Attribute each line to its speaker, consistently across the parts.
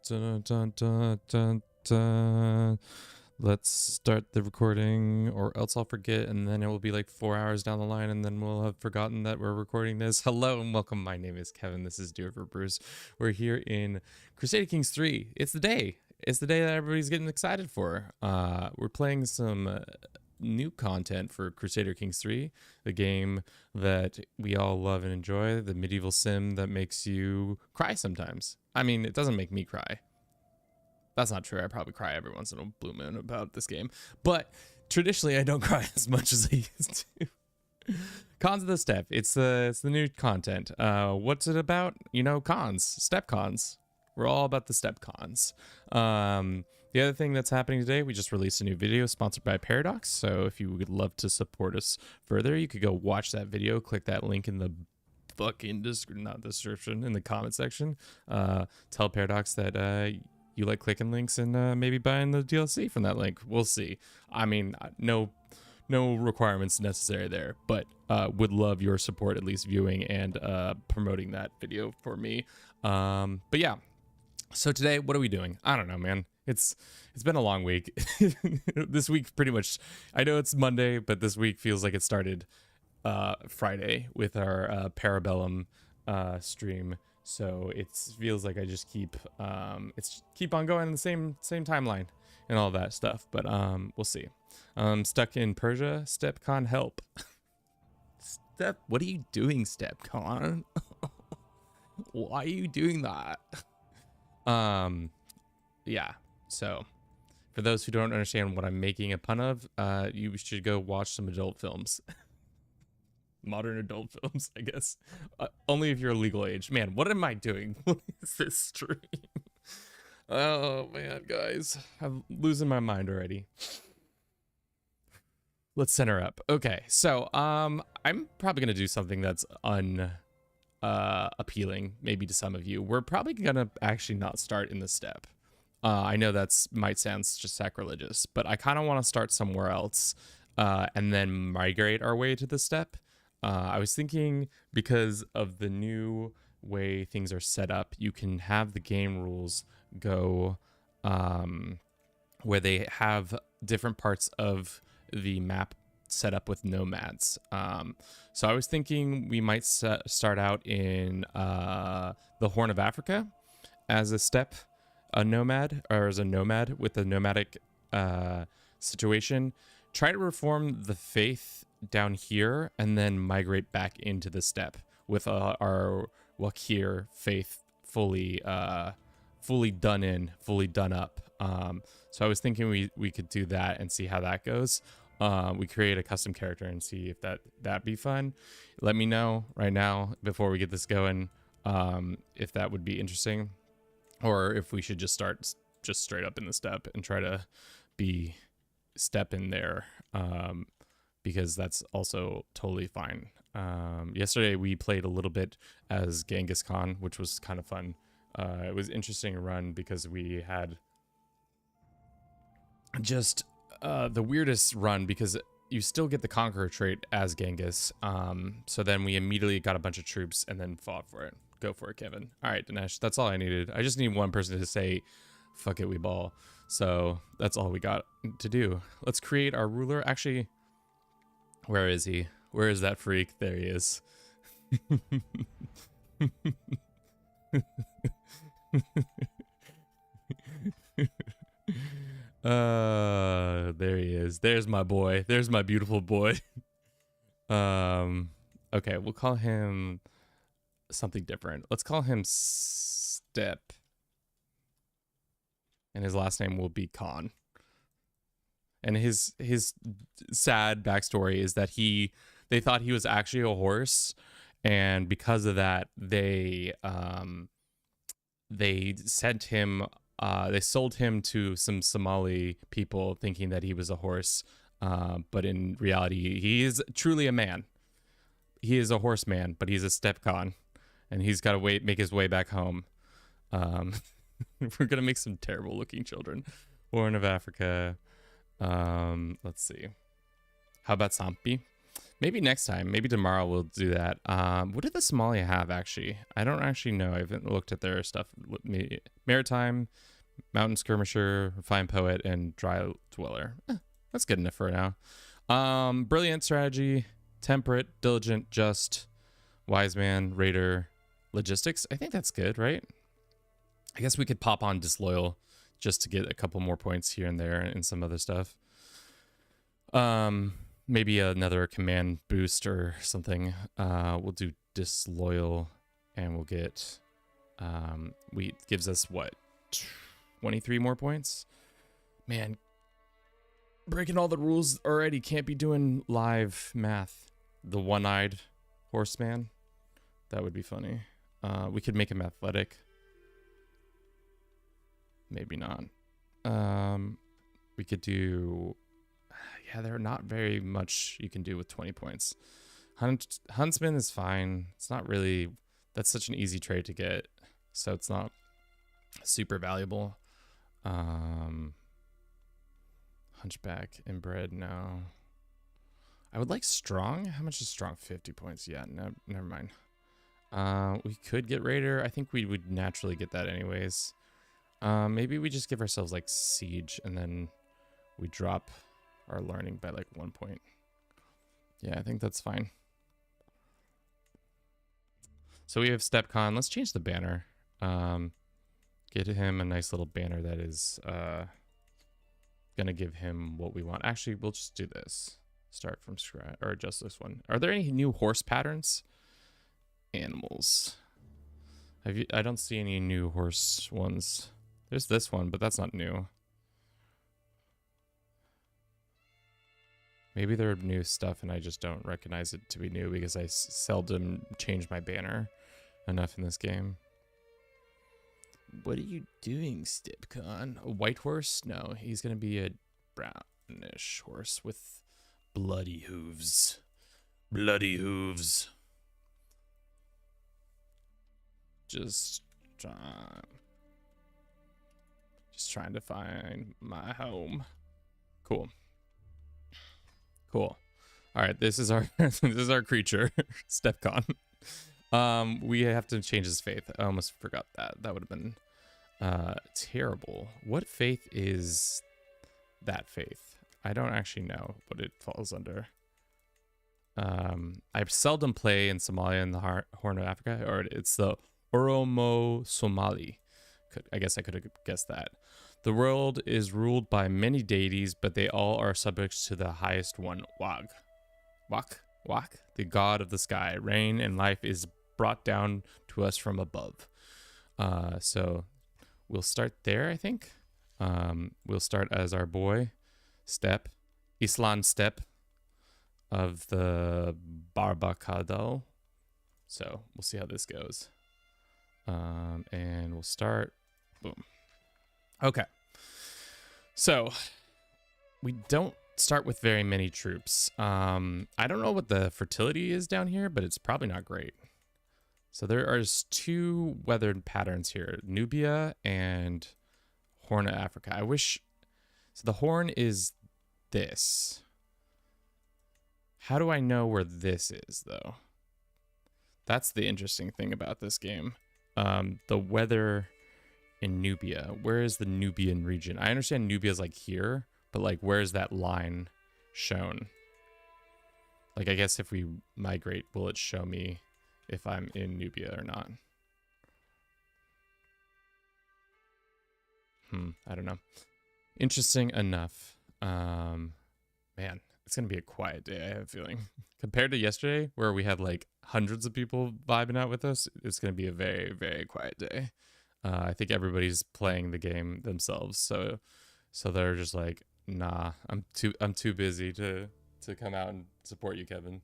Speaker 1: Dun, dun, dun, dun, dun, dun. Let's start the recording, or else I'll forget, and then it will be like 4 hours down the line, and then we'll have forgotten that we're recording this. Hello and welcome. My name is Kevin. This is Do It for Bruce. We're here in Crusader Kings 3. It's the day. It's the day that everybody's getting excited for. We're playing some new content for Crusader Kings 3, the game that we all love and enjoy, the medieval sim that makes you cry sometimes. I mean, it doesn't make me cry. That's not true. I probably cry every once in a blue moon about this game, but traditionally I don't cry as much as I used to. Cons of the Steppe. It's the new content. What's it about? You know, cons, step cons. We're all about the step cons. The other thing that's happening today, we just released a new video sponsored by Paradox. So if you would love to support us further, you could go watch that video. Click that link in the fucking description, in the comment section. Tell Paradox that you like clicking links and maybe buying the DLC from that link. We'll see. I mean, no requirements necessary there, but would love your support, at least viewing and promoting that video for me. But yeah. So today, what are we doing? I don't know, man. It's been a long week. This week pretty much, I know it's Monday, but this week feels like it started Friday with our Parabellum stream. So it feels like I just keep on going in the same timeline and all that stuff. But we'll see. Stuck in Persia. Stepcon help. What are you doing, Stepcon? Why are you doing that? Yeah. So for those who don't understand what I'm making a pun of, you should go watch some adult films. Modern adult films, I guess. Only if you're a legal age. Man, what am I doing? What is this stream? Oh man, guys, I'm losing my mind already. Let's center up. Okay, so I'm probably gonna do something that's appealing maybe to some of you. We're probably gonna actually not start in the steppe. I know that's might sound just sacrilegious, but I kind of want to start somewhere else and then migrate our way to the steppe. I was thinking, because of the new way things are set up, you can have the game rules go where they have different parts of the map set up with nomads. So I was thinking we might start out in the Horn of Africa as a steppe, a nomad, or as a nomad with a nomadic situation. Try to reform the faith down here and then migrate back into the steppe with our Wakir faith fully done up. So I was thinking we could do that and see how that goes. We create a custom character and see if that'd be fun. Let me know right now before we get this going, if that would be interesting, or if we should just start just straight up in the steppe and try to be steppe in there, because that's also totally fine. Yesterday we played a little bit as Genghis Khan, which was kind of fun. It was interesting to run because we had just the weirdest run, because you still get the conqueror trait as Genghis. So then we immediately got a bunch of troops and then fought for it. Go for it, Kevin. All right, Dinesh, that's all I needed. I just need one person to say, fuck it, we ball. So that's all we got to do. Let's create our ruler. Actually, where is he? Where is that freak? There he is. There he is. There's my boy. There's my beautiful boy. Okay, we'll call him something different. Let's call him Steppe. And his last name will be Khan. And his sad backstory is that they thought he was actually a horse, and because of that, they sent him. They sold him to some Somali people, thinking that he was a horse, but in reality, he is truly a man. He is a horseman, but he's a Stepcon, and he's got to make his way back home. We're gonna make some terrible looking children. Horn of Africa. Let's see. How about Sampi? Maybe next time, maybe tomorrow we'll do that. What did the Somalia have, actually? I don't actually know. I haven't looked at their stuff. Maritime, Mountain Skirmisher, Fine Poet, and Dry Dweller. That's good enough for now. Brilliant Strategy, Temperate, Diligent, Just, Wise Man, Raider, Logistics. I think that's good, right? I guess we could pop on Disloyal just to get a couple more points here and there and some other stuff. Maybe another command boost or something. We'll do Disloyal, and we'll get gives us what, 23 more points. Man, breaking all the rules already. Can't be doing live math. The one-eyed horseman, that would be funny. We could make him athletic. Maybe not. We could do... Yeah, there are not very much you can do with 20 points. Huntsman is fine. It's not really... That's such an easy trade to get, so it's not super valuable. Hunchback, Inbred, no. I would like Strong. How much is Strong? 50 points. Yeah, no, never mind. We could get Raider. I think we would naturally get that anyways. Maybe we just give ourselves like Siege, and then we drop our learning by like 1 point. Yeah, I think that's fine. So we have Stepcon. Let's change the banner. Get him a nice little banner that is gonna give him what we want. Actually, we'll just do this. Start from scratch, or just this one. Are there any new horse patterns? Animals. I don't see any new horse ones. There's this one, but that's not new. Maybe they're new stuff and I just don't recognize it to be new because I seldom change my banner enough in this game. What are you doing, Stepcon? A white horse? No, he's going to be a brownish horse with bloody hooves. Bloody hooves. Just trying to find my home. Cool. Cool. All right, this is our this is our creature, Stepcon. We have to change his faith. I almost forgot that. That would have been terrible. What faith is that faith? I don't actually know what it falls under. I seldom play in Somalia and the Horn of Africa, or it's the Oromo Somali. I guess I could have guessed that. The world is ruled by many deities, but they all are subject to the highest one, Wag. Wak, the god of the sky. Rain and life is brought down to us from above. So we'll start there, I think. We'll start as our boy, Steppe, Islan Steppe of the Barbakadal. So we'll see how this goes. And we'll start. Boom. Okay. So we don't start with very many troops. I don't know what the fertility is down here, but it's probably not great. So there are two weathered patterns here, Nubia and Horn of Africa. I wish, so the Horn is this. How do I know where this is though? That's the interesting thing about this game. The weather in Nubia. Where is the Nubian region? I understand Nubia is like here, but like where's that line shown? Like I guess if we migrate, will it show me if I'm in Nubia or not? I don't know. Interesting enough. Man, it's gonna be a quiet day, I have a feeling. Compared to yesterday, where we had like hundreds of people vibing out with us, it's gonna be a very, very quiet day. I think everybody's playing the game themselves, so they're just like, nah, I'm too busy to come out and support you, Kevin.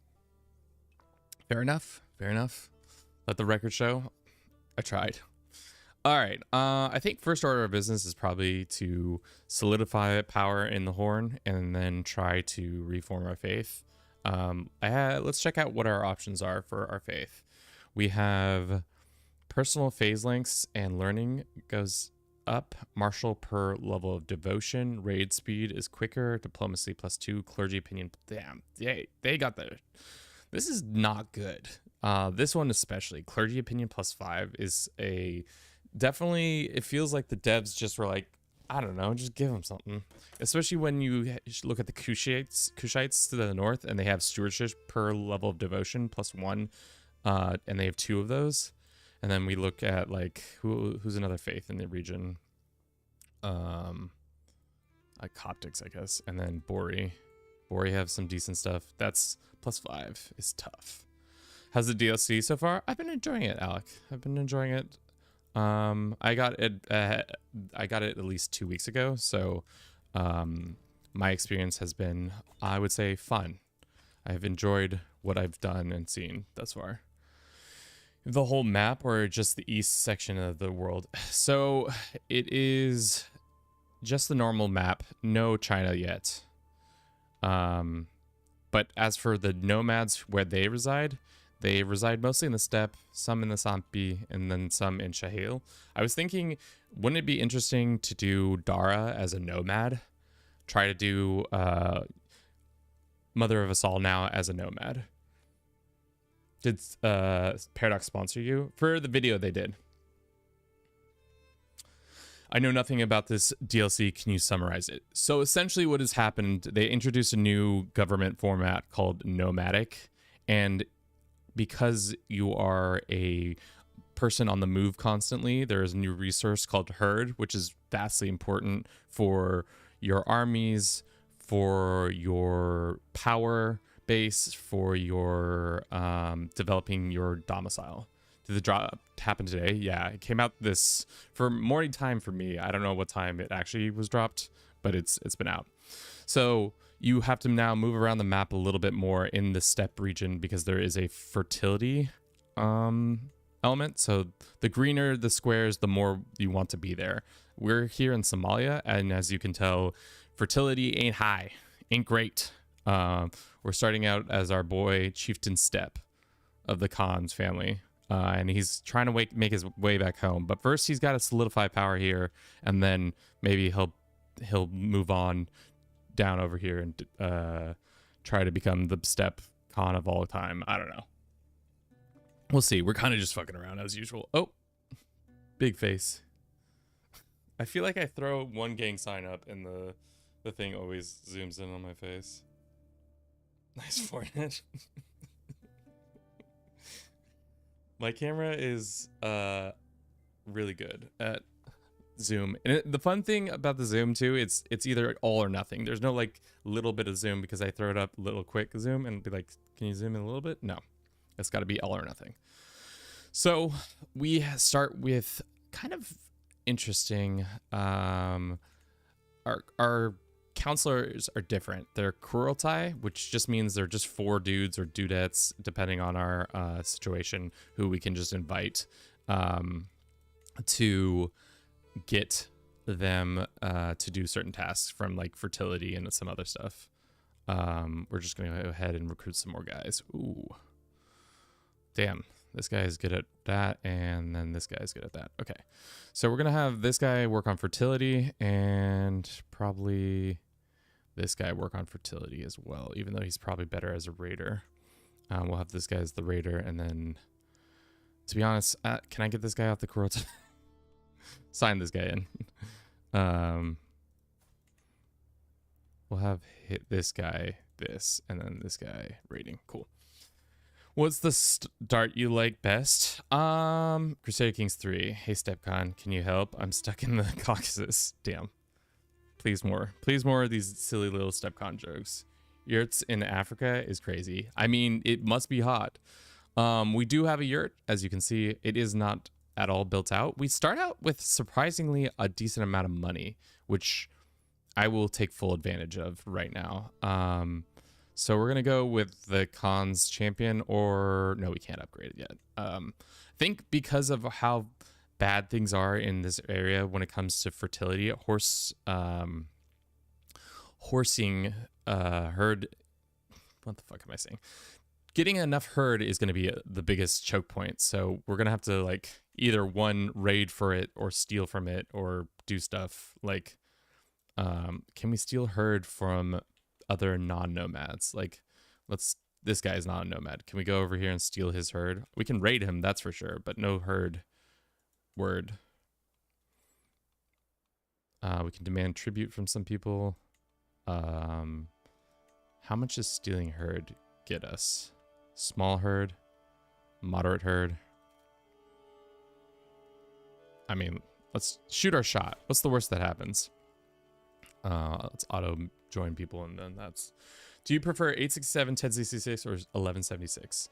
Speaker 1: Fair enough. Let the record show. I tried. All right. I think first order of business is probably to solidify power in the Horn and then try to reform our faith. Let's check out what our options are for our faith. We have personal phase lengths and learning goes up, martial per level of devotion, raid speed is quicker, diplomacy +2, clergy opinion. Damn, they got the. This is not good. This one especially, clergy opinion +5 is a definitely. It feels like the devs just were like, I don't know, just give them something. Especially when you look at the Kushites to the north, and they have stewardship per level of devotion +1, and they have 2 of those. And then we look at like who's another faith in the region, like Coptics, I guess, and then Bori have some decent stuff. That's +5 is tough. How's the DLC so far? I've been enjoying it, Alec. I've been enjoying it. I got it at least 2 weeks ago, so my experience has been, I would say, fun. I've enjoyed what I've done and seen thus far. The whole map or just the east section of the world? So it is just the normal map, no China yet. But as for the nomads where they reside mostly in the steppe, some in the Sampi, and then some in Shahil. I was thinking, wouldn't it be interesting to do Dara as a nomad? Try to do Mother of Us All now as a nomad. Did Paradox sponsor you? For the video they did. I know nothing about this DLC. Can you summarize it? So essentially what has happened, they introduced a new government format called Nomadic. And because you are a person on the move constantly, there is a new resource called Herd, which is vastly important for your armies, for your power base, for your developing your domicile. Did the drop happen today? Yeah, it came out this for morning time for me. I don't know what time it actually was dropped, but it's been out. So you have to now move around the map a little bit more in the steppe region because there is a fertility element. So the greener the squares, the more you want to be there. We're here in Somalia, and as you can tell, fertility ain't high, ain't great. We're starting out as our boy Chieftain Steppe of the Khan's family, and he's trying to make his way back home. But first, he's got to solidify power here, and then maybe he'll move on down over here and try to become the Steppe Khan of all time. I don't know. We'll see. We're kind of just fucking around as usual. Oh, big face. I feel like I throw one gang sign up and the thing always zooms in on my face. Nice forehead. My camera is really good at zoom, and the fun thing about the zoom too, it's either all or nothing. There's no like little bit of zoom because I throw it up a little quick zoom and be like, can you zoom in a little bit? No, it's got to be all or nothing. So we start with kind of interesting. Our counselors are different. They're Kurultai, which just means they're just 4 dudes or dudettes, depending on our situation, who we can just invite to get them to do certain tasks from like fertility and some other stuff. We're just going to go ahead and recruit some more guys. Ooh. Damn. This guy is good at that, and then this guy is good at that. Okay. So we're going to have this guy work on fertility, and probably this guy work on fertility as well, even though he's probably better as a raider. We'll have this guy as the raider, and then, to be honest, can I get this guy off the quota? Sign this guy in. We'll have this guy this, and then this guy raiding. Cool. What's the start you like best? Crusader Kings 3. Hey, Stepcon, can you help? I'm stuck in the Caucasus. Damn. Please more. Please more of these silly little Stepcon jokes. Yurts in Africa is crazy. I mean, it must be hot. We do have a yurt. As you can see, it is not at all built out. We start out with surprisingly a decent amount of money, which I will take full advantage of right now. So we're going to go with the Khan's champion, or no, we can't upgrade it yet. I think because of how bad things are in this area when it comes to fertility, horsing herd, what the fuck am I saying? getting enough herd is going to be the biggest choke point. So we're going to have to like either one raid for it or steal from it or do stuff like, can we steal herd from other non-nomads? Like this guy is not a nomad. Can we go over here and steal his herd? We can raid him, that's for sure, but no herd word. We can demand tribute from some people. How much does stealing herd get us? Small herd, moderate herd. I mean, let's shoot our shot. What's the worst that happens? Let's auto join people, and then that's... Do you prefer 867, 1066, or 1176?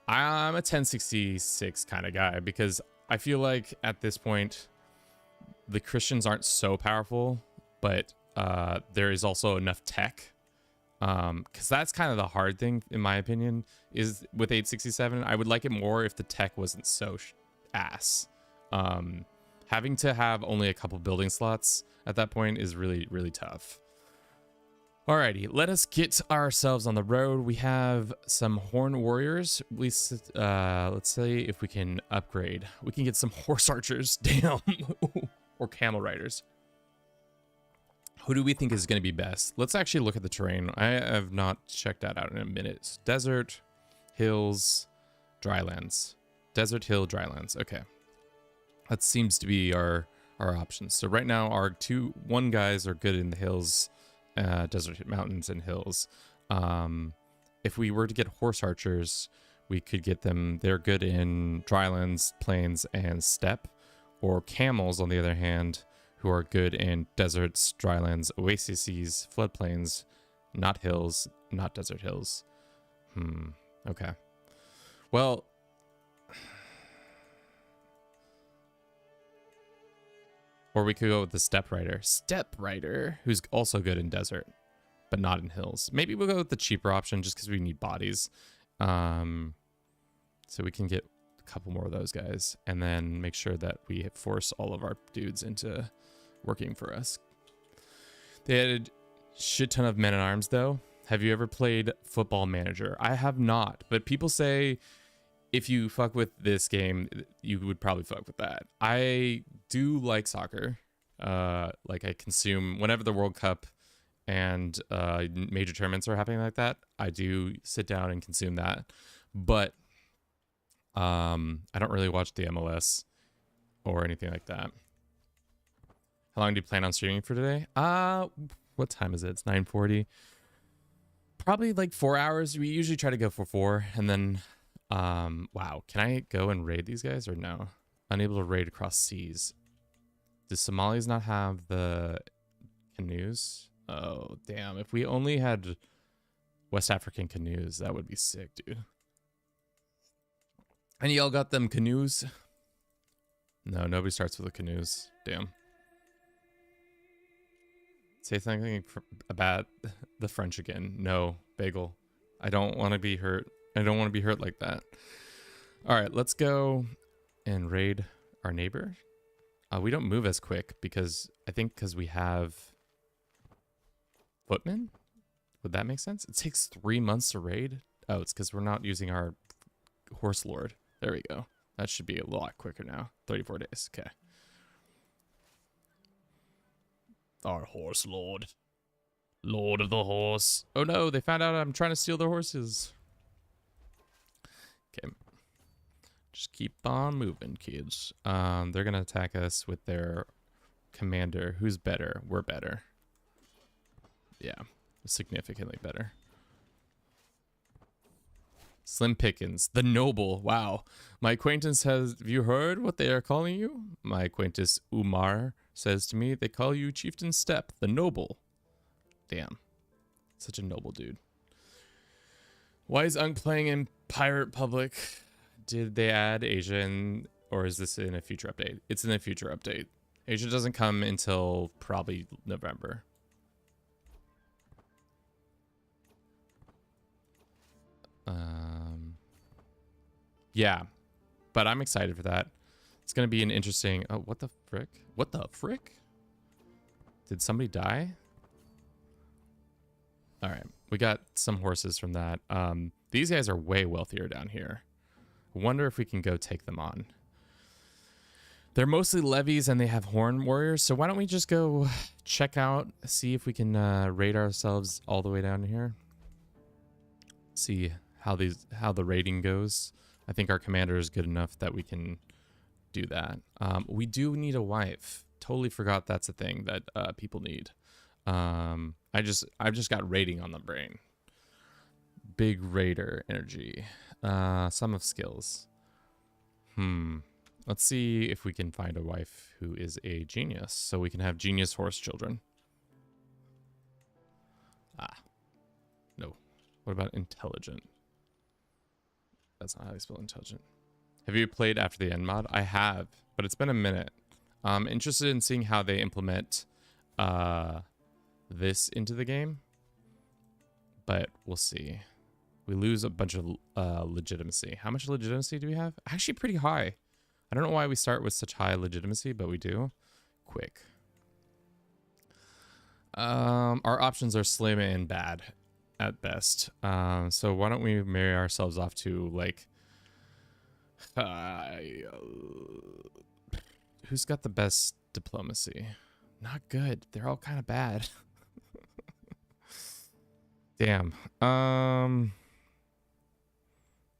Speaker 1: I'm a 1066 kind of guy because I feel like at this point, the Christians aren't so powerful, but there is also enough tech. Because that's kind of the hard thing, in my opinion, is with 867. I would like it more if the tech wasn't so ass. Having to have only a couple building slots at that point is really, really tough. Alrighty, let us get ourselves on the road. We have some horn warriors. Let's say if we can upgrade. We can get some horse archers. Damn. Or camel riders. Who do we think is going to be best? Let's actually look at the terrain. I have not checked that out in a minute. It's desert, hills, drylands. Desert, hill, drylands. Okay. That seems to be our options. So right now our one guys are good in the hills, desert, mountains, and hills. If we were to get horse archers, we could get them. They're good in drylands, plains, and steppe. Or camels, on the other hand, who are good in deserts, drylands, oases, floodplains, not hills, not desert hills. Okay. Well, or we could go with the steppe rider, who's also good in desert, but not in hills. Maybe we'll go with the cheaper option just because we need bodies. So we can get a couple more of those guys and then make sure that we force all of our dudes into working for us. They added shit ton of men at arms though. Have you ever played Football Manager? I have not, but people say if you fuck with this game, you would probably fuck with that. I do like soccer. Like I consume whenever the World Cup and major tournaments are happening like that, I do sit down and consume that. But I don't really watch the MLS or anything like that. How long do you plan on streaming for today? What time is it? It's 9:40. Probably like 4 hours. We usually try to go for 4. And then, wow. Can I go and raid these guys or no? Unable to raid across seas. Do Somalis not have the canoes? Oh, damn. If we only had West African canoes, that would be sick, dude. And y'all got them canoes? No, nobody starts with the canoes. Damn. Say something about the French again. No, Bagel. I don't want to be hurt. I don't want to be hurt like that. All right, let's go and raid our neighbor. We don't move as quick because I think because we have footmen. Would that make sense? It takes 3 months to raid. Oh, it's because we're not using our horse lord. There we go. That should be a lot quicker now. 34 days. Okay. Our horse lord. Lord of the horse. Oh no, they found out I'm trying to steal their horses. Okay. Just keep on moving, kids. They're gonna attack us with their commander. Who's better? We're better. Yeah, significantly better. Slim Pickens, the noble. Wow. My acquaintance have you heard what they are calling you? My acquaintance Umar says to me, they call you Chieftain Steppe, the noble. Damn. Such a noble dude. Why is Unk playing in Pirate Public? Did they add Asia in, or is this in a future update? It's in a future update. Asia doesn't come until probably November. Yeah, but I'm excited for that. It's going to be an interesting... Oh, what the frick? What the frick? Did somebody die? All right. We got some horses from that. These guys are way wealthier down here. Wonder if we can go take them on. They're mostly levies and they have horn warriors. So why don't we just go check out, see if we can raid ourselves all the way down here. See how the raiding goes. I think our commander is good enough that we can do that. We do need a wife. Totally forgot that's a thing that people need. I've just got raiding on the brain. Big raider energy. Sum of skills. Let's see if we can find a wife who is a genius, so we can have genius horse children. No. What about intelligent? That's not how you spell intelligent. Have you played after the end mod? I have, but it's been a minute. I'm interested in seeing how they implement this into the game, but we'll see. We lose a bunch of legitimacy. How much legitimacy do we have? Actually pretty high. I don't know why we start with such high legitimacy, but we do. Quick. Our options are slim and bad at best. So why don't we marry ourselves off to, like, who's got the best diplomacy? Not good. They're all kind of bad. Damn.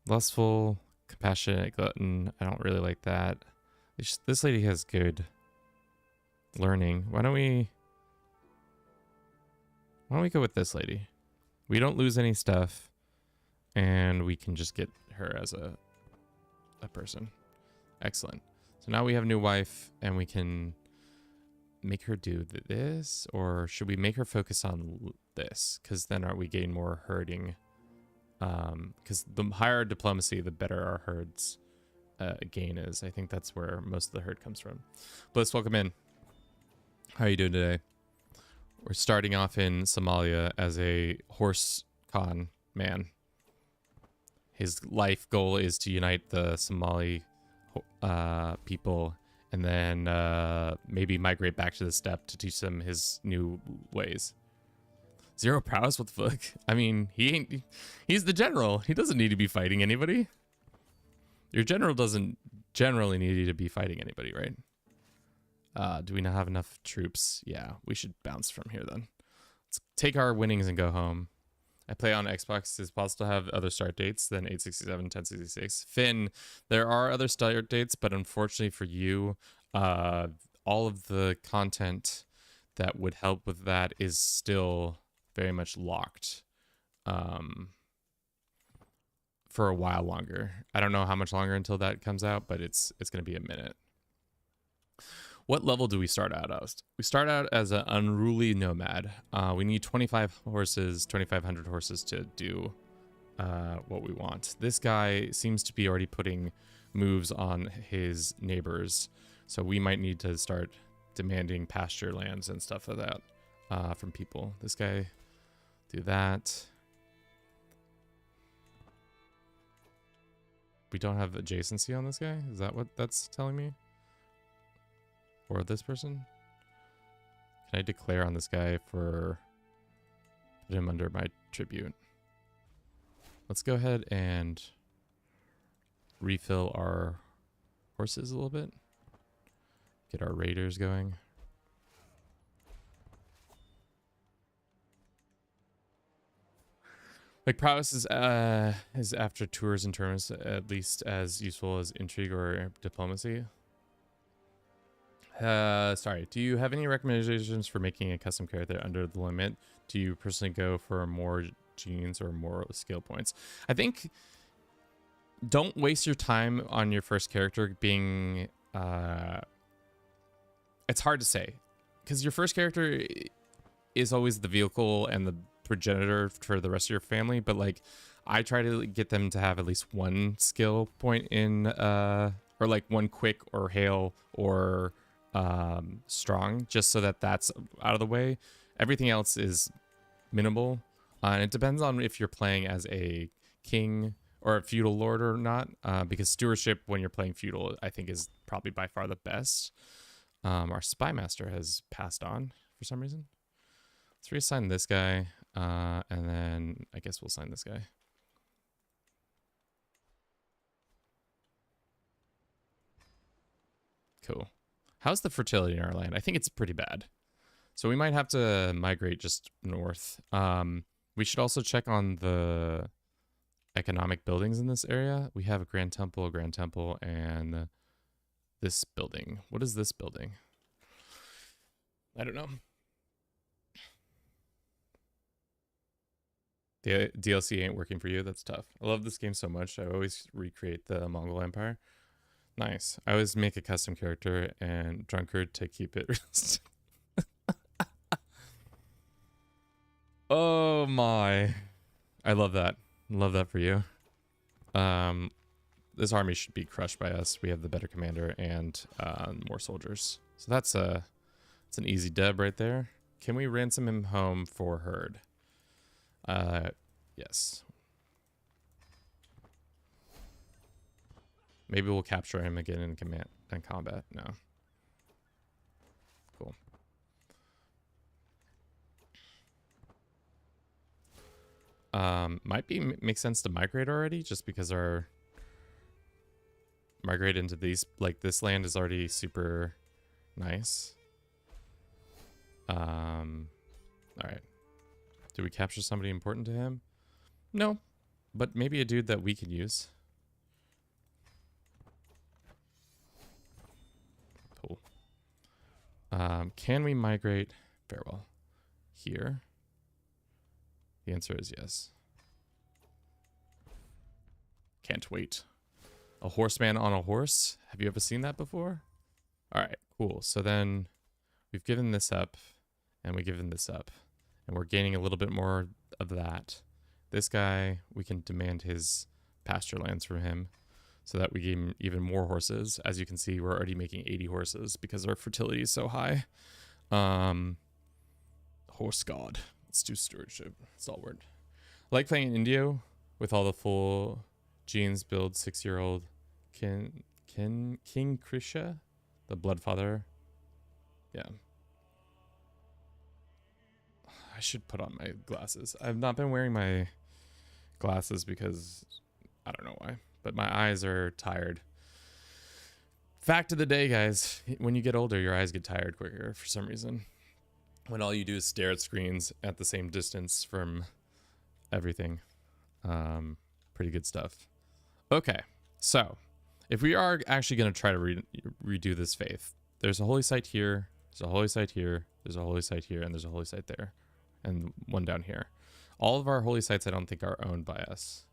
Speaker 1: Lustful, compassionate, glutton. I don't really like that. This lady has good learning. Why don't we go with this lady? We don't lose any stuff, and we can just get her as a person. Excellent. So now we have a new wife, and we can make her do this, or should we make her focus on this? Because then we gain more herding. Because the higher diplomacy, the better our herds gain is. I think that's where most of the herd comes from. Bliss, welcome in. How are you doing today? We're starting off in Somalia as a horse con man. His life goal is to unite the Somali people, and then maybe migrate back to the steppe to teach them his new ways. 0 prowess? What the fuck? I mean, he's the general. He doesn't need to be fighting anybody. Your general doesn't generally need you to be fighting anybody, right? Do we not have enough troops? Yeah, we should bounce from here then. Let's take our winnings and go home. I play on Xbox. It's possible to have other start dates than 867, 1066. Finn, there are other start dates, but unfortunately for you, all of the content that would help with that is still very much locked for a while longer. I don't know how much longer until that comes out, but it's going to be a minute. What level do we start out as? We start out as an unruly nomad. We need 25 horses, 2,500 horses to do what we want. This guy seems to be already putting moves on his neighbors, so we might need to start demanding pasture lands and stuff like that from people. This guy, do that. We don't have adjacency on this guy? Is that what that's telling me? Or this person? Can I declare on this guy for put him under my tribute? Let's go ahead and refill our horses a little bit. Get our raiders going. Like prowess is after tours and terms at least as useful as intrigue or diplomacy. Sorry, do you have any recommendations for making a custom character under the limit? Do you personally go for more genes or more skill points? I think don't waste your time on your first character being it's hard to say because your first character is always the vehicle and the progenitor for the rest of your family, but like I try to get them to have at least one skill point in or like one quick or hail or strong, just so that that's out of the way. Everything else is minimal, and it depends on if you're playing as a king or a feudal lord or not, because stewardship when you're playing feudal I think is probably by far the best. Our spy master has passed on for some reason. Let's reassign this guy. And then I guess we'll sign this guy. Cool. How's the fertility in our land? I think it's pretty bad. So we might have to migrate just north. We should also check on the economic buildings in this area. We have a Grand Temple, and this building. What is this building? I don't know. The DLC ain't working for you. That's tough. I love this game so much. I always recreate the Mongol Empire. Nice. I always make a custom character and drunkard to keep it. Oh my. I love that. Love that for you. This army should be crushed by us. We have the better commander and more soldiers. So that's it's an easy dub right there. Can we ransom him home for herd? Yes. Maybe we'll capture him again in combat. No. Cool. Might make sense to migrate already, just because our migrate into these, like, this land is already super nice. All right. Did we capture somebody important to him? No, but maybe a dude that we could use. Cool. Can we migrate? Farewell. Here. The answer is yes. Can't wait. A horseman on a horse? Have you ever seen that before? All right, cool. So then we've given this up and we've given this up. And we're gaining a little bit more of that. This guy, we can demand his pasture lands from him so that we give him even more horses. As you can see, we're already making 80 horses because our fertility is so high. Horse god. Let's do stewardship. Stalwart. I like playing Indio with all the full genes build 6-year-old King Krisha, the Bloodfather. Yeah. I should put on my glasses. I've not been wearing my glasses because I don't know why, but my eyes are tired. Fact of the day, guys, when you get older, your eyes get tired quicker for some reason. When all you do is stare at screens at the same distance from everything. Pretty good stuff. Okay, so if we are actually going to try to redo this faith, there's a holy site here, there's a holy site here, there's a holy site here, and there's a holy site there, and one down here. All of our holy sites I don't think are owned by us.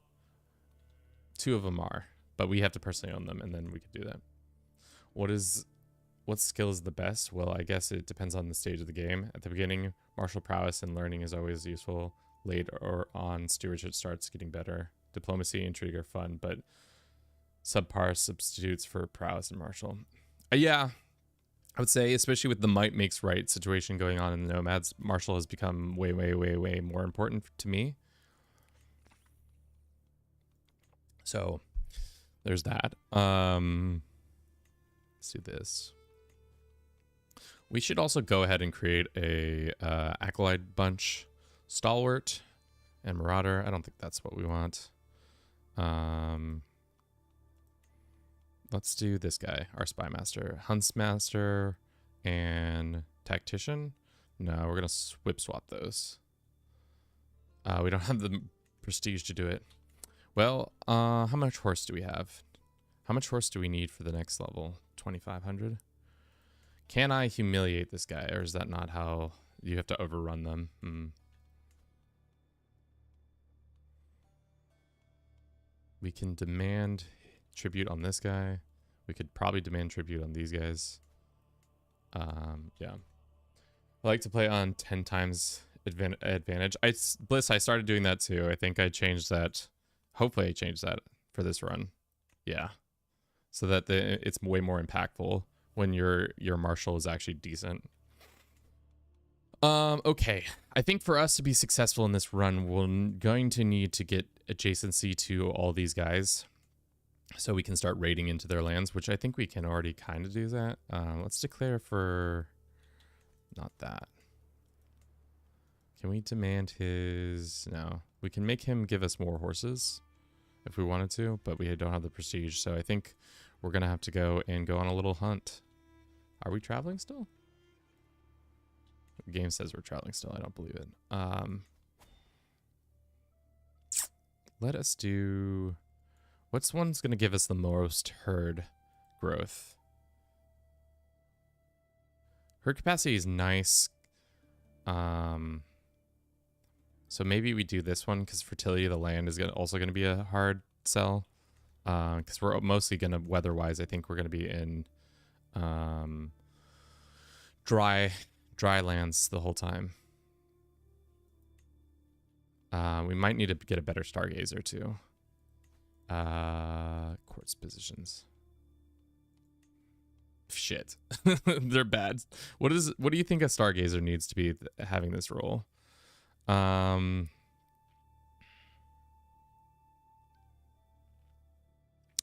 Speaker 1: 2 of them are, but we have to personally own them, and then we could do that. What skill is the best? Well, I guess it depends on the stage of the game. At the beginning, martial prowess and learning is always useful. Later on, stewardship starts getting better. Diplomacy and intrigue are fun, but subpar substitutes for prowess and martial. Yeah, I would say, especially with the might makes right situation going on in the nomads, martial has become way, way, way, way more important to me. So there's that. Let's do this. We should also go ahead and create a acolyte bunch. Stalwart and Marauder. I don't think that's what we want. Let's do this guy, our spy master. Huntsmaster and tactician. No, we're gonna whip swap those. We don't have the prestige to do it. Well, how much horse do we have? How much horse do we need for the next level? 2,500. Can I humiliate this guy, or is that not how you have to overrun them? We can demand tribute on this guy. We could probably demand tribute on these guys. Yeah. I like to play on 10 times advantage. Bliss, I started doing that too. I think I changed that. Hopefully I changed that for this run. Yeah. So that it's way more impactful when your martial is actually decent. Okay. I think for us to be successful in this run, we're going to need to get adjacency to all these guys so we can start raiding into their lands, which I think we can already kind of do that. Let's declare for not that. Can we demand his... No. We can make him give us more horses if we wanted to, but we don't have the prestige. So I think we're going to have to go on a little hunt. Are we traveling still? The game says we're traveling still. I don't believe it. Let us do... What's one's going to give us the most herd growth? Herd capacity is nice. So maybe we do this one because fertility of the land is also going to be a hard sell. Because we're mostly going to, weather-wise, I think we're going to be in dry lands the whole time. We might need to get a better stargazer too. Quartz positions. Shit. They're bad. What do you think a stargazer needs to be having this role? A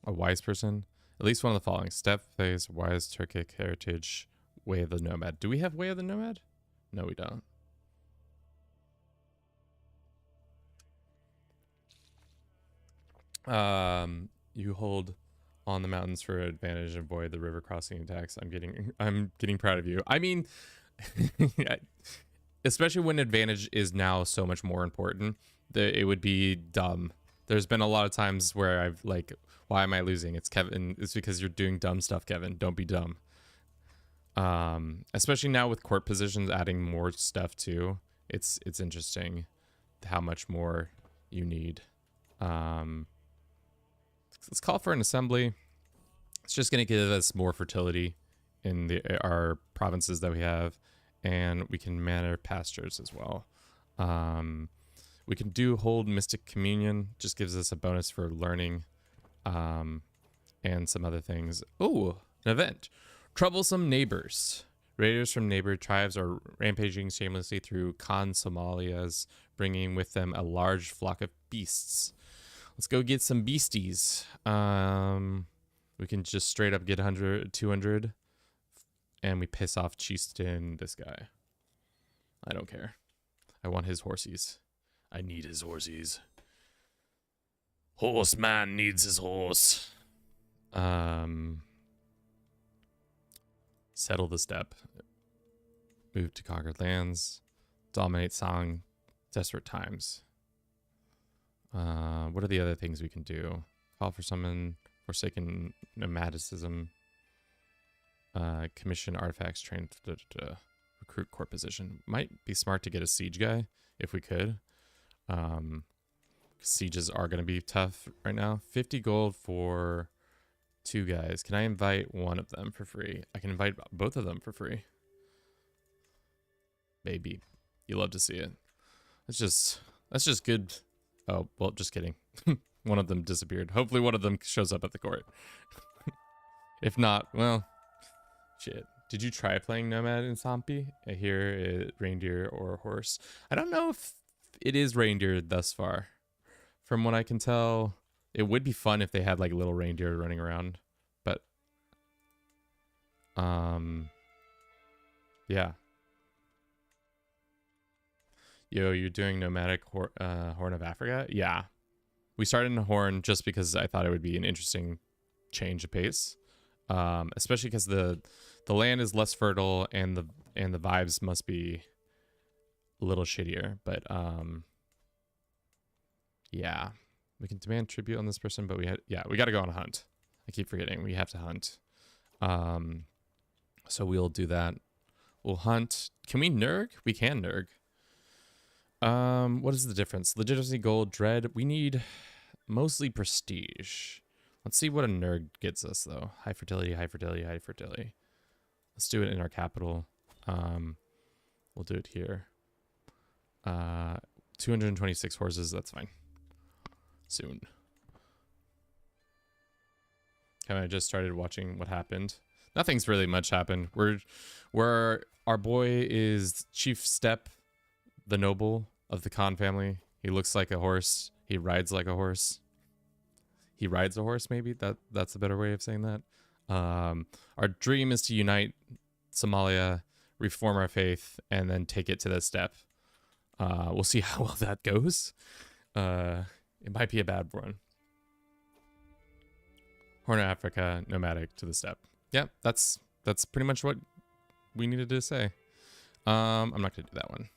Speaker 1: wise person? At least one of the following. Steppe phase, wise, Turkic, heritage, way of the nomad. Do we have way of the nomad? No, we don't. You hold on the mountains for advantage and avoid the river crossing attacks. I'm getting proud of you. I mean, especially when advantage is now so much more important, it would be dumb. There's been a lot of times where I've like, why am I losing? It's Kevin. It's because you're doing dumb stuff, Kevin. Don't be dumb. Especially now with court positions adding more stuff too. It's interesting how much more you need. Let's call for an assembly. It's just going to give us more fertility in our provinces that we have, and we can manor pastures as well. We can hold Mystic Communion, just gives us a bonus for learning, and some other things. Oh, an event. Troublesome neighbors. Raiders from neighbor tribes are rampaging shamelessly through Consolidating, bringing with them a large flock of beasts. Let's go get some beasties. We can just straight up get 100, 200, and we piss off Chieftain, this guy. I don't care. I want his horsies. I need his horsies. Horseman needs his horse. Settle the steppe. Move to conquered lands. Dominate Song. Desperate times. What are the other things we can do? Call for summon. Forsaken nomadicism. Commission artifacts. Train. Recruit court position. Might be smart to get a siege guy if we could. Sieges are going to be tough right now. 50 gold for 2 guys. Can I invite one of them for free? I can invite both of them for free. Maybe. You love to see it. That's just good. Oh, well, just kidding. One of them disappeared. Hopefully one of them shows up at the court. If not, well, shit. Did you try playing Nomad in Sampi? I hear it reindeer or horse. I don't know if it is reindeer thus far. From what I can tell, it would be fun if they had like little reindeer running around. But, yeah. Yo, you're doing Nomadic Horn of Africa? Yeah. We started in Horn just because I thought it would be an interesting change of pace. Especially because the land is less fertile and the vibes must be a little shittier. But yeah. We can demand tribute on this person, but we got to go on a hunt. I keep forgetting. We have to hunt. So we'll do that. We'll hunt. Can we nerg? We can nerg. What is the difference? Legitimacy, gold, dread. We need mostly prestige. Let's see what a nerd gets us though. High fertility, high fertility, high fertility. Let's do it in our capital. We'll do it here. 226 horses, that's fine. Soon. I just started watching what happened. Nothing's really much happened. Our boy is Chief Steppe, the noble of the Khan family. He looks like a horse. He rides like a horse. He rides a horse, maybe? That's a better way of saying that. Our dream is to unite Somalia, reform our faith, and then take it to the steppe. We'll see how well that goes. It might be a bad one. Horn of Africa, nomadic to the steppe. Yeah, that's pretty much what we needed to say. I'm not gonna do that one.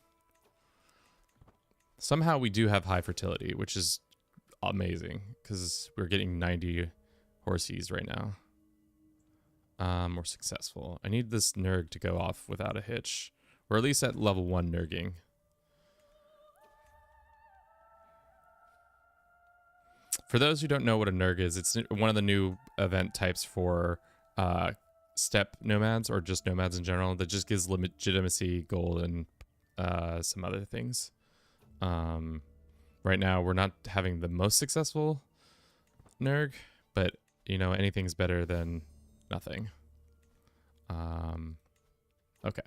Speaker 1: Somehow we do have high fertility, which is amazing because we're getting 90 horses right now. We're successful. I need this nerg to go off without a hitch, or at least at level 1 nerging. For those who don't know what a nerg is, it's one of the new event types for steppe nomads, or just nomads in general, that just gives legitimacy, gold, and some other things. Right now, we're not having the most successful nerg, but, you know, anything's better than nothing. Okay.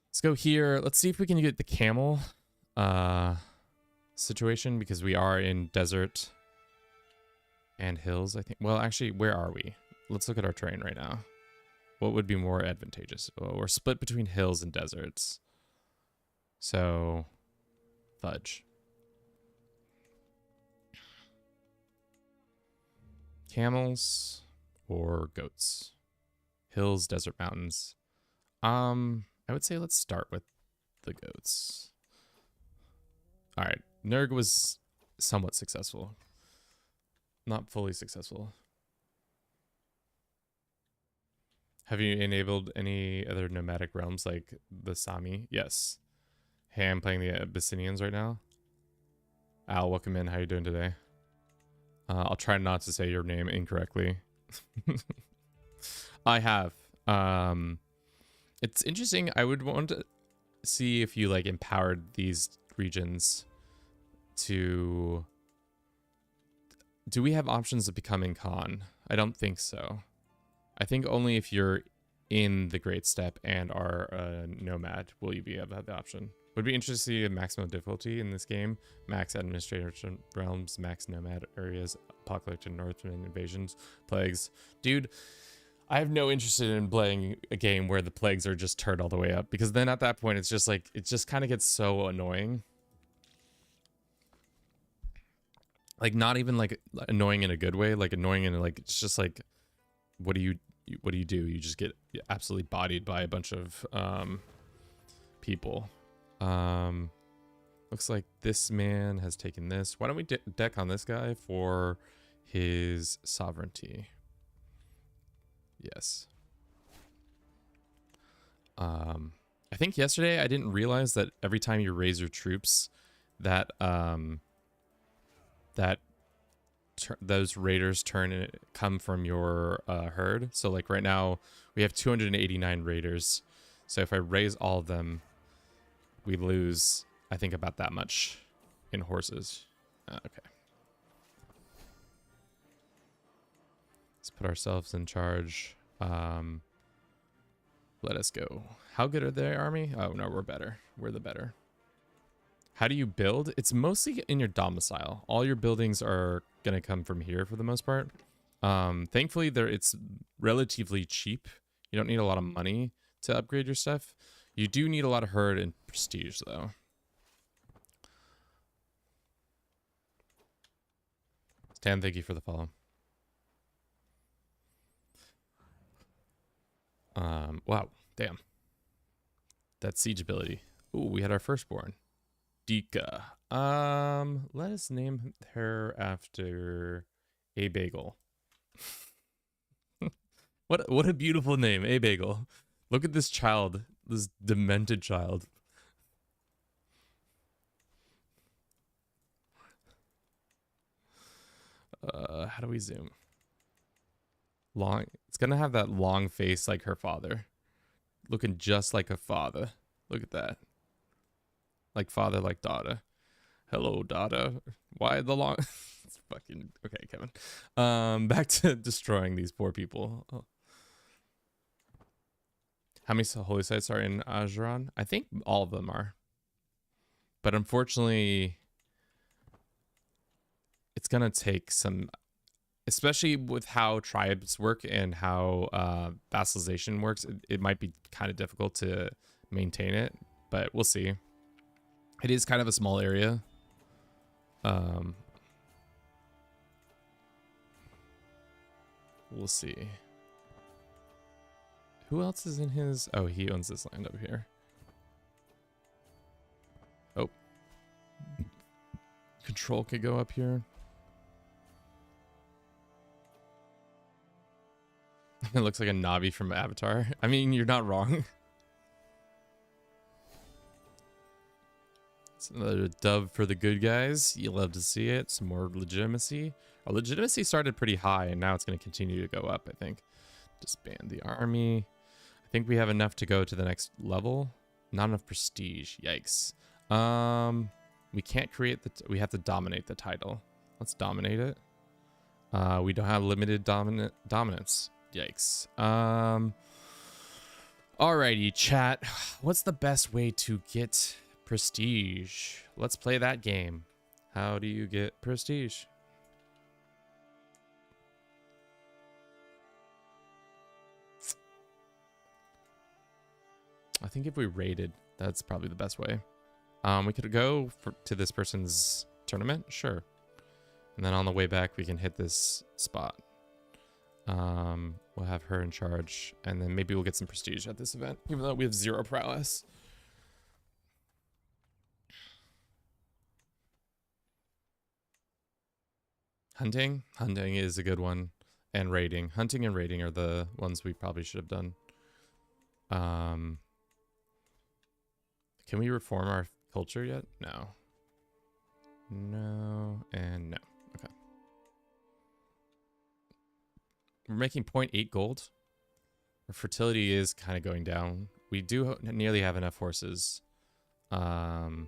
Speaker 1: Let's go here. Let's see if we can get the camel situation, because we are in desert and hills, I think. Well, actually, where are we? Let's look at our terrain right now. What would be more advantageous? Well, we're split between hills and deserts. So, fudge. Camels or goats? Hills, desert, mountains. I would say let's start with the goats. All right, Nerg was somewhat successful. Not fully successful. Have you enabled any other nomadic realms like the Sami? Yes. Hey, I'm playing the Abyssinians right now. Al, welcome in. How you doing today? I'll try not to say your name incorrectly. I have. It's interesting. I would want to see if you like empowered these regions to... Do we have options of becoming Khan? I don't think so. I think only if you're in the Great Steppe and are a nomad will you be able to have the option. Would be interesting to see a maximum difficulty in this game. Max administration realms, max nomad areas, apocalyptic Northman invasions, plagues. Dude, I have no interest in playing a game where the plagues are just turned all the way up, because then at that point it's just like, it just kind of gets so annoying. Like, not even like annoying in a good way, like annoying in like, it's just like, what do you do? You just get absolutely bodied by a bunch of people. Looks like this man has taken this. Why don't we deck on this guy for his sovereignty? Yes. I think yesterday I didn't realize that every time you raise your troops, that those raiders come from your herd. So like right now we have 289 raiders. So if I raise all of them, we lose, I think, about that much in horses. Okay. Let's put ourselves in charge. Let us go. How good are their army? Oh no, we're better. We're the better. How do you build? It's mostly in your domicile. All your buildings are gonna come from here for the most part. Thankfully, it's relatively cheap. You don't need a lot of money to upgrade your stuff. You do need a lot of herd and prestige, though. Stan, thank you for the follow. Wow, damn. That siege ability. Ooh, we had our firstborn. Dika. Let us name her after a bagel. What a beautiful name, a bagel. Look at this child, this demented child. How do we zoom? Long. It's gonna have that long face like her father, looking just like a father. Look at that. Like father, like daughter. Hello, daughter. Why the long? It's fucking okay, Kevin. Back to destroying these poor people. Oh. How many holy sites are in Ajuran? I think all of them are. But unfortunately, it's gonna take some, especially with how tribes work and how vassalization works. It might be kind of difficult to maintain it, but we'll see. It is kind of a small area. We'll see. Who else is in his? Oh, he owns this land over here. Oh. Control could go up here. It looks like a Navi from Avatar. I mean, you're not wrong. It's another dub for the good guys. You love to see it. Some more legitimacy. Our legitimacy started pretty high, and now it's going to continue to go up, I think. Disband the army. I think we have enough to go to the next level. Not enough prestige. Yikes. We can't create the... we have to dominate the title. Let's dominate it. We don't have limited dominance. Yikes. Alrighty, chat. What's the best way to get prestige? Let's play that game. How do you get prestige? I think if we raided, that's probably the best way. We could go to this person's tournament, sure. And then on the way back, we can hit this spot. We'll have her in charge, and then maybe we'll get some prestige at this event, even though we have 0 prowess. Hunting is a good one, and raiding. Hunting and raiding are the ones we probably should have done. Can we reform our culture yet? No. No, and no. Okay. We're making 0.8 gold. Our fertility is kind of going down. We do nearly have enough horses. I'm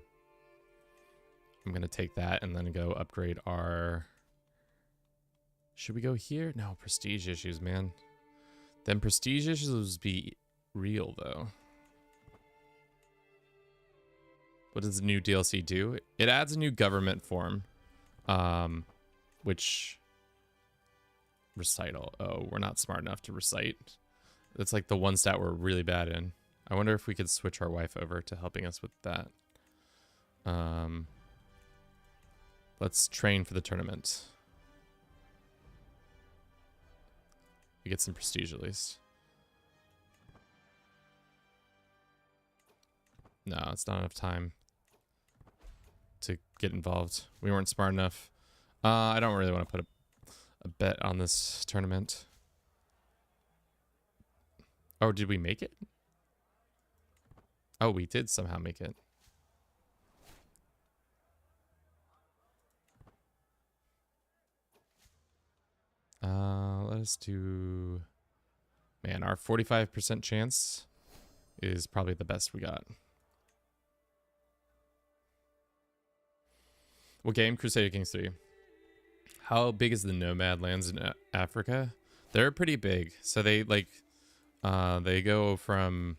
Speaker 1: going to take that and then go upgrade our... Should we go here? No, prestige issues, man. Then prestige issues be real, though. What does the new DLC do? It adds a new government form, which recital. Oh, we're not smart enough to recite. That's like the one stat we're really bad in. I wonder if we could switch our wife over to helping us with that. Let's train for the tournament. We get some prestige at least. No, it's not enough time to get involved. We weren't smart enough. I don't really want to put a bet on this tournament. Oh, did we make it? Oh, we did somehow make it. Let us do... Man, our 45% chance is probably the best we got. What game? Crusader Kings 3. How big is the nomad lands in Africa? They're pretty big. So they like, they go from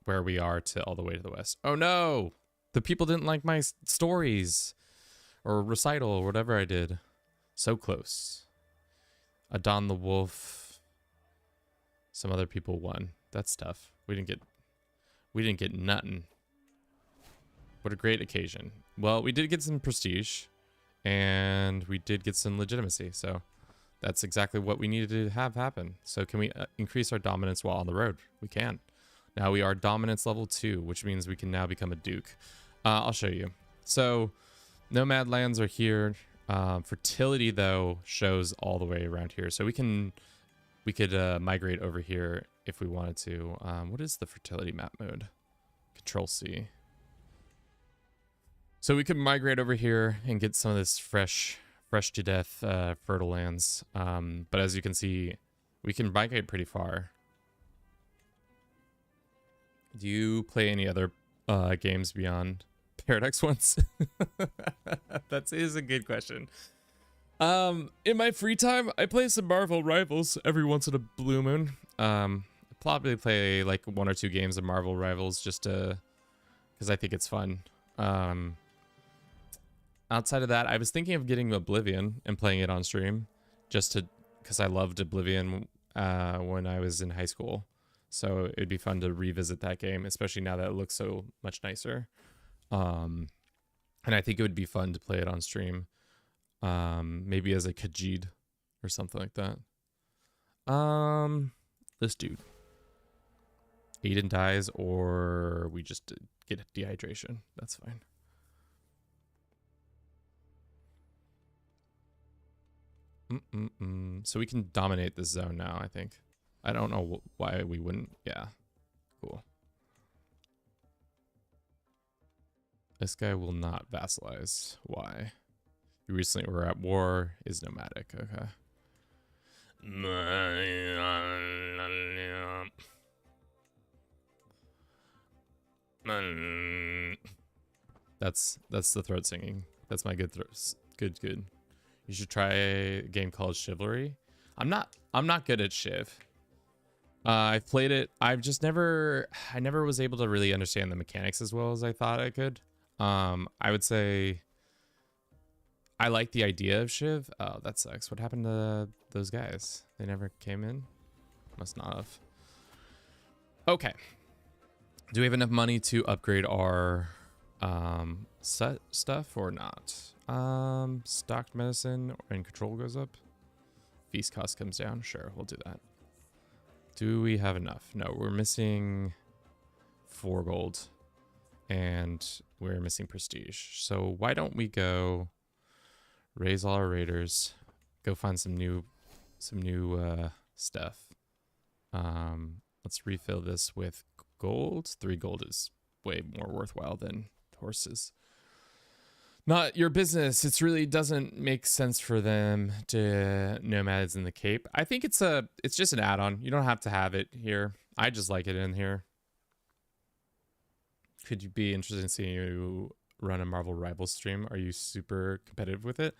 Speaker 1: where we are to all the way to the west. Oh no! The people didn't like my stories or recital or whatever I did. So close. Adon the Wolf. Some other people won. That's tough. We didn't get nothing. What a great occasion. Well, we did get some prestige, and we did get some legitimacy, so that's exactly what we needed to have happen. So can we increase our dominance while on the road? We can. Now we are dominance level 2, which means we can now become a duke. I'll show you. So nomad lands are here. Fertility, though, shows all the way around here. So we could migrate over here if we wanted to. What is the fertility map mode? Control C. So we could migrate over here and get some of this fresh to death fertile lands. But as you can see, we can migrate pretty far. Do you play any other games beyond Paradox ones? That is a good question. In my free time, I play some Marvel Rivals every once in a blue moon. I probably play like 1 or 2 games of Marvel Rivals just to, because I think it's fun. Outside of that, I was thinking of getting Oblivion and playing it on stream, just to, because I loved Oblivion when I was in high school. So it'd be fun to revisit that game, especially now that it looks so much nicer. And I think it would be fun to play it on stream. Maybe as a Khajiit or something like that. This dude. Aiden dies or we just get dehydration. That's fine. So we can dominate this zone now, I think. I don't know why we wouldn't. Yeah. Cool. This guy will not vassalize. Why? You recently were at war. Is nomadic. Okay. That's the throat singing. That's my good throat. Good. You should try a game called Chivalry. I'm not good at Shiv. I've played it. I never was able to really understand the mechanics as well as I thought I could. I would say I like the idea of Shiv. Oh, that sucks. What happened to those guys? They never came in? Must not have. Okay. Do we have enough money to upgrade our set stuff or not? Stocked medicine and control goes up. Feast cost comes down. Sure, we'll do that. Do we have enough? No, we're missing 4 gold and we're missing prestige. So why don't we go raise all our raiders, go find some new stuff. Let's refill this with gold. 3 gold is way more worthwhile than horses. Not your business. It really doesn't make sense for them to nomads in the Cape. I think it's just an add-on. You don't have to have it here. I just like it in here. Could you be interested in seeing you run a Marvel Rivals stream? Are you super competitive with it?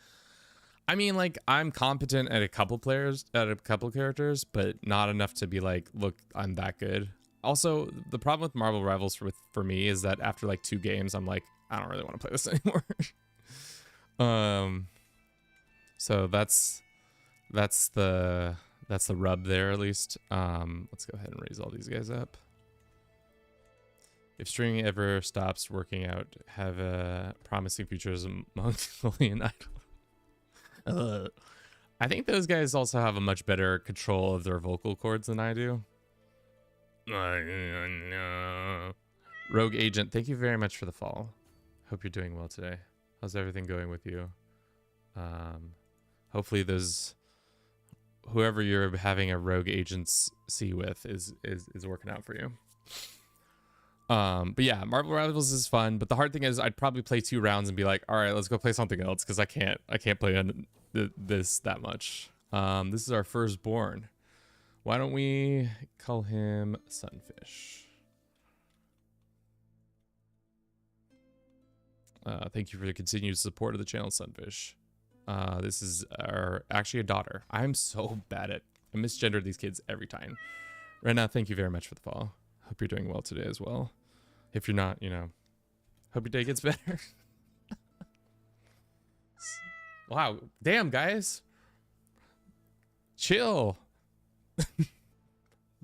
Speaker 1: I mean, like, I'm competent at a couple characters, but not enough to be like, look, I'm that good. Also, the problem with Marvel Rivals for me is that after like 2 games, I'm like, I don't really want to play this anymore. So that's the rub there, at least. Let's go ahead and raise all these guys up. If streaming ever stops working out, have a promising future as a Mongolian idol. I think those guys also have a much better control of their vocal cords than I do. Rogue Agent, thank you very much for the follow. Hope you're doing well today. How's everything going with you? Hopefully whoever you're having a rogue agency with is working out for you. But yeah, Marvel Rivals is fun, but the hard thing is I'd probably play 2 rounds and be like, all right, let's go play something else, because I can't play on this that much. This is our firstborn. Why don't we call him Sunfish? Thank you for the continued support of the channel, Sunfish. This is actually a daughter. I'm so bad at... I misgender these kids every time. Rena, thank you very much for the follow. Hope you're doing well today as well. If you're not, you know, hope your day gets better. Wow. Damn, guys. Chill.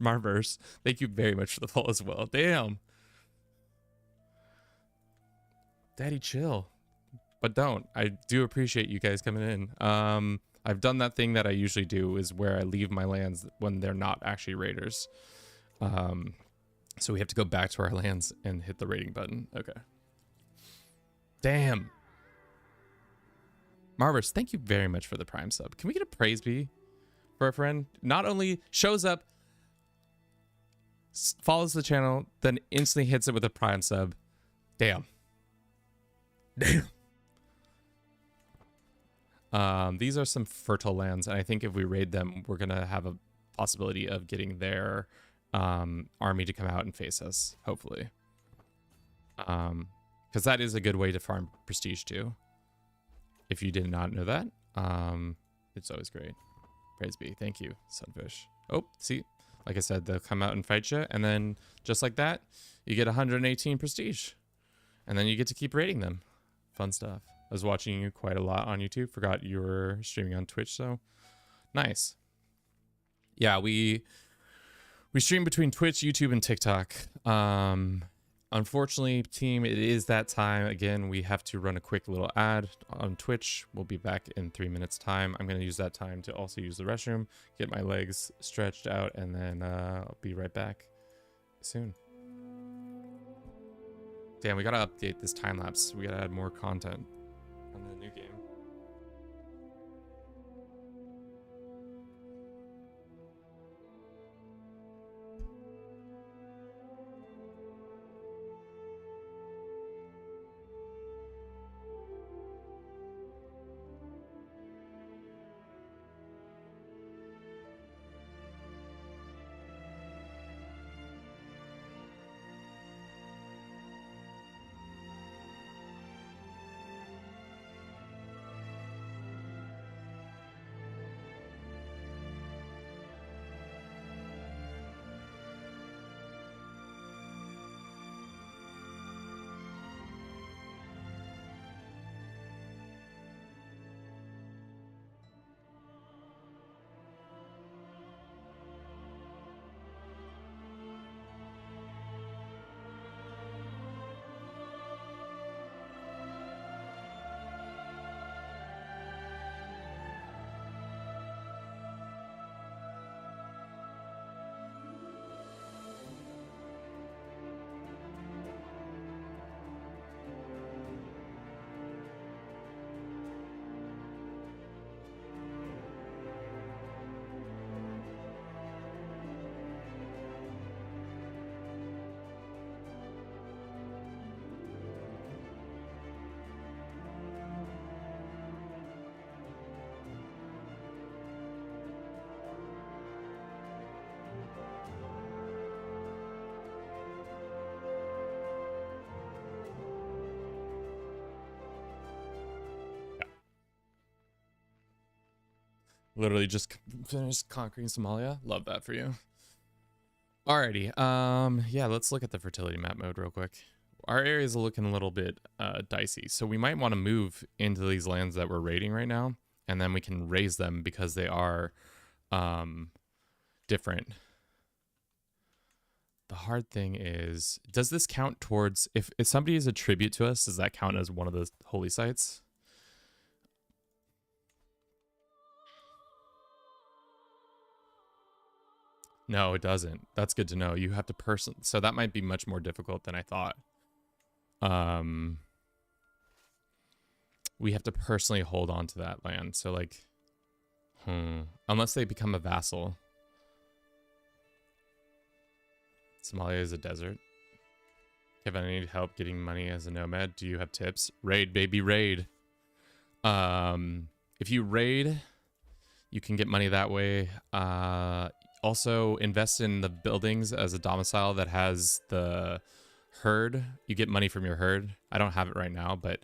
Speaker 1: Marverse, thank you very much for the follow as well. Damn. Daddy, chill. But don't. I do appreciate you guys coming in. I've done that thing that I usually do, is where I leave my lands when they're not actually raiders. So we have to go back to our lands and hit the raiding button. Okay. Damn. Marverse, thank you very much for the Prime sub. Can we get a praise be for a friend? Not only shows up, follows the channel, then instantly hits it with a Prime sub. Damn. Damn. These are some fertile lands, and I think if we raid them, we're gonna have a possibility of getting their army to come out and face us, hopefully. Because that is a good way to farm prestige too. If you did not know that, it's always great. Praise be. Thank you, Sunfish. Oh, see, like I said, they'll come out and fight you, and then just like that, you get 118 prestige, and then you get to keep raiding them. Fun stuff. I was watching you quite a lot on YouTube. Forgot you were streaming on Twitch, so nice. Yeah, we stream between Twitch, YouTube, and TikTok. unfortunately, team, it is that time. Again, we have to run a quick little ad on Twitch. We'll be back in 3 minutes time. I'm going to use that time to also use the restroom, get my legs stretched out, and then I'll be right back soon. Damn, we got to update this time lapse. We got to add more content on the new game. Literally just finished conquering Somalia. Love that for you. Alrighty. Yeah, let's look at the fertility map mode real quick. Our area is looking a little bit dicey, so we might want to move into these lands that we're raiding right now, and then we can raise them because they are different. The hard thing is, does this count towards, if somebody is a tribute to us, does that count as one of the holy sites? No, it doesn't. That's good to know. You have to so that might be much more difficult than I thought. We have to personally hold on to that land. So like, unless they become a vassal. Somalia is a desert. Kevin, I need help getting money as a nomad. Do you have tips? Raid, baby, raid. If you raid, you can get money that way. Also, invest in the buildings as a domicile that has the herd. You get money from your herd. I don't have it right now, but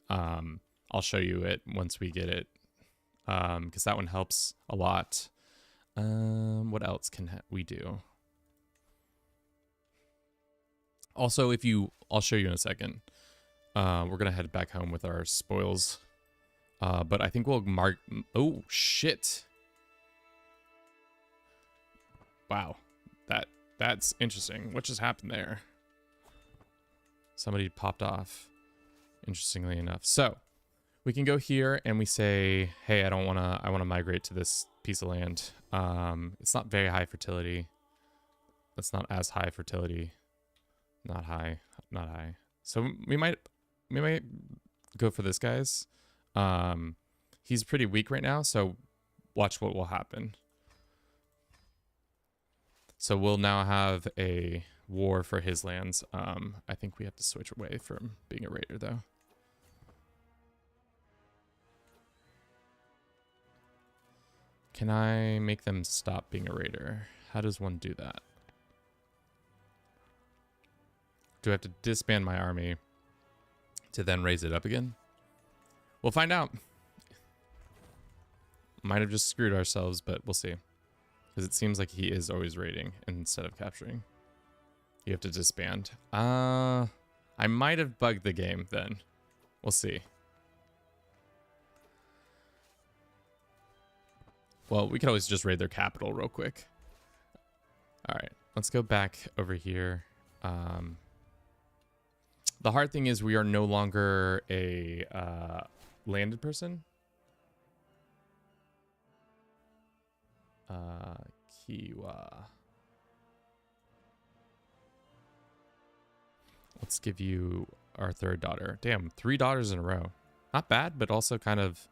Speaker 1: I'll show you it once we get it, because that one helps a lot. What else can we do? Also, I'll show you in a second. We're gonna head back home with our spoils, but I think we'll mark. Oh shit! Wow, that's interesting. What just happened there? Somebody popped off, interestingly enough. So we can go here and we say, hey, I wanna migrate to this piece of land. It's not very high fertility. That's not as high fertility. Not high. So we might go for this guy's. He's pretty weak right now, so watch what will happen. So we'll now have a war for his lands. I think we have to switch away from being a raider, though. Can I make them stop being a raider? How does one do that? Do I have to disband my army to then raise it up again? We'll find out. Might have just screwed ourselves, but we'll see. Because it seems like he is always raiding instead of capturing. You have to disband. I might have bugged the game then. We'll see. Well, we could always just raid their capital real quick. All right, let's go back over here. The hard thing is we are no longer a landed person. Kiwa. Let's give you our third daughter. Damn, 3 daughters in a row. Not bad, but also kind of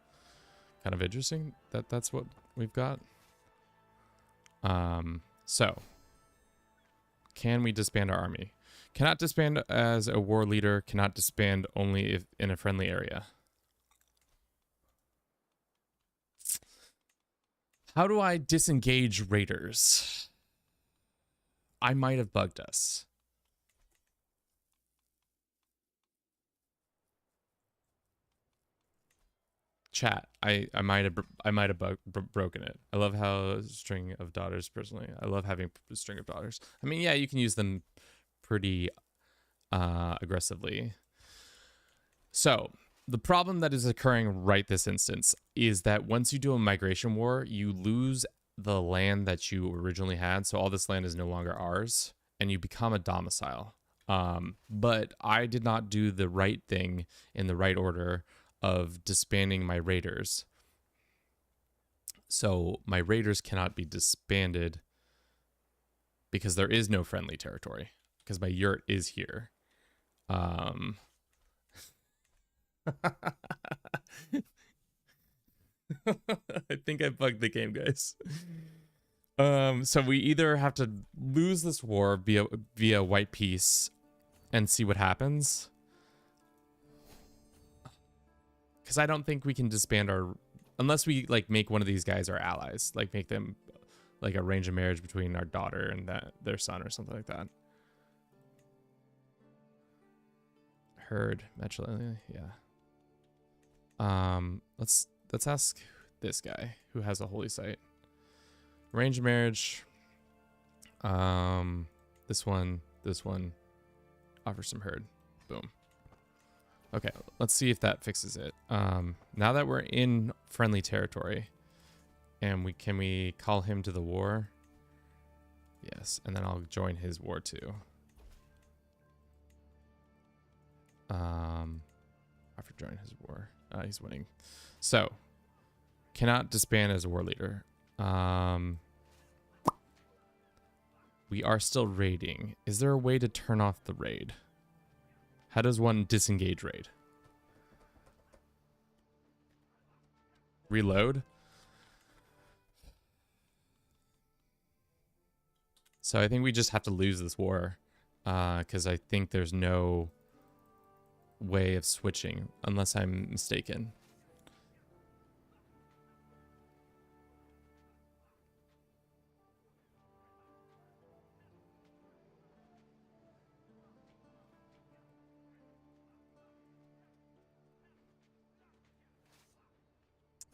Speaker 1: interesting that that's what we've got. So can we disband our army? Cannot disband as a war leader, cannot disband only if in a friendly area. How do I disengage raiders? I might have bugged us. Chat. I might have broken it. I love how string of daughters. Personally, I love having a string of daughters. I mean, yeah, you can use them pretty aggressively. So the problem that is occurring right this instance is that once you do a migration war, you lose the land that you originally had. So all this land is no longer ours, and you become a domicile. But I did not do the right thing in the right order of disbanding my raiders. So my raiders cannot be disbanded because there is no friendly territory, because my yurt is here. I think I bugged the game, guys. So we either have to lose this war via white peace and see what happens, because I don't think we can disband our, unless we like make one of these guys our allies, like make them like arrange a marriage between our daughter and their son or something like that. Heard matrilineal, yeah. Let's ask this guy who has a holy site. Arrange a marriage. This one. Offer some herd. Boom. Okay, let's see if that fixes it. Now that we're in friendly territory, and can we call him to the war? Yes, and then I'll join his war too. After joining his war, he's winning. So, cannot disband as a war leader. We are still raiding. Is there a way to turn off the raid? How does one disengage raid? Reload? So I think we just have to lose this war, because I think there's no way of switching, unless I'm mistaken.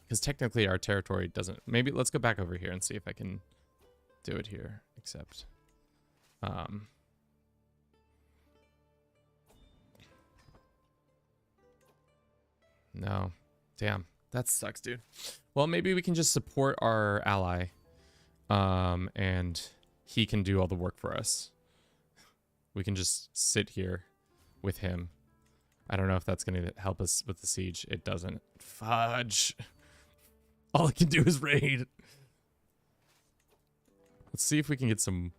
Speaker 1: Because technically our territory doesn't... Maybe let's go back over here and see if I can do it here. Except... No. Damn. That sucks, dude. Well, maybe we can just support our ally. And he can do all the work for us. We can just sit here with him. I don't know if that's going to help us with the siege. It doesn't. Fudge. All I can do is raid. Let's see if we can get some...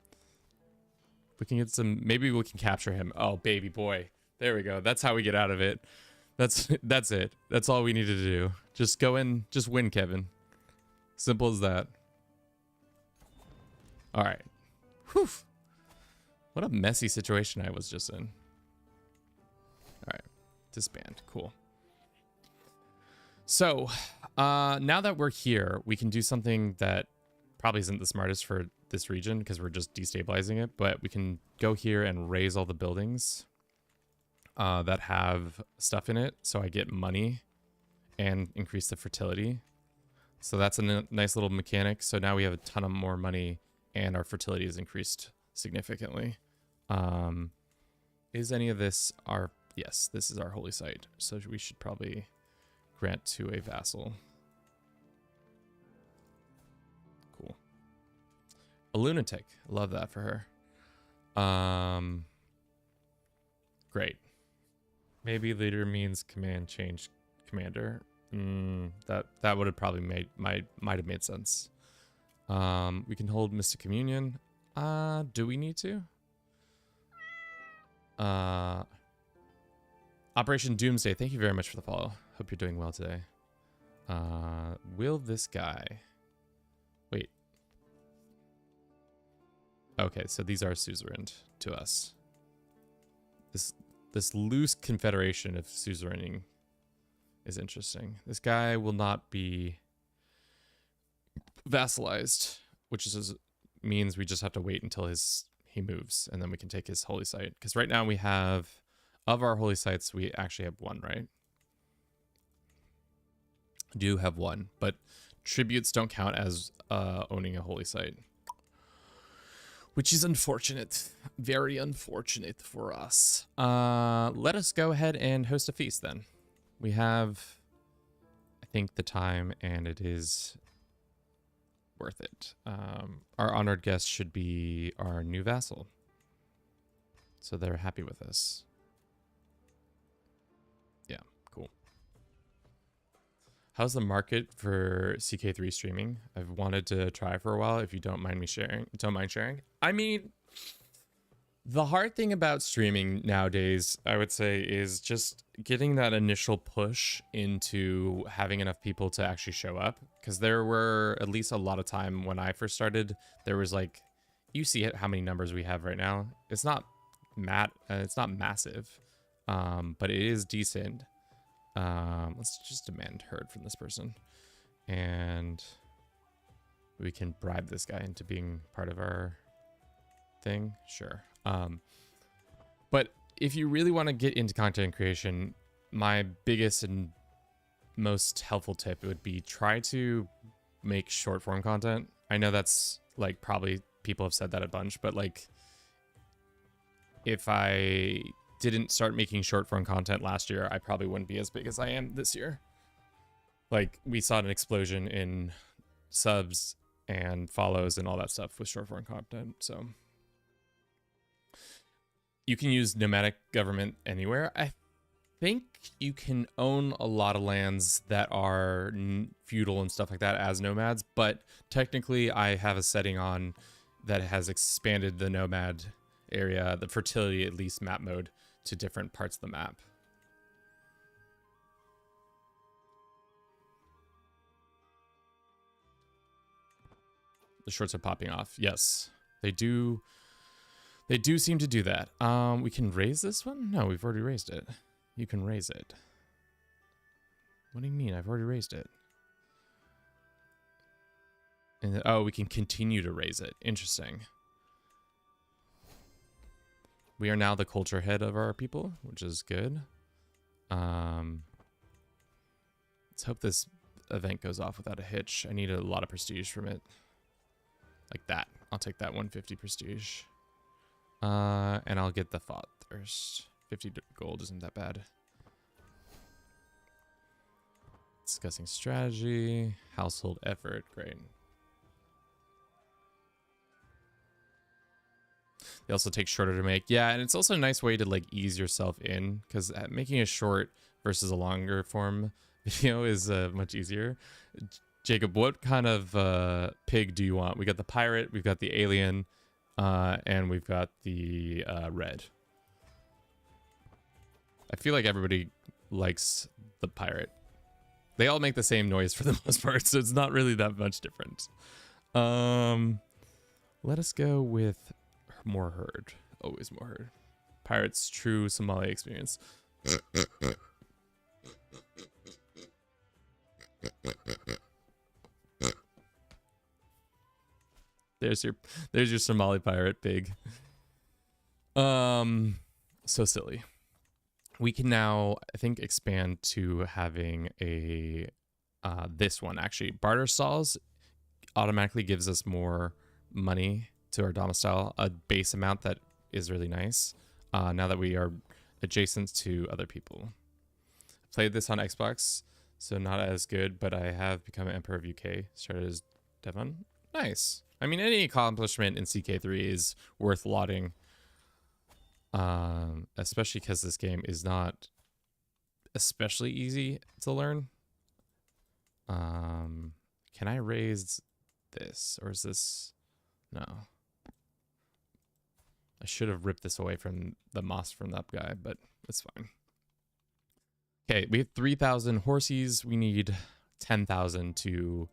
Speaker 1: Maybe we can capture him. Oh, baby boy. There we go. That's how we get out of it. That's it. That's all we need to do. Just go in. Just win, Kevin. Simple as that. All right. Whew. What a messy situation I was just in. All right. Disband. Cool. So, now that we're here, we can do something that probably isn't the smartest for this region because we're just destabilizing it, but we can go here and raise all the buildings that have stuff in it, so I get money and increase the fertility. So that's a nice little mechanic. So now we have a ton of more money and our fertility is increased significantly. Is any of this our... Yes, this is our holy site. So we should probably grant to a vassal. Cool. A lunatic. Love that for her. Great. Maybe leader means command change commander. That would have probably might have made sense. We can hold Mystic Communion. Do we need to? Operation Doomsday, thank you very much for the follow. Hope you're doing well today. Will this guy... Wait. Okay, so these are suzerain to us. This loose confederation of suzeraining is interesting. This guy will not be vassalized, which means we just have to wait until he moves, and then we can take his holy site. Because right now we have, of our holy sites, we actually have one, right? Do have one, but tributes don't count as owning a holy site, which is unfortunate. Very unfortunate for us. Let us go ahead and host a feast then. We have, I think, the time, and it is worth it. Our honored guest should be our new vassal, so they're happy with us. Yeah, cool. How's the market for CK3 streaming? I've wanted to try for a while. If you don't mind me sharing, I mean, the hard thing about streaming nowadays, I would say, is just getting that initial push into having enough people to actually show up. Because there were, at least a lot of time when I first started, there was like, you see how many numbers we have right now. It's not massive, but it is decent. Let's just demand herd from this person, and we can bribe this guy into being part of our thing. Sure. But if you really want to get into content creation, my biggest and most helpful tip would be try to make short form content. I know that's like, probably people have said that a bunch, but like, if I didn't start making short form content last year, I probably wouldn't be as big as I am this year. Like, we saw an explosion in subs and follows and all that stuff with short form content. So you can use Nomadic Government anywhere. I think you can own a lot of lands that are feudal and stuff like that as nomads, but technically I have a setting on that has expanded the nomad area, the fertility at least map mode, to different parts of the map. The shorts are popping off. Yes, they do. They do seem to do that. We can raise this one? No, we've already raised it. You can raise it. What do you mean? I've already raised it. And oh, we can continue to raise it. Interesting. We are now the culture head of our people, which is good. Let's hope this event goes off without a hitch. I need a lot of prestige from it. Like that. I'll take that 150 prestige. And I'll get the thought thirst. 50 gold isn't that bad. Discussing strategy. Household effort. Great. They also take shorter to make. Yeah, and it's also a nice way to like ease yourself in, because making a short versus a longer form video is much easier. Jacob, what kind of pig do you want? We got the pirate, we've got the alien, and we've got the red. I feel like everybody likes the pirate. They all make the same noise for the most part, so it's not really that much different. Let us go with more herd. Always more herd. Pirates, true Somali experience. There's your Somali pirate pig. So silly. We can now, I think, expand to having a this one actually. Barter stalls automatically gives us more money to our domicile, a base amount that is really nice. Now that we are adjacent to other people. Played this on Xbox, so not as good, but I have become Emperor of UK. Started as Devon. Nice. I mean, any accomplishment in CK3 is worth lauding. Especially because this game is not especially easy to learn. Can I raise this, or is this... No. I should have ripped this away from the moss from that guy, but it's fine. Okay, we have 3,000 horses. We need 10,000 to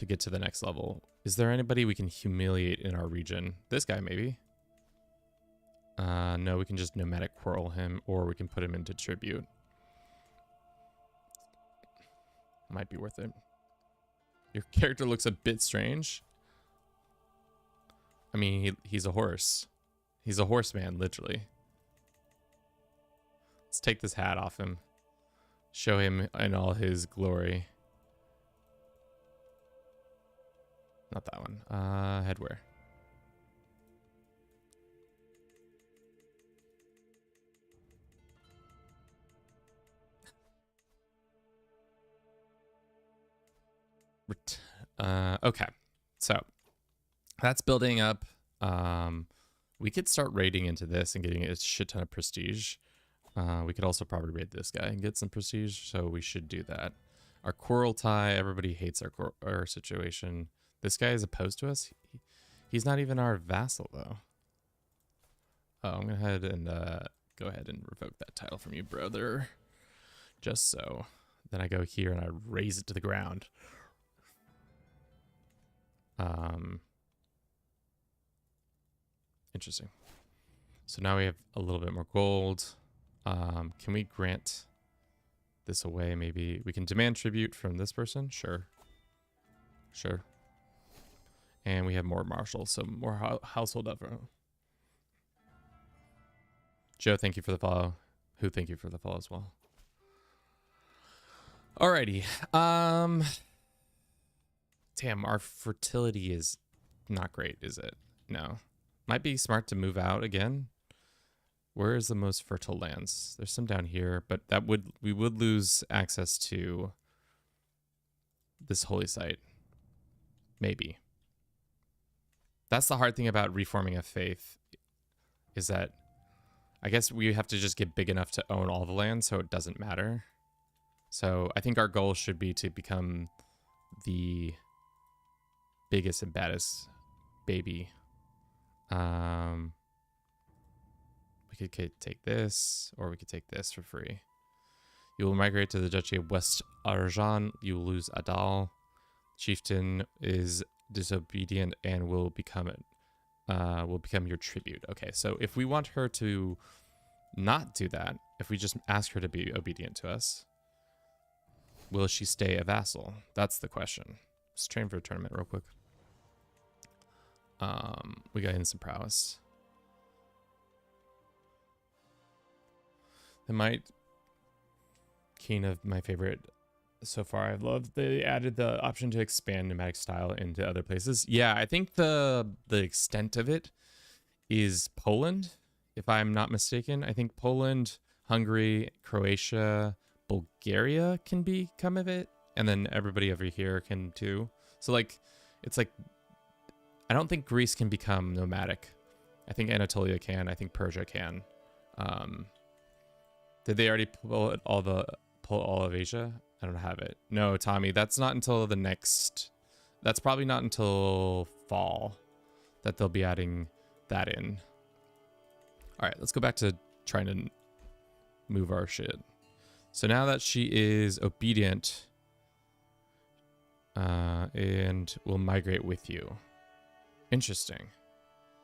Speaker 1: get to the next level. Is there anybody we can humiliate in our region? This guy, maybe. No, we can just nomadic quarrel him, or we can put him into tribute. Might be worth it. Your character looks a bit strange. I mean, he's a horse. He's a horseman, literally. Let's take this hat off him. Show him in all his glory. Not that one. Headwear. Okay. So that's building up. We could start raiding into this and getting a shit ton of prestige. We could also probably raid this guy and get some prestige, so we should do that. Our quarrel tie, everybody hates our situation. This guy is opposed to us. He's not even our vassal, though. Oh, I'm gonna head and go ahead and revoke that title from you, brother. Just so. Then I go here and I raise it to the ground. Interesting. So now we have a little bit more gold. Can we grant this away? Maybe we can demand tribute from this person. Sure. Sure. And we have more marshals, so more household effort. Joe, thank you for the follow. Who, thank you for the follow as well. Alrighty. Damn, our fertility is not great, is it? No. Might be smart to move out again. Where is the most fertile lands? There's some down here, but we would lose access to this holy site. Maybe. That's the hard thing about reforming a faith, is that I guess we have to just get big enough to own all the land so it doesn't matter. So I think our goal should be to become the biggest and baddest baby. We could take this, or we could take this for free. You will migrate to the Duchy of West Arjan. You will lose Adal. Chieftain is disobedient and will become your tribute. Okay, so if we want her to not do that, if we just ask her to be obedient to us, will she stay a vassal? That's the question. Let's train for a tournament real quick. We got in some prowess. The might keen of my favorite so far. I've loved they added the option to expand nomadic style into other places. Yeah, I think the extent of it is Poland, if I'm not mistaken. I think Poland, Hungary, Croatia, Bulgaria can become of it, and then everybody over here can too. So like, it's like, I don't think Greece can become nomadic. I think Anatolia can. I think Persia can. Did they already pull all of Asia? I don't have it. No, Tommy, that's not until the next. That's probably not until fall that they'll be adding that in. All right, let's go back to trying to move our shit. So now that she is obedient, and will migrate with you. Interesting.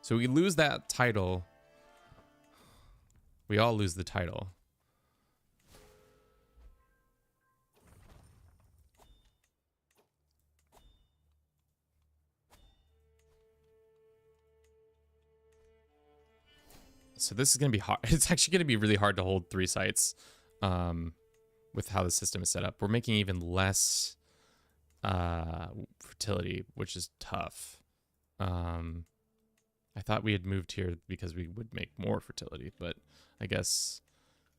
Speaker 1: So we lose that title. We all lose the title. So this is going to be hard. It's actually going to be really hard to hold 3 sites with how the system is set up. We're making even less fertility, which is tough. I thought we had moved here because we would make more fertility, but I guess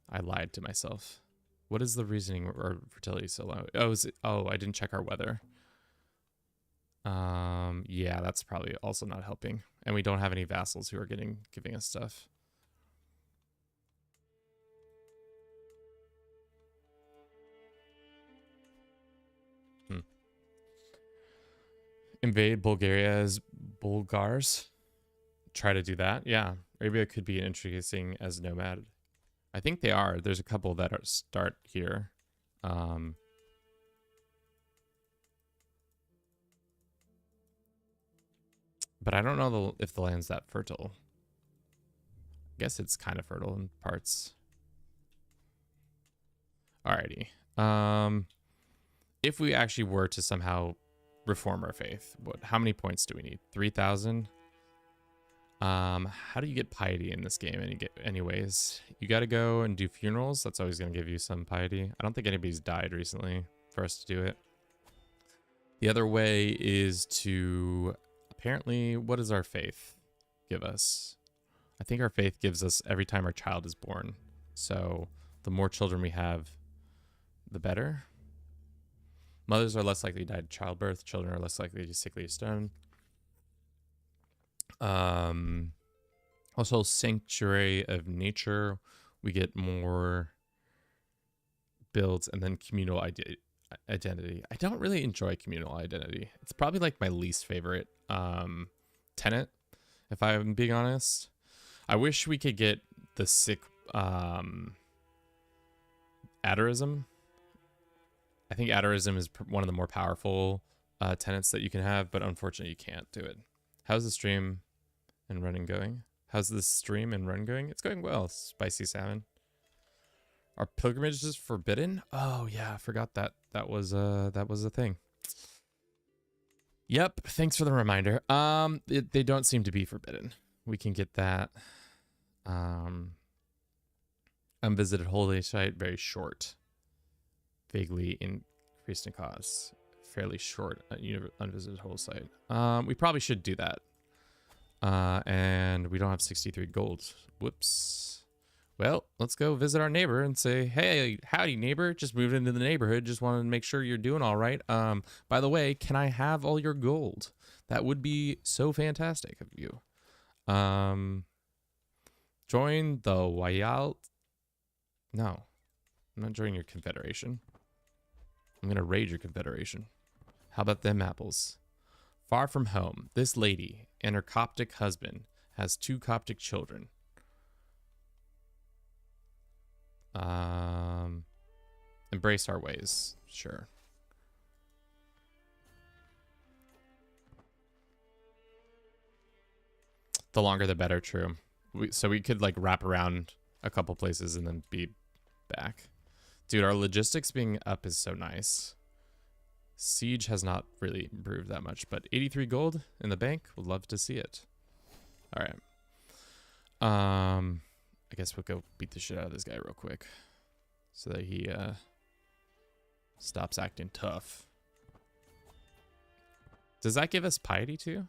Speaker 1: I lied to myself. What is the reasoning our fertility is so low? Oh, I didn't check our weather. Yeah, that's probably also not helping. And we don't have any vassals who are giving us stuff. invade Bulgaria as Bulgars. Try to do that. Yeah, Arabia could be interesting as nomad. I think they are. There's a couple that start here. But I don't know if the land's that fertile. I guess it's kind of fertile in parts. Alrighty. If we actually were to somehow reform our faith, how many points do we need? 3,000? How do you get piety in this game anyways? You got to go and do funerals. That's always going to give you some piety. I don't think anybody's died recently for us to do it. The other way is to, apparently, what does our faith give us? I think our faith gives us every time our child is born. So the more children we have, the better. Mothers are less likely to die in childbirth. Children are less likely to sickly or stone. Also, sanctuary of nature, we get more builds, and then communal identity. I don't really enjoy communal identity. It's probably like my least favorite tenet, if I'm being honest. I wish we could get the sick adorism. I think adorism is one of the more powerful tenets that you can have, but unfortunately you can't do it. How's the stream and running going? How's the stream and run going? It's going well, Spicy Salmon. Are pilgrimages forbidden? Oh yeah, I forgot that was a thing. Yep, thanks for the reminder. They don't seem to be forbidden. We can get that. Unvisited holy site, very short. Vaguely increased in cost. Fairly short unvisited holy site. We probably should do that. And we don't have 63 gold. Whoops. Well, let's go visit our neighbor and say, hey, howdy neighbor, just moved into the neighborhood, just wanted to make sure you're doing all right. By the way, can I have all your gold? That would be so fantastic of you. Join the Wayal. No, I'm not joining your confederation. I'm gonna raid your confederation. How about them apples? Far from home, this lady and her Coptic husband has 2 Coptic children. Embrace our ways, sure. The longer the better, true. So we could like wrap around a couple places and then be back. Dude, our logistics being up is so nice. Siege has not really improved that much, but 83 gold in the bank, would love to see it. All right. I guess we'll go beat the shit out of this guy real quick so that he stops acting tough. Does that give us piety too?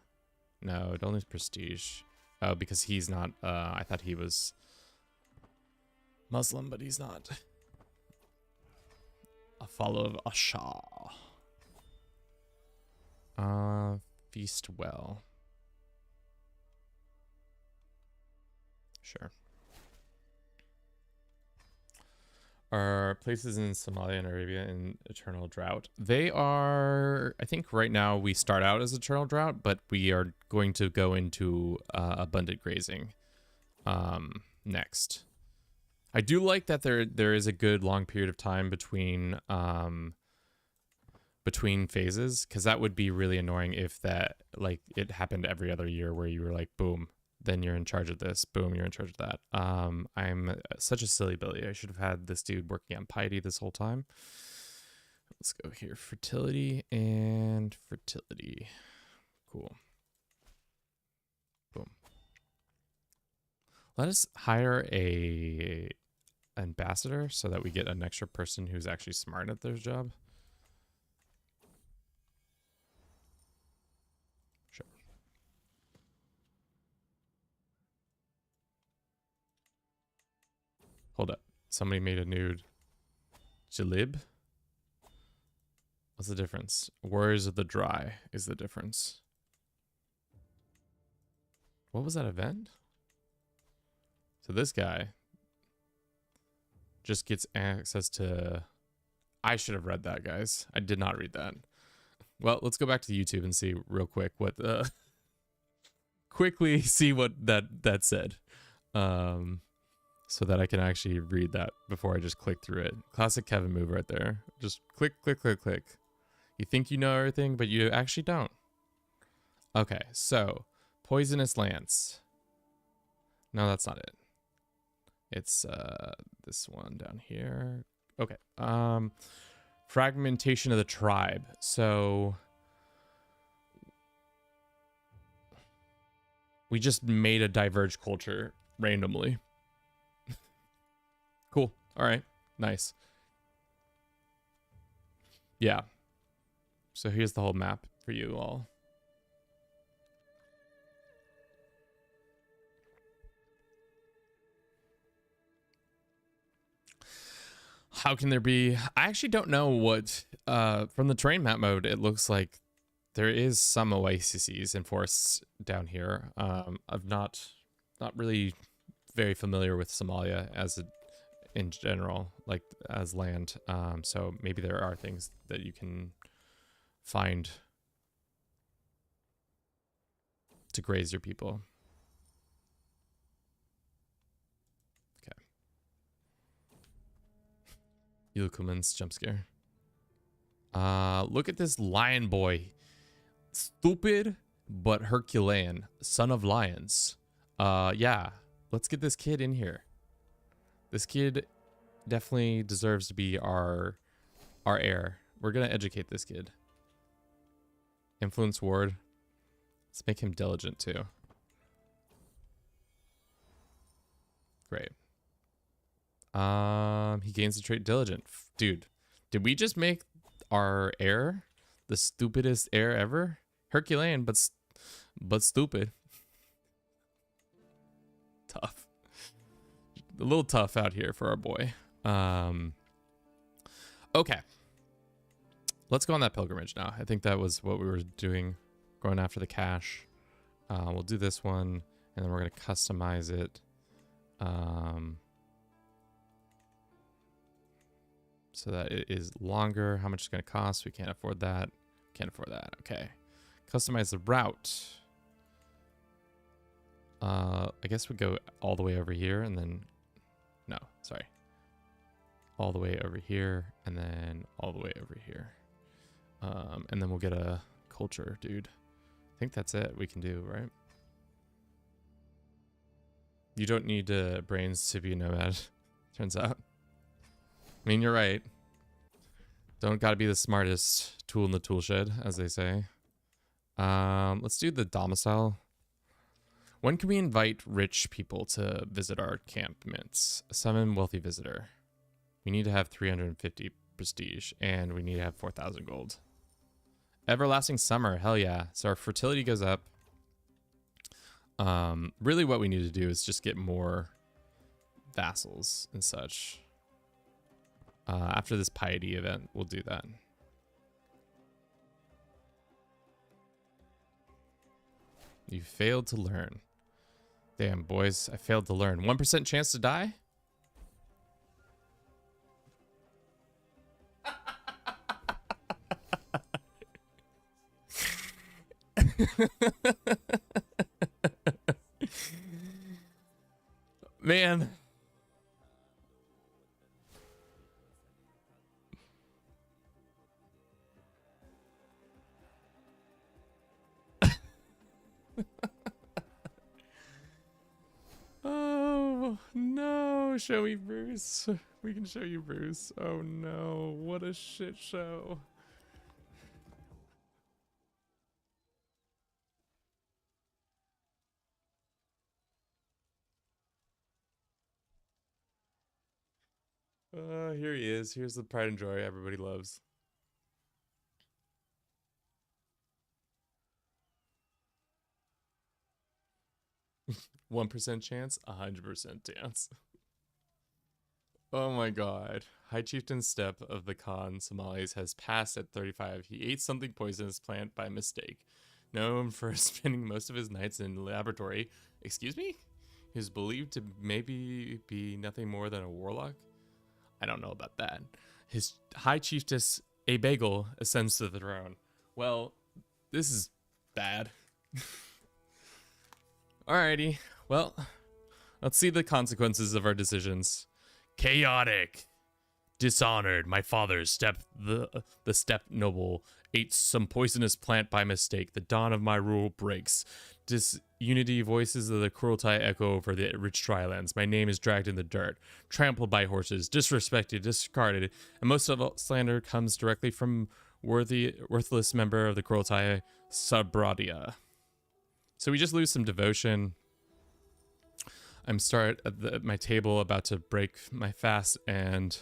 Speaker 1: No, it only is prestige. Oh, because he's not, I thought he was Muslim, but he's not. A follower of Ashah. Feast well. Sure. Are places in Somalia and Arabia in eternal drought? They are, I think right now we start out as eternal drought, but we are going to go into abundant grazing next. I do like that there is a good long period of time between phases, because that would be really annoying if that like it happened every other year where you were like, boom, then you're in charge of this, boom, you're in charge of that. I'm such a silly Billy. I should have had this dude working on piety this whole time. Let's go here, fertility and fertility. Cool. Boom. Let us hire a ambassador so that we get an extra person who's actually smart at their job. Sure. Hold up. Somebody made a nude. Jalib? What's the difference? Warriors of the Dry is the difference. What was that event? So this guy just gets access to... I should have read that, guys. I did not read that. Well, let's go back to YouTube and see real quick what quickly see what that said. So that I can actually read that before I just click through it. Classic Kevin move right there. Just click, click, click, click. You think you know everything, but you actually don't. Okay, so Poisonous Lance. No, that's not it. It's this one down here. Okay. Fragmentation of the tribe. So we just made a diverge culture randomly. Cool. All right. Nice. Yeah. So here's the whole map for you all. How can there be? I actually don't know what, from the terrain map mode, it looks like there is some oases and forests down here. I'm not really very familiar with Somalia as in general, like as land. So maybe there are things that you can find to graze your people. Okay. Yulkuman's jump scare. Look at this lion boy. Stupid, but Herculean. Son of lions. Yeah. Let's get this kid in here. This kid definitely deserves to be our heir. We're gonna educate this kid. Influence ward. Let's make him diligent too. Great. He gains the trait diligent. Dude, did we just make our heir the stupidest heir ever? Herculean, but stupid. Tough. A little tough out here for our boy. Okay. Let's go on that pilgrimage now. I think that was what we were doing, going after the cash. We'll do this one, and then we're going to customize it. So that it is longer. How much is going to cost? We can't afford that. Can't afford that. Okay. Customize the route. I guess we go all the way over here and then... No, sorry. All the way over here and then all the way over here. And then we'll get a culture, dude. I think that's it we can do, right? You don't need brains to be a nomad, turns out. I mean, you're right. Don't gotta be the smartest tool in the tool shed, as they say. Let's do the domicile. When can we invite rich people to visit our campments? Summon wealthy visitor. We need to have 350 prestige, and we need to have 4,000 gold. Everlasting summer, hell yeah. So our fertility goes up. Really what we need to do is just get more vassals and such. After this piety event, we'll do that. You failed to learn. Damn, boys, I failed to learn. 1% chance to die? Man. Oh, no. Show me Bruce. We can show you Bruce. Oh, no. What a shit show. Here he is. Here's the pride and joy everybody loves. One 1% chance, 100% chance. Oh my god. High Chieftain Steppe of the Khan Somalis has passed at 35. He ate something poisonous plant by mistake. Known for spending most of his nights in the laboratory. Excuse me? He is believed to maybe be nothing more than a warlock? I don't know about that. His High Chiefess, a bagel, ascends to the throne. Well, this is bad. Alrighty. Well, let's see the consequences of our decisions. Chaotic. Dishonored. My father, the steppe noble, ate some poisonous plant by mistake. The dawn of my rule breaks. Disunity, voices of the cruelty echo over the rich drylands. My name is dragged in the dirt, trampled by horses, disrespected, discarded, and most of all slander comes directly from worthless member of the cruelty Sabradia. So we just lose some devotion. I'm at my table about to break my fast, and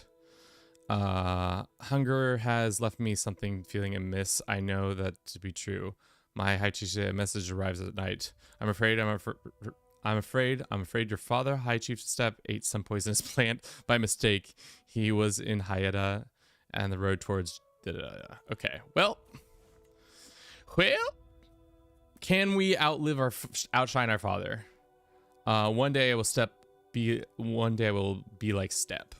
Speaker 1: hunger has left me something feeling amiss. I know that to be true. My High-Chief message arrives at night. I'm afraid your father, High Chief Steppe, ate some poisonous plant by mistake. He was in Hayata and the road towards okay. Well, can we outshine our father? One day I will be like Steppe.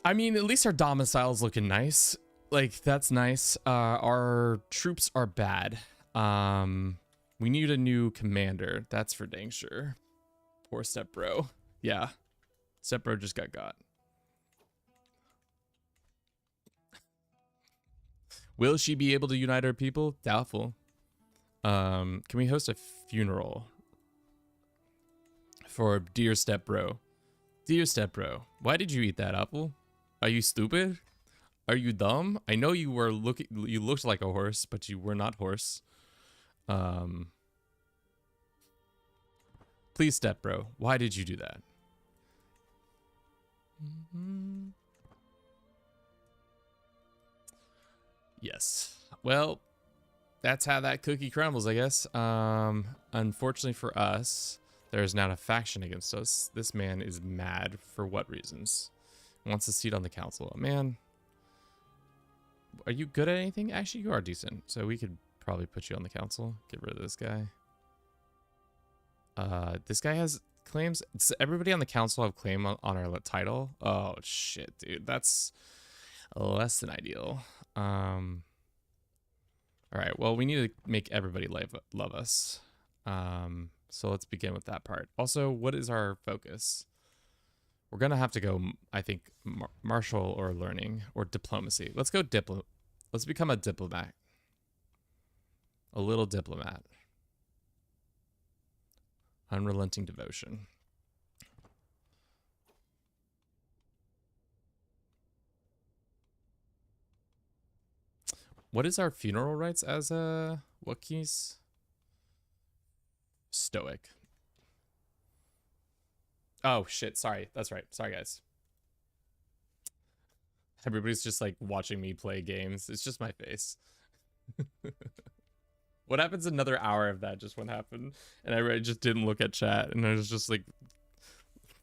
Speaker 1: I mean, at least our domicile's looking nice. Like, that's nice. Our troops are bad. We need a new commander. That's for dang sure. Poor Steppe bro. Yeah. Steppe bro just got. Will she be able to unite our people? Doubtful. Can we host a funeral for dear Steppe bro? Dear Steppe bro, why did you eat that apple? Are you stupid? Are you dumb? I know you looked like a horse, but you were not horse. Please, Steppe bro, why did you do that? Yes. Well, that's how that cookie crumbles, I guess. Unfortunately for us, there is now a faction against us. This man is mad for what reasons? Wants a seat on the council. Man, are you good at anything? Actually, you are decent. So we could probably put you on the council. Get rid of this guy. This guy has claims. Everybody on the council have claim on our title. Oh, shit, dude. That's less than ideal. All right, well, we need to make everybody love us. So let's begin with that part. Also, what is our focus? We're going to have to go, I think, martial or learning or diplomacy. Let's go let's become a diplomat. A little diplomat. Unrelenting devotion. What is our funeral rites as a Wookiees? Stoic. Oh shit, sorry. That's right. Sorry guys. Everybody's just like watching me play games. It's just my face. What happens another hour if that just went happen? And I just didn't look at chat and it was just like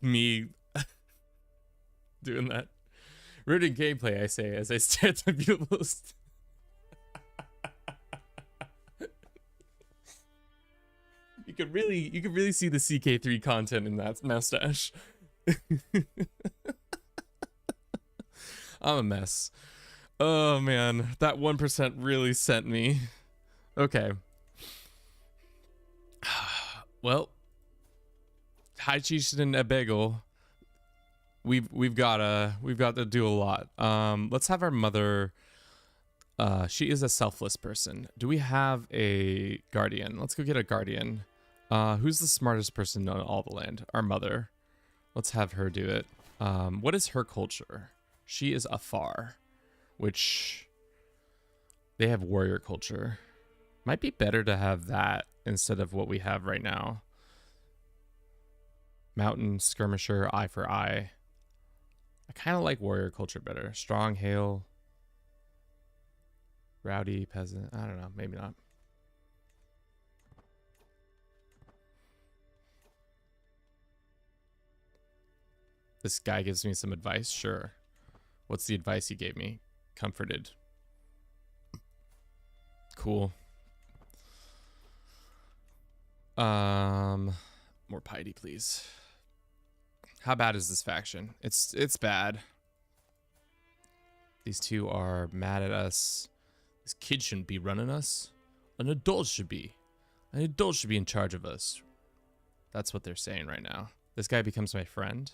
Speaker 1: me doing that. Rooting gameplay, I say, as I stare at the beautiful You could really see the CK3 content in that mustache. I'm a mess. Oh man, that 1% really sent me. Okay. Well, High Chieftain Ebego, we've got to do a lot. Let's have our mother. She is a selfless person. Do we have a guardian? Let's go get a guardian. Who's the smartest person on all the land? Our mother. Let's have her do it. What is her culture? She is Afar, which they have warrior culture. Might be better to have that instead of what we have right now. Mountain skirmisher, eye for eye. I kind of like warrior culture better. Strong, hail, rowdy, peasant. I don't know. Maybe not. This guy gives me some advice. Sure. What's the advice he gave me? Comforted. Cool. More piety, please. How bad is this faction? It's bad. These two are mad at us. This kid shouldn't be running us. An adult should be. An adult should be in charge of us. That's what they're saying right now. This guy becomes my friend.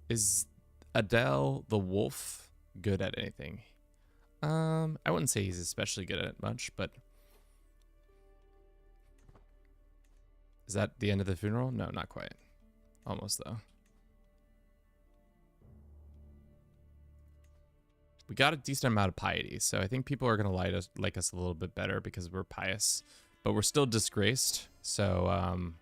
Speaker 1: Is Adele the wolf good at anything? I wouldn't say he's especially good at it much, but... Is that the end of the funeral? No, not quite. Almost, though. We got a decent amount of piety, so I think people are going to like us a little bit better because we're pious. But we're still disgraced, so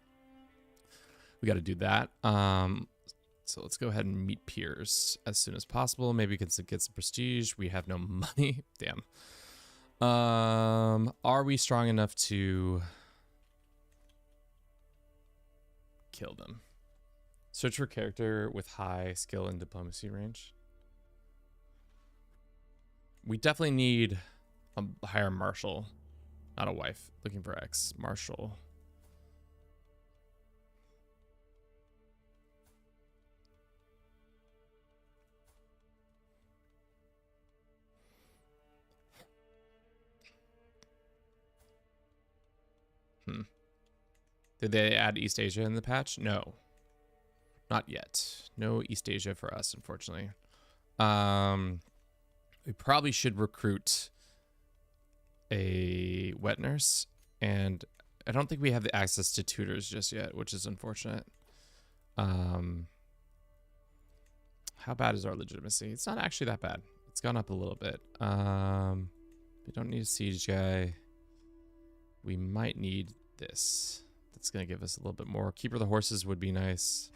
Speaker 1: we got to do that. So let's go ahead and meet peers as soon as possible. Maybe we can get some prestige. We have no money. Damn. Are we strong enough to kill them? Search for character with high skill and diplomacy range. We definitely need a higher marshal, not a wife. Looking for X marshal. Did they add East Asia in the patch? No. Not yet. No East Asia for us, unfortunately. We probably should recruit a wet nurse, and I don't think we have the access to tutors just yet, which is unfortunate. How bad is our legitimacy? It's not actually that bad. It's gone up a little bit. We don't need a siege guy. We might need this. That's going to give us a little bit more. Keeper of the horses would be nice.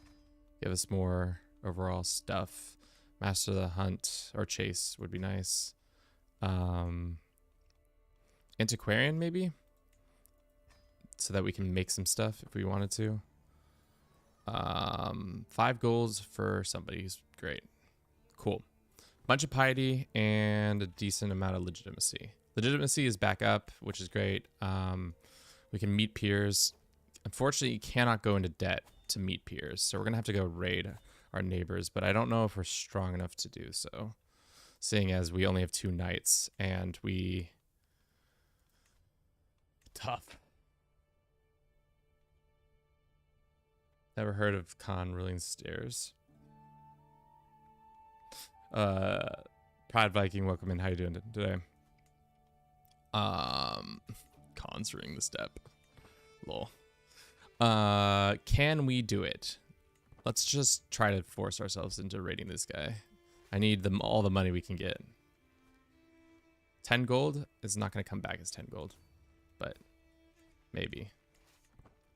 Speaker 1: Give us more overall stuff. Master of the hunt or chase would be nice. Antiquarian maybe? So that we can make some stuff if we wanted to. 5 golds for somebody who's great. Cool. Bunch of piety and a decent amount of legitimacy. Legitimacy is back up, which is great. We can meet peers. Unfortunately, you cannot go into debt to meet peers, so we're gonna have to go raid our neighbors, but I don't know if we're strong enough to do so, seeing as we only have 2 knights and we... Tough. Never heard of Khan ruling stairs. Pride Viking, welcome in. How you doing today? Khan's ruling the steppe. Lol. Can we do it? Let's just try to force ourselves into raiding this guy. I need all the money we can get. 10 gold is not going to come back as 10 gold, but maybe.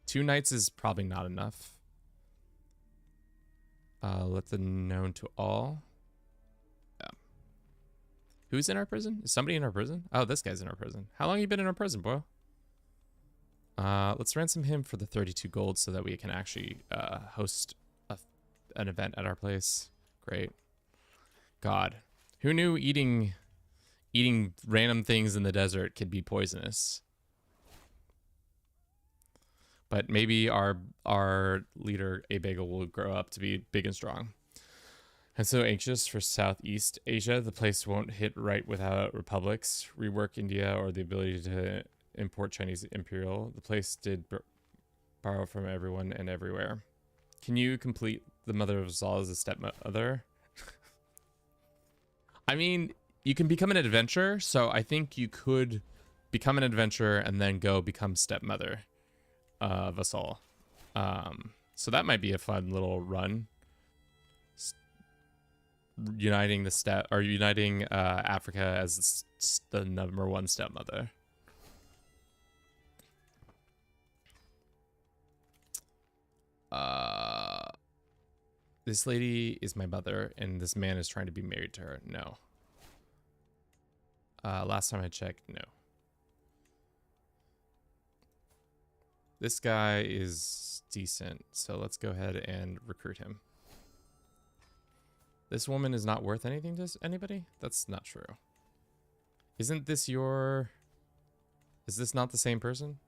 Speaker 1: 2 knights is probably not enough. Let the known to all. Yeah. Who's in our prison? Is somebody in our prison? Oh, this guy's in our prison. How long have you been in our prison, bro? Let's ransom him for the 32 gold so that we can actually host an event at our place. Great. God, who knew eating random things in the desert could be poisonous? But maybe our leader Abegel will grow up to be big and strong. I'm so anxious for Southeast Asia. The place won't hit right without republics. Rework India or the ability to import Chinese imperial. The place did borrow from everyone and everywhere. Can you complete the mother of Zal as a stepmother? I mean, you can become an adventurer, so I think you could become an adventurer and then go become stepmother of us all. So that might be a fun little run. Uniting Africa as the #1 stepmother. This lady is my mother, and this man is trying to be married to her. No. Last time I checked, no. This guy is decent, so let's go ahead and recruit him. This woman is not worth anything to anybody? That's not true. Isn't this your... Is this not the same person?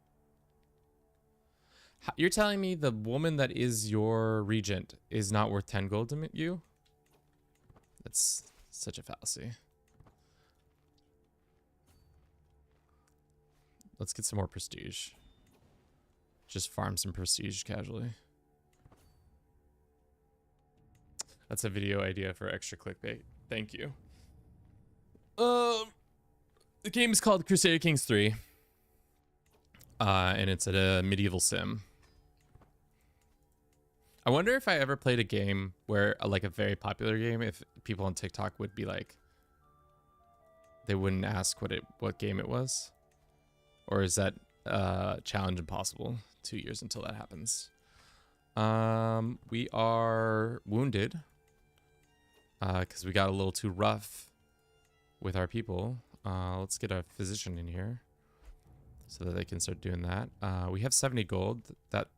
Speaker 1: You're telling me the woman that is your regent is not worth 10 gold to you? That's such a fallacy. Let's get some more prestige. Just farm some prestige casually. That's a video idea for extra clickbait. Thank you. The game is called Crusader Kings 3. And it's a medieval sim. I wonder if I ever played a game where, like a very popular game, if people on TikTok would be like, they wouldn't ask what game it was, or is that challenge impossible? 2 years until that happens. We are wounded because we got a little too rough with our people. Let's get a physician in here so that they can start doing that. We have 70 gold. That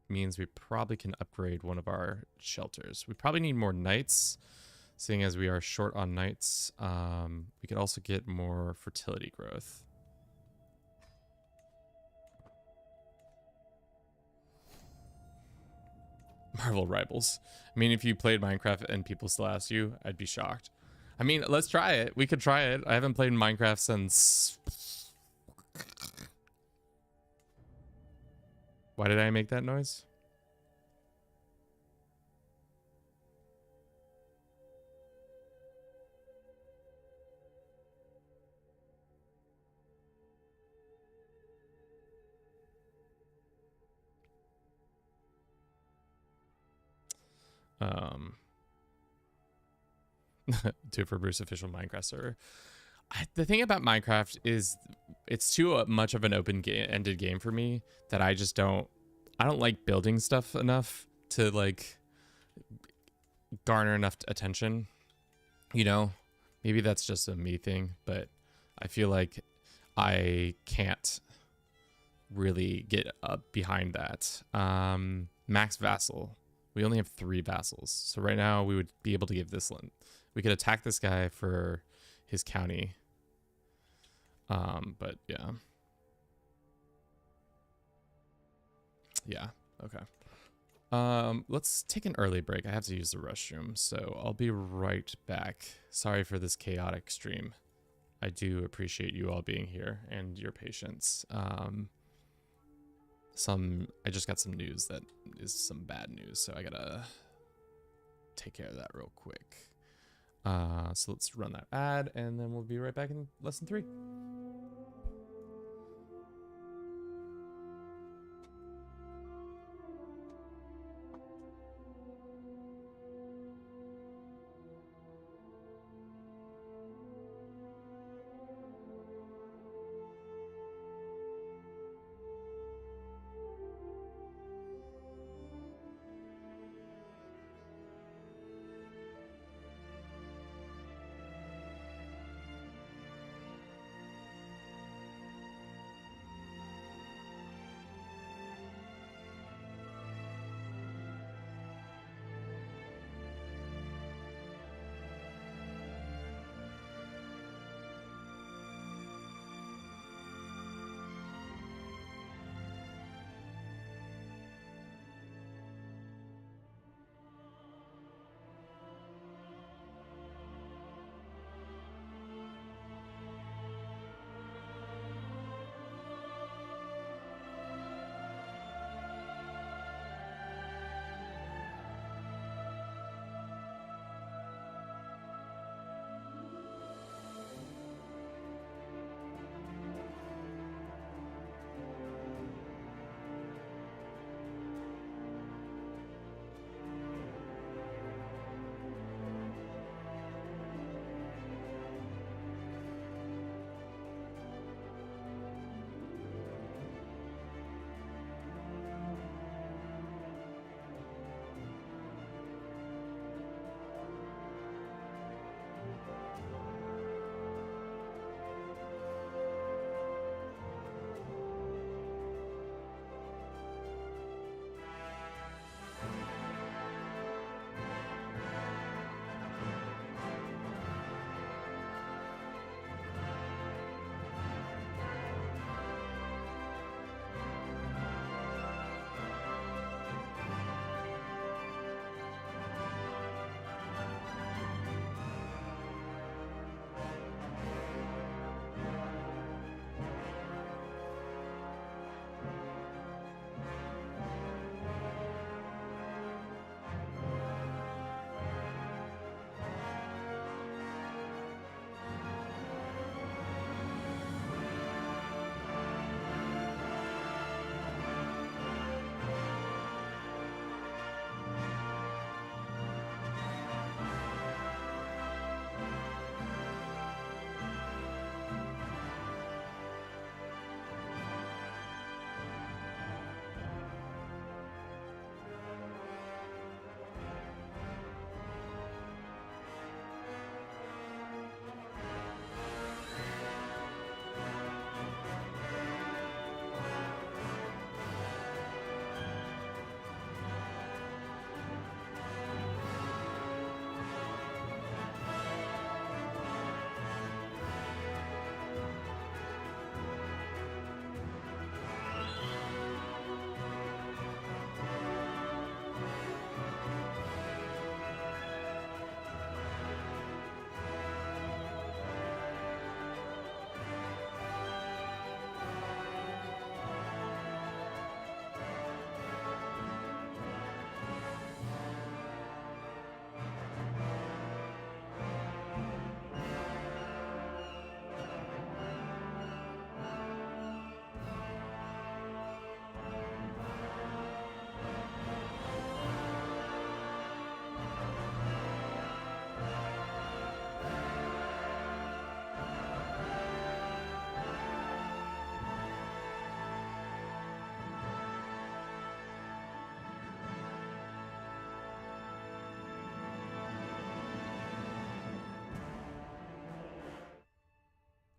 Speaker 1: means we probably can upgrade one of our shelters. We probably need more knights, seeing as we are short on knights. We could also get more fertility growth. Marvel Rivals. I mean, if you played Minecraft and people still ask you, I'd be shocked. I mean, let's try it. We could try it. I haven't played Minecraft since... Why did I make that noise? Do it for Bruce official Minecraft server. The thing about Minecraft is it's too much of an open-ended game for me that I don't like building stuff enough to like garner enough attention. You know, maybe that's just a me thing, but I feel like I can't really get up behind that. Max vassal. We only have 3 vassals. So right now we would be able to give this one. We could attack this guy for his county. But yeah. Yeah, okay. Let's take an early break. I have to use the restroom, so I'll be right back. Sorry for this chaotic stream. I do appreciate you all being here and your patience. I just got some news that is some bad news, so I gotta take care of that real quick. So let's run that ad, and then we'll be right back in less than 3.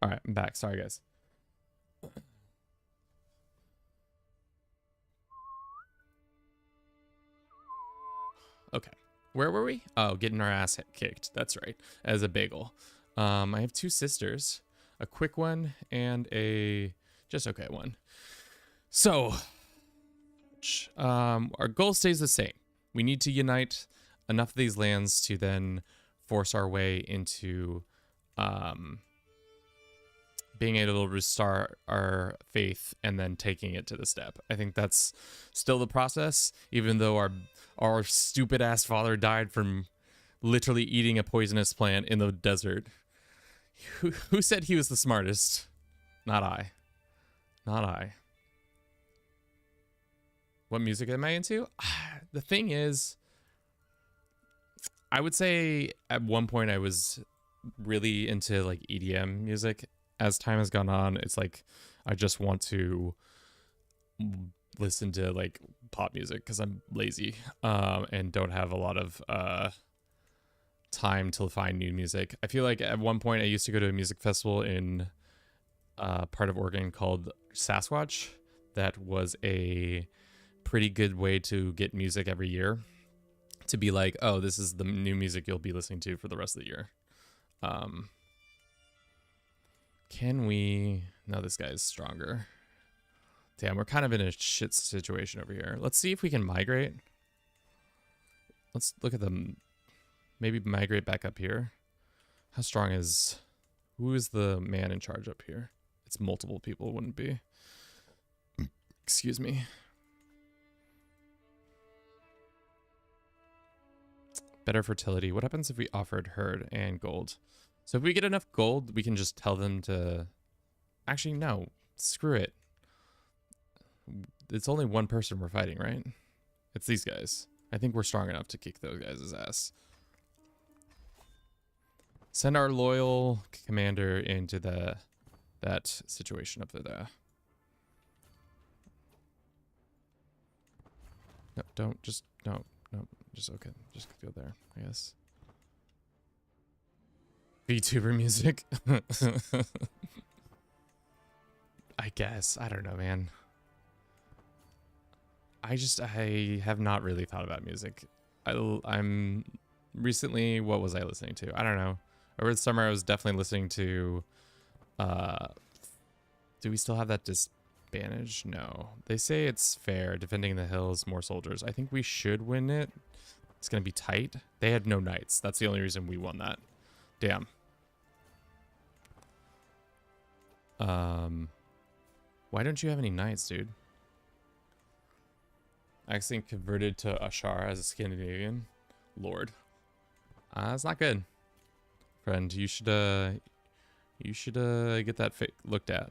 Speaker 1: All right, I'm back. Sorry, guys. Okay. Where were we? Oh, getting our ass kicked. That's right. As a bagel. I have 2 sisters, a quick one and a just okay one. So, our goal stays the same. We need to unite enough of these lands to then force our way into being able to restore our faith and then taking it to the steppe. I think that's still the process, even though our stupid ass father died from literally eating a poisonous plant in the desert. Who said he was the smartest? Not I. Not I. What music am I into? The thing is, I would say at one point I was really into like EDM music. As time has gone on, it's like I just want to listen to like pop music because I'm lazy and don't have a lot of time to find new music. I feel like at one point I used to go to a music festival in part of Oregon called Sasquatch. That was a pretty good way to get music every year, to be like, oh, this is the new music you'll be listening to for the rest of the year. Can we... No, this guy's stronger. Damn, we're kind of in a shit situation over here. Let's see if we can migrate. Let's look at them. Maybe migrate back up here. How strong is... Who is the man in charge up here? It's multiple people, wouldn't be. Excuse me. Better fertility. What happens if we offered herd and gold? So if we get enough gold, we can just tell them to... Actually, no. Screw it. It's only one person we're fighting, right? It's these guys. I think we're strong enough to kick those guys' ass. Send our loyal commander into that situation up there. No, don't. Just... No. Just okay. Just go there, I guess. VTuber music. I guess. I don't know, man. I have not really thought about music. I'm recently, what was I listening to? I don't know. Over the summer, I was definitely listening to, do we still have that disbandage? No. They say it's fair. Defending the hills, more soldiers. I think we should win it. It's going to be tight. They had no knights. That's the only reason we won that. Damn. Why don't you have any knights, dude? I accidentally converted to Ashar as a Scandinavian lord. That's not good, friend. You should get that looked at.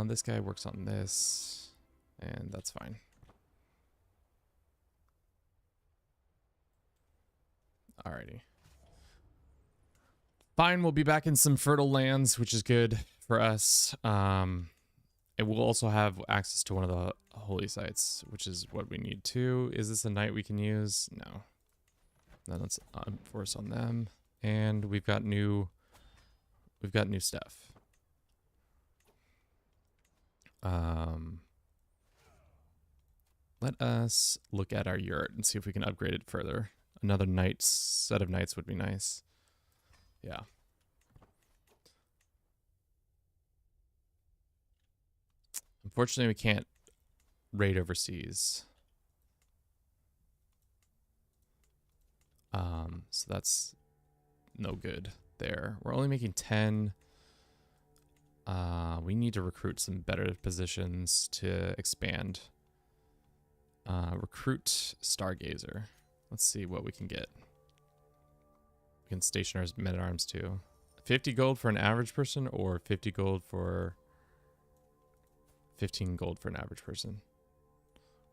Speaker 1: This guy works on this, and that's fine. Alrighty. Fine, we'll be back in some fertile lands, which is good for us. And we'll also have access to one of the holy sites, which is what we need too. Is this a knight we can use? No. Then let's force on them. And we've got new stuff. Let us look at our yurt and see if we can upgrade it further. Another set of knights would be nice. Yeah. Unfortunately, we can't raid overseas. So that's no good there. We're only making 10. We need to recruit some better positions to expand. Recruit Stargazer. Let's see what we can get. We can station our men-at-arms too. 50 gold for an average person, or 50 gold for 15 gold for an average person.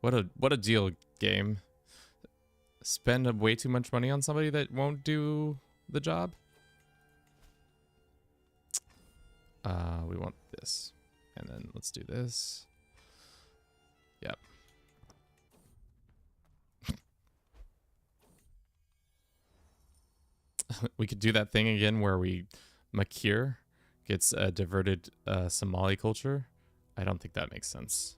Speaker 1: What a deal, game. Spend way too much money on somebody that won't do the job. We want this. And then let's do this. Yep. we could do that thing again where we Makir gets a diverted Somali culture. I don't think that makes sense.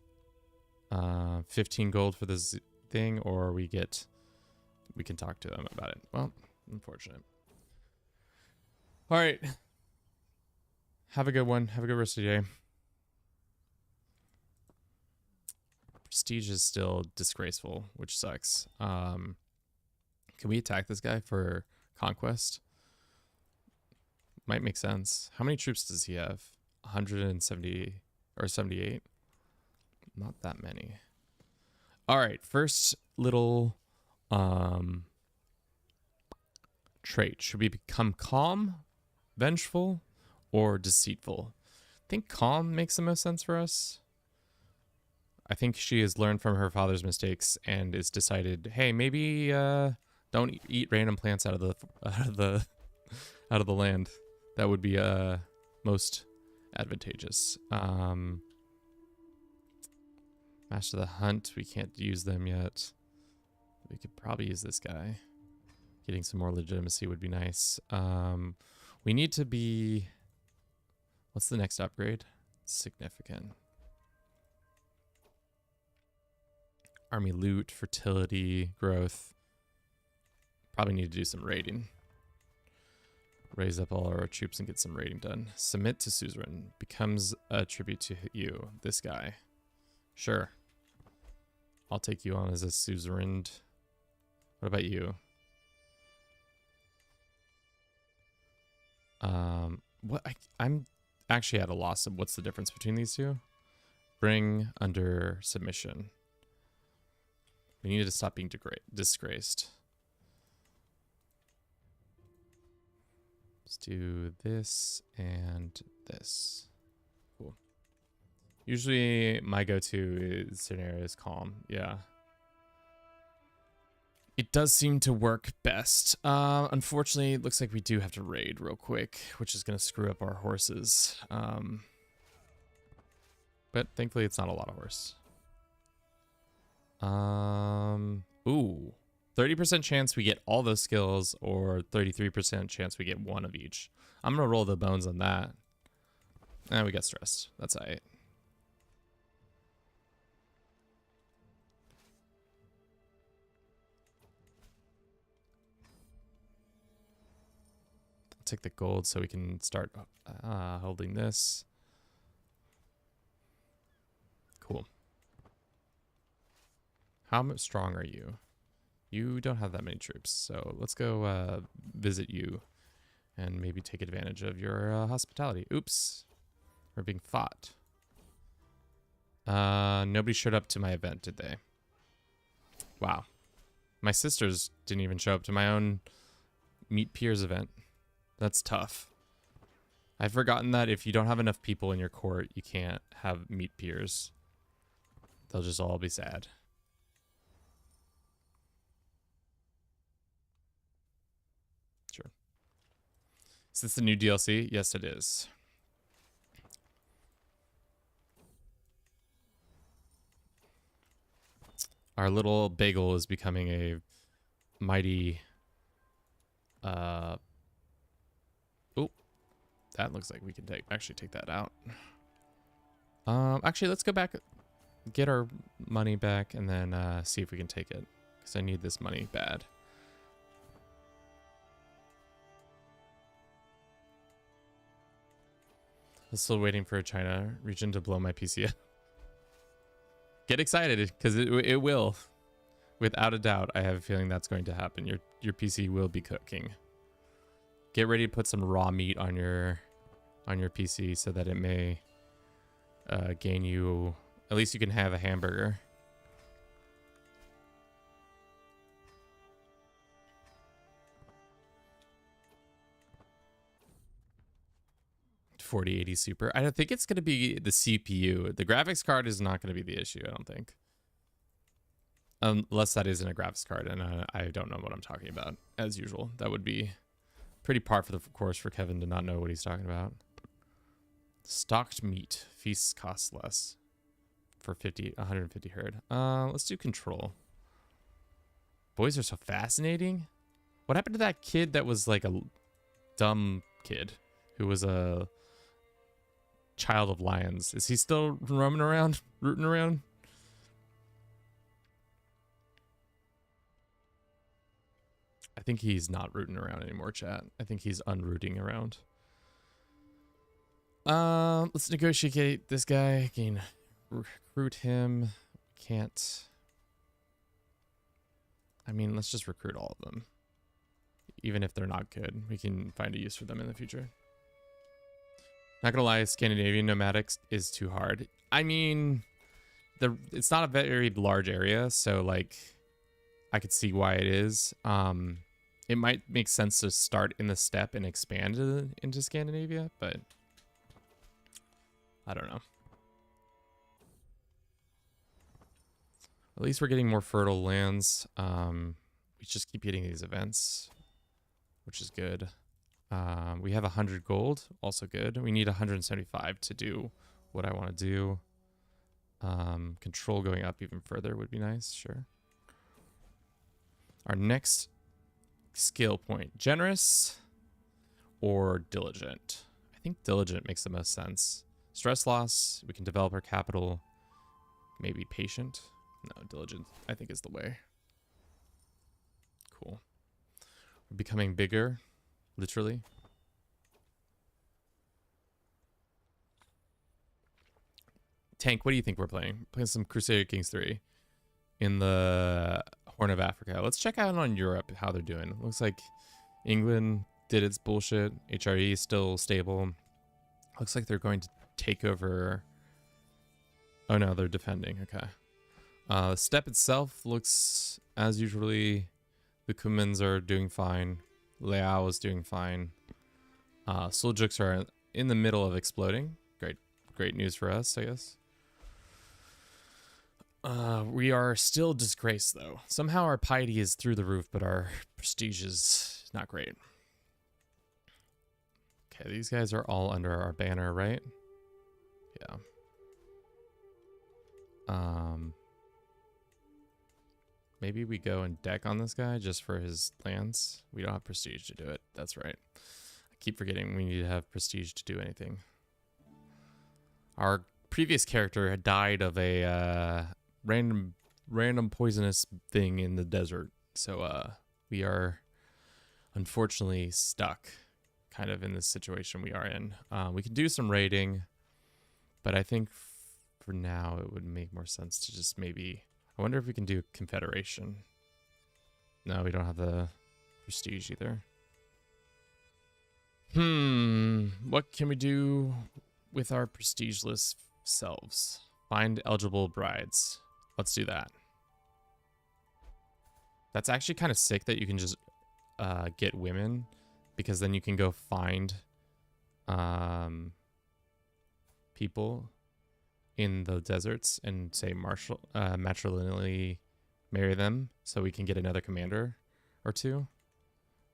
Speaker 1: 15 gold for this thing, or we can talk to them about it. Well, unfortunate. All right. Have a good one. Have a good rest of your day. Prestige is still disgraceful, which sucks. Can we attack this guy for conquest? Might make sense. How many troops does he have? 170 or 78? Not that many. All right, first little trait. Should we become calm, vengeful, or deceitful? I think calm makes the most sense for us. I think she has learned from her father's mistakes and has decided, hey, maybe don't eat random plants out of the land. That would be most advantageous. Master the Hunt, we can't use them yet. We could probably use this guy. Getting some more legitimacy would be nice. We need to be... What's the next upgrade? Significant. Army loot, fertility, growth. Probably need to do some raiding. Raise up all our troops and get some raiding done. Submit to suzerain. Becomes a tribute to you. This guy. Sure. I'll take you on as a suzerain. What about you? I'm actually at a loss of what's the difference between these two. Bring under submission. We needed to stop being disgraced. Let's do this and this. Cool. Usually my go-to scenario is calm. Yeah. It does seem to work best. Unfortunately, it looks like we do have to raid real quick, which is going to screw up our horses. But thankfully it's not a lot of horse. Ooh. 30% chance we get all those skills, or 33% chance we get one of each. I'm going to roll the bones on that. And we got stressed. That's all right. I'll take the gold so we can start holding this. Cool. How much strong are you? You don't have that many troops, so let's go visit you and maybe take advantage of your hospitality. Oops. We're being fought. Nobody showed up to my event, did they? Wow. My sisters didn't even show up to my own Meet Peers event. That's tough. I've forgotten that if you don't have enough people in your court, you can't have Meet Peers. They'll just all be sad. Sure. Is this the new DLC? Yes, it is. Our little bagel is becoming a mighty... Oh, that looks like we can actually take that out. Actually, let's go back, get our money back, and then see if we can take it. Because I need this money bad. I'm still waiting for a China region to blow my PC up. Get excited, because it will. Without a doubt, I have a feeling that's going to happen. Your PC will be cooking. Get ready to put some raw meat on your PC so that it may gain you. At least you can have a hamburger. $4080 Super. I don't think it's going to be the CPU. The graphics card is not going to be the issue, I don't think. Unless that isn't a graphics card, and I don't know what I'm talking about, as usual. That would be pretty par for the course for Kevin to not know what he's talking about. Stocked meat. Feasts cost less. For 150 herd. Let's do control. Boys are so fascinating. What happened to that kid that was like a dumb kid who was a child of lions? Is he still roaming around, rooting around? I think he's not rooting around anymore, chat. I think he's unrooting around. Let's negotiate this guy. Again, recruit him. Can't. I mean, let's just recruit all of them. Even if they're not good, we can find a use for them in the future. Not gonna lie, Scandinavian nomadics is too hard. I mean, it's not a very large area, so like, I could see why it is. It might make sense to start in the steppe and expand into Scandinavia, but I don't know. At least we're getting more fertile lands. We just keep getting these events, which is good. We have 100 gold, also good. We need 175 to do what I want to do. Control going up even further would be nice, sure. Our next skill point, generous or diligent? I think diligent makes the most sense. Stress loss, we can develop our capital. Maybe patient. No, diligent, I think, is the way. Cool. We're becoming bigger, literally. Tank, what do you think we're playing? Playing some Crusader Kings 3 in the Horn of Africa. Let's check out on Europe how they're doing. Looks like England did its bullshit. HRE is still stable. Looks like they're going to take over. Oh no, they're defending. Okay. The steppe itself looks as usually. The Cumans are doing fine. Liao is doing fine. Seljuks are in the middle of exploding. Great news for us, I guess. We are still disgraced, though. Somehow our piety is through the roof, but our prestige is not great. Okay, these guys are all under our banner, right? Yeah. Maybe we go and deck on this guy just for his lands. We don't have prestige to do it. That's right. I keep forgetting we need to have prestige to do anything. Our previous character had died of a random poisonous thing in the desert. So we are unfortunately stuck kind of in this situation we are in. We can do some raiding, but I think for now it would make more sense to just maybe... I wonder if we can do Confederation. No, we don't have the prestige either. What can we do with our prestigeless selves? Find eligible brides. Let's do that. That's actually kind of sick that you can just get women, because then you can go find people in the deserts and say matrilineally marry them, so we can get another commander or two.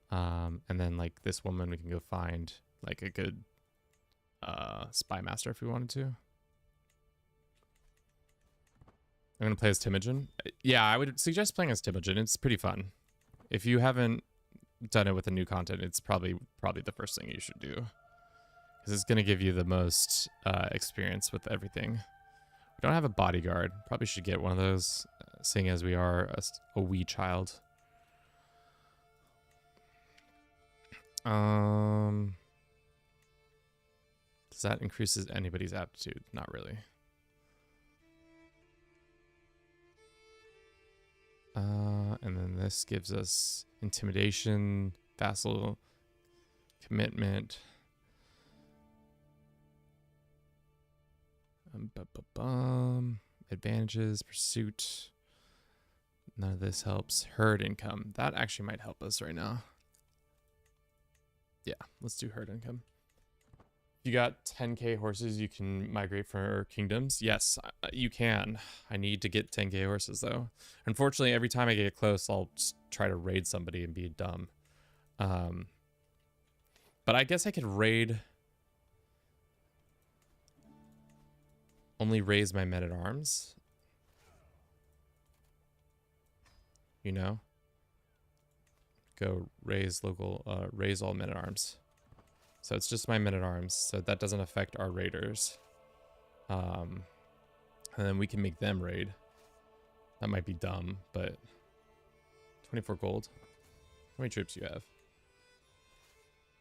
Speaker 1: And then like this woman, we can go find like a good spy master if we wanted to. I'm gonna play as Temüjin. Yeah, I would suggest playing as Temüjin. It's pretty fun. If you haven't done it with the new content, it's probably the first thing you should do, because it's gonna give you the most experience with everything. We don't have a bodyguard. Probably should get one of those, seeing as we are a wee child. Does that increase anybody's aptitude? Not really. And then this gives us intimidation, vassal, commitment. Advantages, pursuit. None of this helps. Herd income. That actually might help us right now. Yeah, let's do herd income. You got 10k horses, you can migrate for kingdoms. Yes, you can. I need to get 10k horses though. Unfortunately, every time I get close, I'll just try to raid somebody and be dumb. But I guess I could raid... only raise my men-at-arms, you know, go raise raise all men-at-arms. So it's just my men-at-arms, so that doesn't affect our raiders. And then we can make them raid. That might be dumb, but 24 gold. How many troops do you have?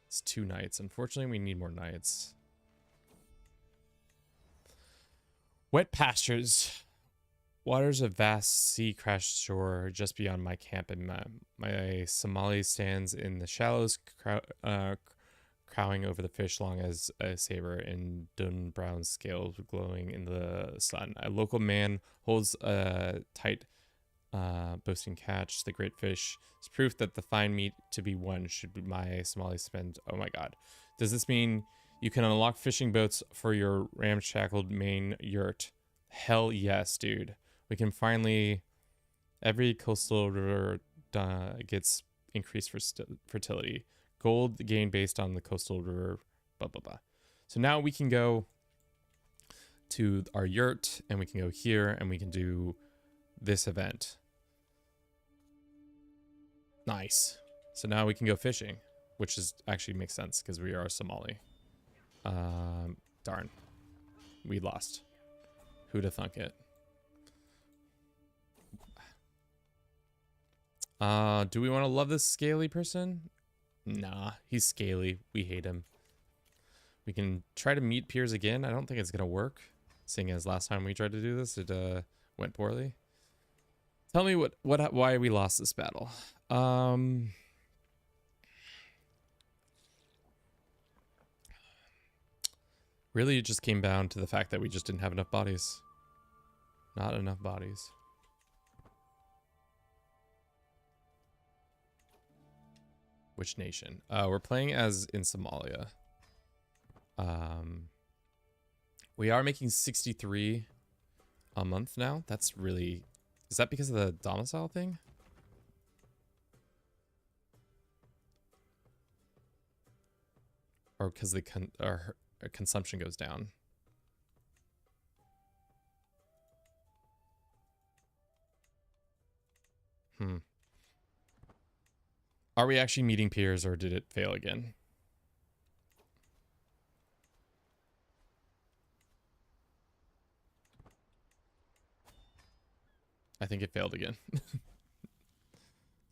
Speaker 1: It's 2 knights. Unfortunately, we need more knights. Wet pastures. Waters of vast sea crashed shore just beyond my camp, and my Somali stands in the shallows, crowing over the fish long as a saber in dun brown scales glowing in the sun. A local man holds a tight, boasting catch. The great fish is proof that the fine meat to be won should be my Somali spend. Oh my god. Does this mean you can unlock fishing boats for your ramshackled main yurt? Hell yes, dude. We can finally... Every coastal river gets increased for fertility. Gold gained based on the coastal river, blah, blah, blah. So now we can go to our yurt, and we can go here, and we can do this event. Nice. So now we can go fishing, which is actually makes sense, because we are Somali. Darn. We lost. Who'da thunk it? Do we want to love this scaly person? Nah, he's scaly. We hate him. We can try to meet peers again. I don't think it's gonna work, seeing as last time we tried to do this, it went poorly. Tell me why we lost this battle. Really, it just came down to the fact that we just didn't have enough bodies. Not enough bodies. Which nation? We're playing as in Somalia. We are making 63 a month now. That's really... Is that because of the domicile thing? Or because our consumption goes down? Are we actually meeting peers, or did it fail again? I think it failed again.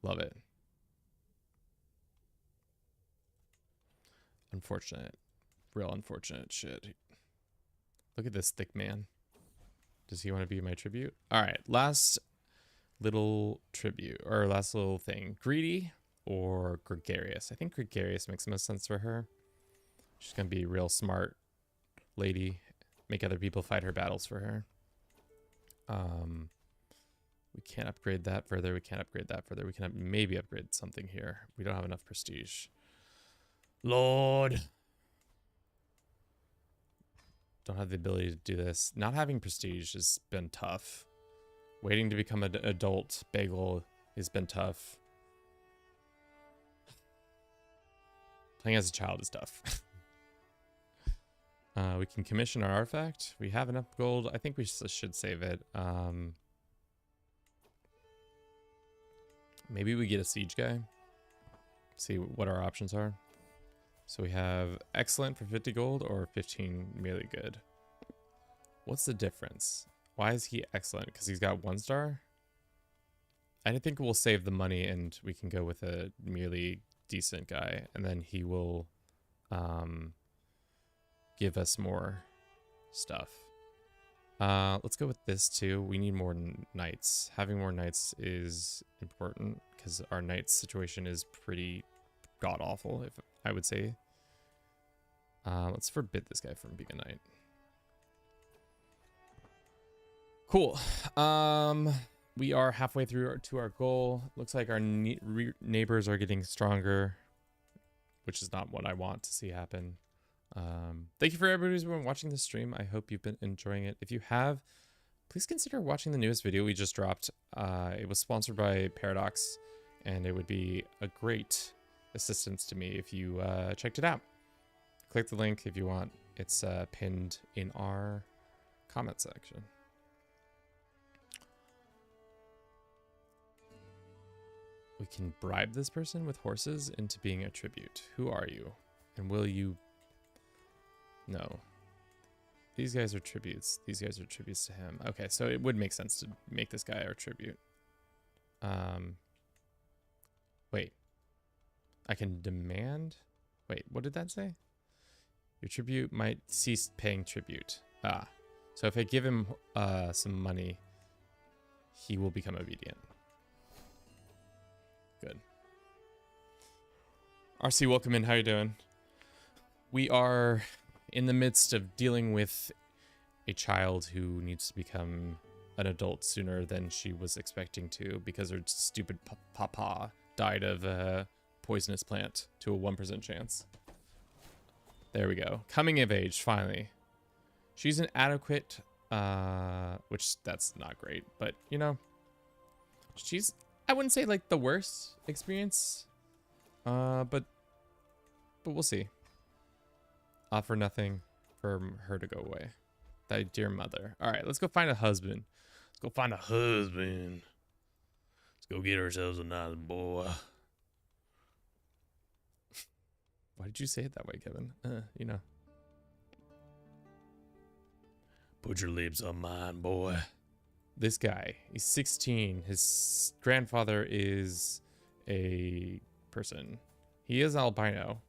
Speaker 1: Love it. Unfortunate. Real unfortunate shit. Look at this thick man. Does he want to be my tribute? All right, last little tribute, or last little thing. Greedy or gregarious? I think gregarious makes the most sense for her. She's gonna be a real smart lady, make other people fight her battles for her. We can't upgrade that further. We can't upgrade that further. We can maybe upgrade something here. We don't have enough prestige. Lord. Don't have the ability to do this. Not having prestige has been tough. Waiting to become an adult bagel has been tough. Playing as a child is tough. We can commission our artifact. We have enough gold. I think we should save it. Maybe we get a siege guy. See what our options are. So we have excellent for 50 gold or 15 merely good. What's the difference? Why is he excellent? Because he's got 1 star? I think we'll save the money and we can go with a merely decent guy. And then he will give us more stuff. Let's go with this too. We need more knights. Having more knights is important because our knights situation is pretty god-awful, if I would say. Let's forbid this guy from being a knight. Cool. We are halfway through to our goal. Looks like our neighbors are getting stronger, which is not what I want to see happen. Thank you for everybody who's been watching this stream. I hope you've been enjoying it. If you have, please consider watching the newest video we just dropped. It was sponsored by Paradox, and it would be a great assistance to me if you checked it out. Click the link if you want. It's pinned in our comment section. We can bribe this person with horses into being a tribute. Who are you? And will you... No. These guys are tributes. These guys are tributes to him. Okay, so it would make sense to make this guy our tribute. Wait. I can demand... Wait, what did that say? Your tribute might cease paying tribute. Ah. So if I give him some money, he will become obedient. Good. RC, welcome in. How you doing? We are in the midst of dealing with a child who needs to become an adult sooner than she was expecting to because her stupid papa died of a poisonous plant to a 1% chance. There we go. Coming of age, finally. She's an adequate, which that's not great, but you know, she's, I wouldn't say like the worst experience, but we'll see. Offer nothing for her to go away. Thy dear mother. All right, let's go find a husband. Let's go find a husband. Let's go get ourselves a nice boy. Why did you say it that way, Kevin? You know. Put your lips on mine, boy. This guy, he's 16. His grandfather is a person. He is albino.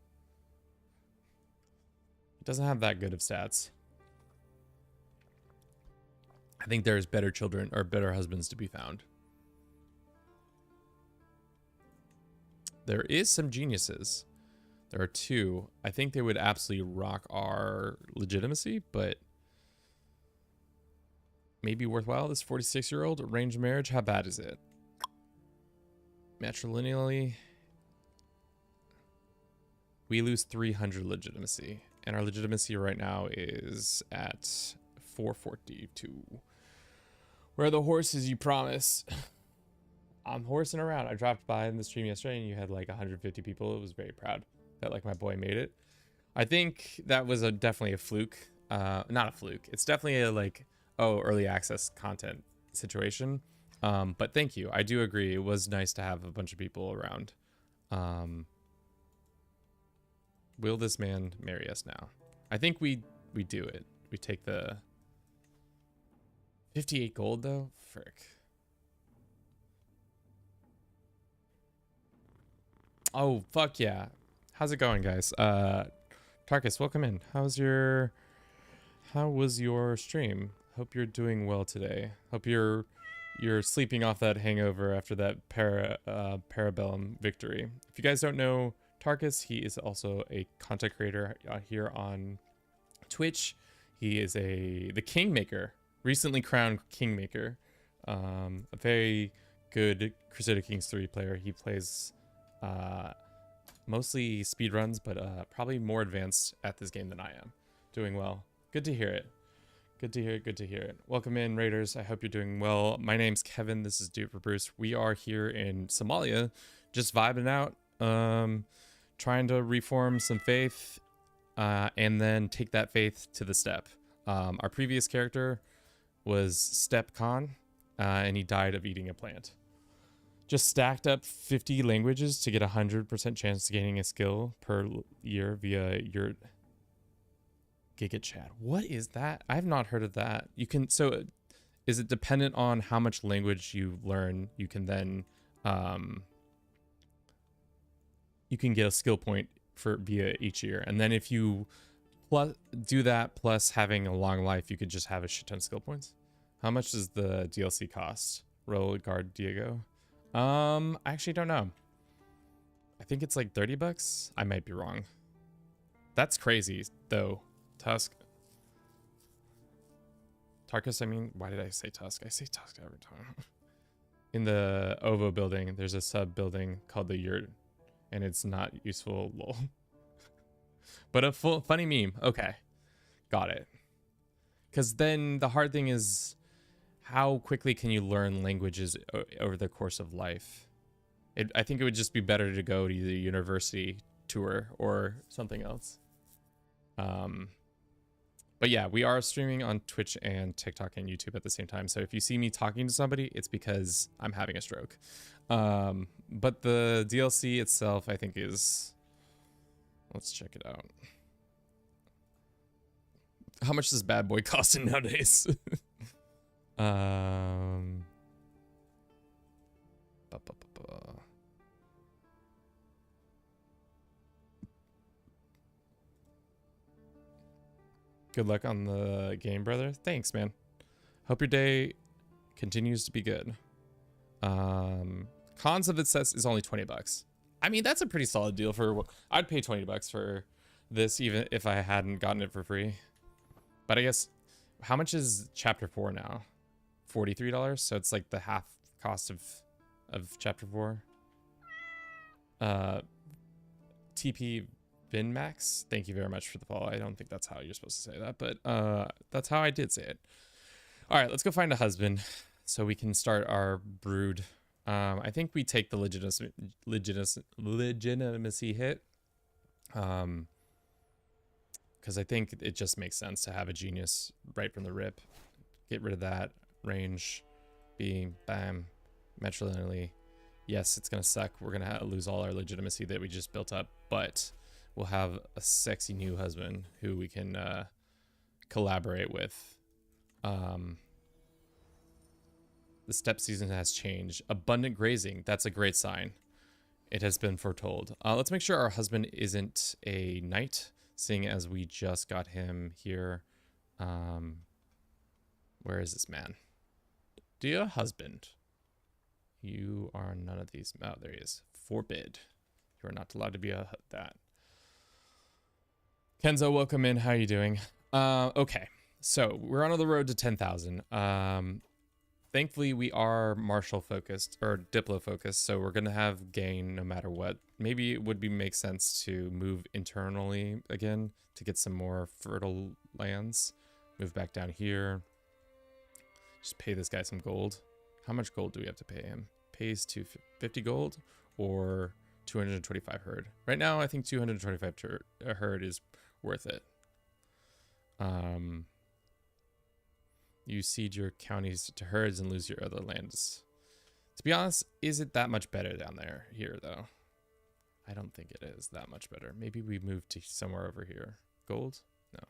Speaker 1: He doesn't have that good of stats. I think there's better children or better husbands to be found. There is some geniuses. There are two. I think they would absolutely rock our legitimacy, but maybe worthwhile. This 46-year-old arranged marriage. How bad is it? Matrilineally, we lose 300 legitimacy, and our legitimacy right now is at 442. Where are the horses you promised? I'm horsing around. I dropped by in the stream yesterday, and you had like 150 people. It was very proud that like my boy made it. I think that was definitely a fluke. Not a fluke. It's definitely a like, oh, early access content situation. But thank you. I do agree. It was nice to have a bunch of people around. Will this man marry us now? I think we do it. We take the 58 gold though. Frick. Oh, fuck yeah. How's it going, guys? Tarkus, welcome in. How was your stream? Hope you're doing well today. Hope you're sleeping off that hangover after that Parabellum victory. If you guys don't know Tarkus, he is also a content creator here on Twitch. He is the Kingmaker, recently crowned Kingmaker. A very good Crusader Kings 3 player. He plays mostly speedruns, but probably more advanced at this game than I am. Doing well. Good to hear it. Good to hear it. Good to hear it. Welcome in, Raiders. I hope you're doing well. My name's Kevin. This is Dude for Bruce. We are here in Somalia, just vibing out, trying to reform some faith, and then take that faith to the steppe. Our previous character was Stepcon, and he died of eating a plant. Just stacked up 50 languages to get 100% chance of gaining a skill per year via your Giga Chat. What is that? I have not heard of that. You can, so is it dependent on how much language you learn? You can then you can get a skill point for via each year, and then if you do that plus having a long life, you could just have a shit ton of skill points. How much does the DLC cost? Roll guard Diego. I actually don't know. I think it's like 30 bucks. I might be wrong. That's crazy though. Tusk. Tarkus, I mean, why did I say Tusk? I say Tusk every time. In the OVO building, there's a sub building called the Yurt, and it's not useful, lol. But a funny meme. Okay. Got it. Because then the hard thing is, how quickly can you learn languages over the course of life? I think it would just be better to go to the university tour or something else. But yeah, we are streaming on Twitch and TikTok and YouTube at the same time. So if you see me talking to somebody, it's because I'm having a stroke. But the DLC itself, I think is... Let's check it out. How much does Bad Boy cost nowadays? um... Good luck on the game, brother. Thanks, man. Hope your day continues to be good. Cons of it says is only 20 bucks. I mean, that's a pretty solid deal for... I'd pay 20 bucks for this even if I hadn't gotten it for free. But I guess... How much is Chapter 4 now? $43? So it's like the half cost of Chapter 4. TP Vinmax, thank you very much for the follow. I don't think that's how you're supposed to say that, but that's how I did say it. All right, let's go find a husband so we can start our brood. I think we take the legitimacy hit, because I think it just makes sense to have a genius right from the rip. Get rid of that range, being bam, matrilineally. Yes, it's gonna suck. We're gonna lose all our legitimacy that we just built up, but we'll have a sexy new husband who we can collaborate with. The steppe season has changed. Abundant grazing, that's a great sign. It has been foretold. Let's make sure our husband isn't a knight, seeing as we just got him here. Where is this man? Dear husband, you are none of these. Oh, there he is. Forbid. You are not allowed to be that. Kenzo, welcome in. How are you doing? Okay, so we're on the road to 10,000. Thankfully, we are martial focused or diplo focused, so we're gonna have gain no matter what. Maybe it would make sense to move internally again to get some more fertile lands. Move back down here. Just pay this guy some gold. How much gold do we have to pay him? Pays 250 gold or 225 herd. Right now, I think 225 herd is worth it. You cede your counties to herds and lose your other lands. To be honest, is it that much better down there here though? I don't think it is that much better. Maybe we move to somewhere over here. Gold? No.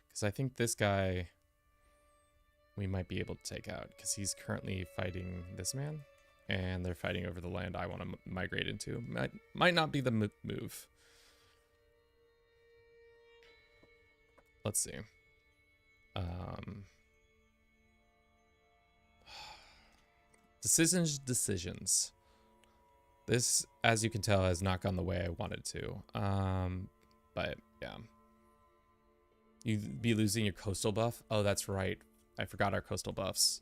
Speaker 1: Because I think this guy we might be able to take out because he's currently fighting this man and they're fighting over the land I want to migrate into. Might not be the move. Let's see. Decisions. This, as you can tell, has not gone the way I wanted to. But yeah. You'd be losing your coastal buff. Oh, that's right. I forgot our coastal buffs.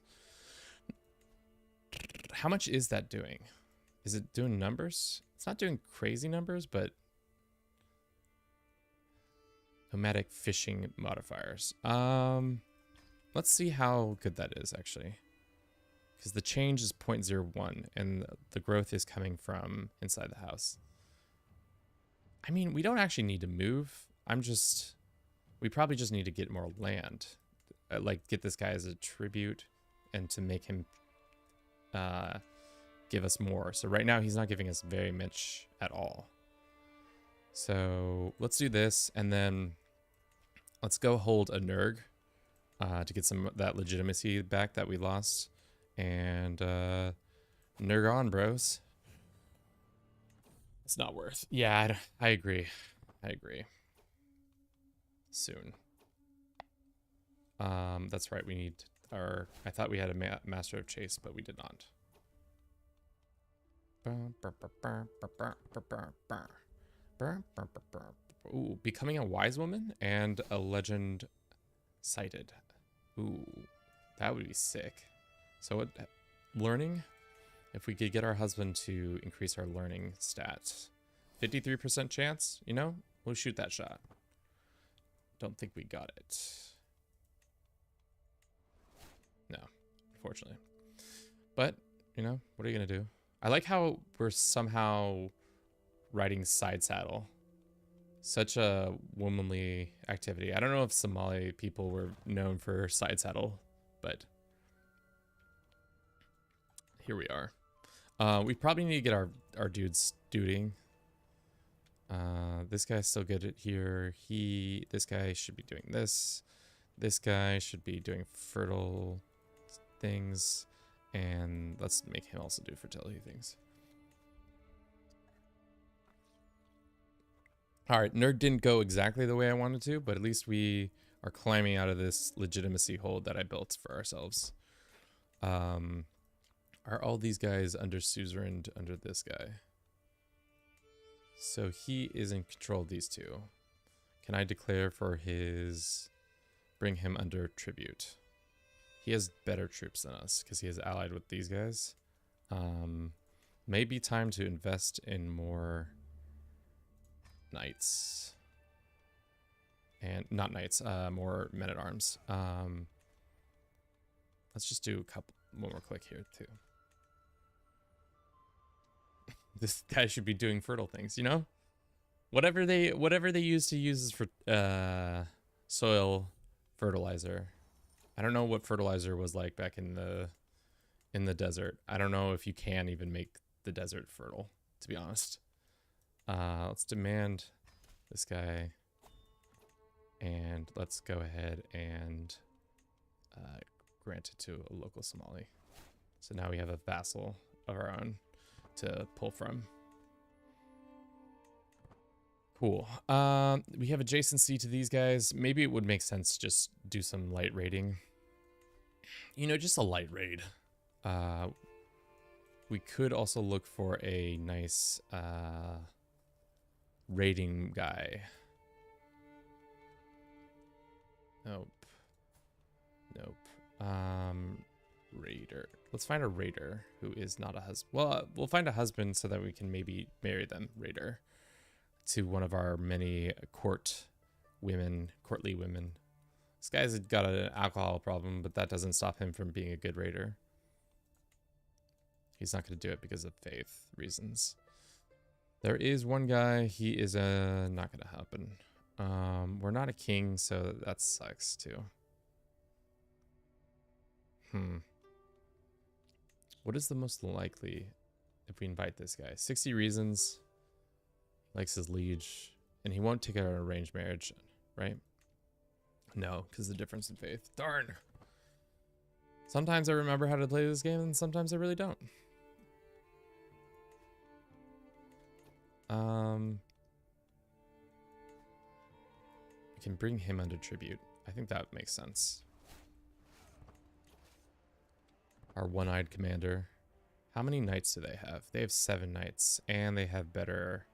Speaker 1: How much is that doing? Is it doing numbers? It's not doing crazy numbers, but nomadic fishing modifiers. Let's see how good that is actually. Because the change is 0.01 and the growth is coming from inside the house. I mean, we don't actually need to move. We probably just need to get more land. Like get this guy as a tribute and to make him give us more. So right now he's not giving us very much at all. So let's do this and then let's go hold a Nerg to get some of that legitimacy back that we lost. And Nerg on, bros. It's not worth. Yeah, I agree. Soon. That's right. We need our... I thought we had a Master of Chase, but we did not. Ooh, becoming a wise woman and a legend sighted. Ooh, that would be sick. So what, learning? If we could get our husband to increase our learning stats. 53% chance, you know? We'll shoot that shot. Don't think we got it. No, unfortunately. But, you know, what are you gonna do? I like how we're somehow riding side saddle. Such a womanly activity. I don't know if Somali people were known for side saddle, but here we are. We probably need to get our dudes duding. This guy's still good at here. This guy should be doing this. This guy should be doing fertile things. And let's make him also do fertility things. Alright, nerd didn't go exactly the way I wanted to, but at least we are climbing out of this legitimacy hold that I built for ourselves. Are all these guys under suzerained under this guy? So he is in control of these two. Can I declare for his... bring him under tribute? He has better troops than us because he is allied with these guys. Maybe time to invest in more knights. And not knights, more men-at-arms. Let's just do one more click here too. This guy should be doing fertile things, you know? Whatever they use for soil fertilizer. I don't know what fertilizer was like back in the desert. I don't know if you can even make the desert fertile, to be honest. Let's demand this guy. And let's go ahead and grant it to a local Somali. So now we have a vassal of our own to pull from. Cool. We have adjacency to these guys. Maybe it would make sense to just do some light raiding. You know, just a light raid. We could also look for a nice raiding guy. Nope. Nope. Raider. Let's find a raider who is not a husband. Well, we'll find a husband so that we can maybe marry them, raider, to one of our many courtly women. This guy's got an alcohol problem, but that doesn't stop him from being a good raider. He's not going to do it because of faith reasons. There is one guy, he is not going to happen. We're not a king, so that sucks too. What is the most likely if we invite this guy? 60 reasons. Likes his liege. And he won't take out an arranged marriage, right? No, because the difference in faith. Darn. Sometimes I remember how to play this game, and sometimes I really don't. We can bring him under tribute. I think that makes sense. Our one-eyed commander. How many knights do they have? They have 7 knights, and they have better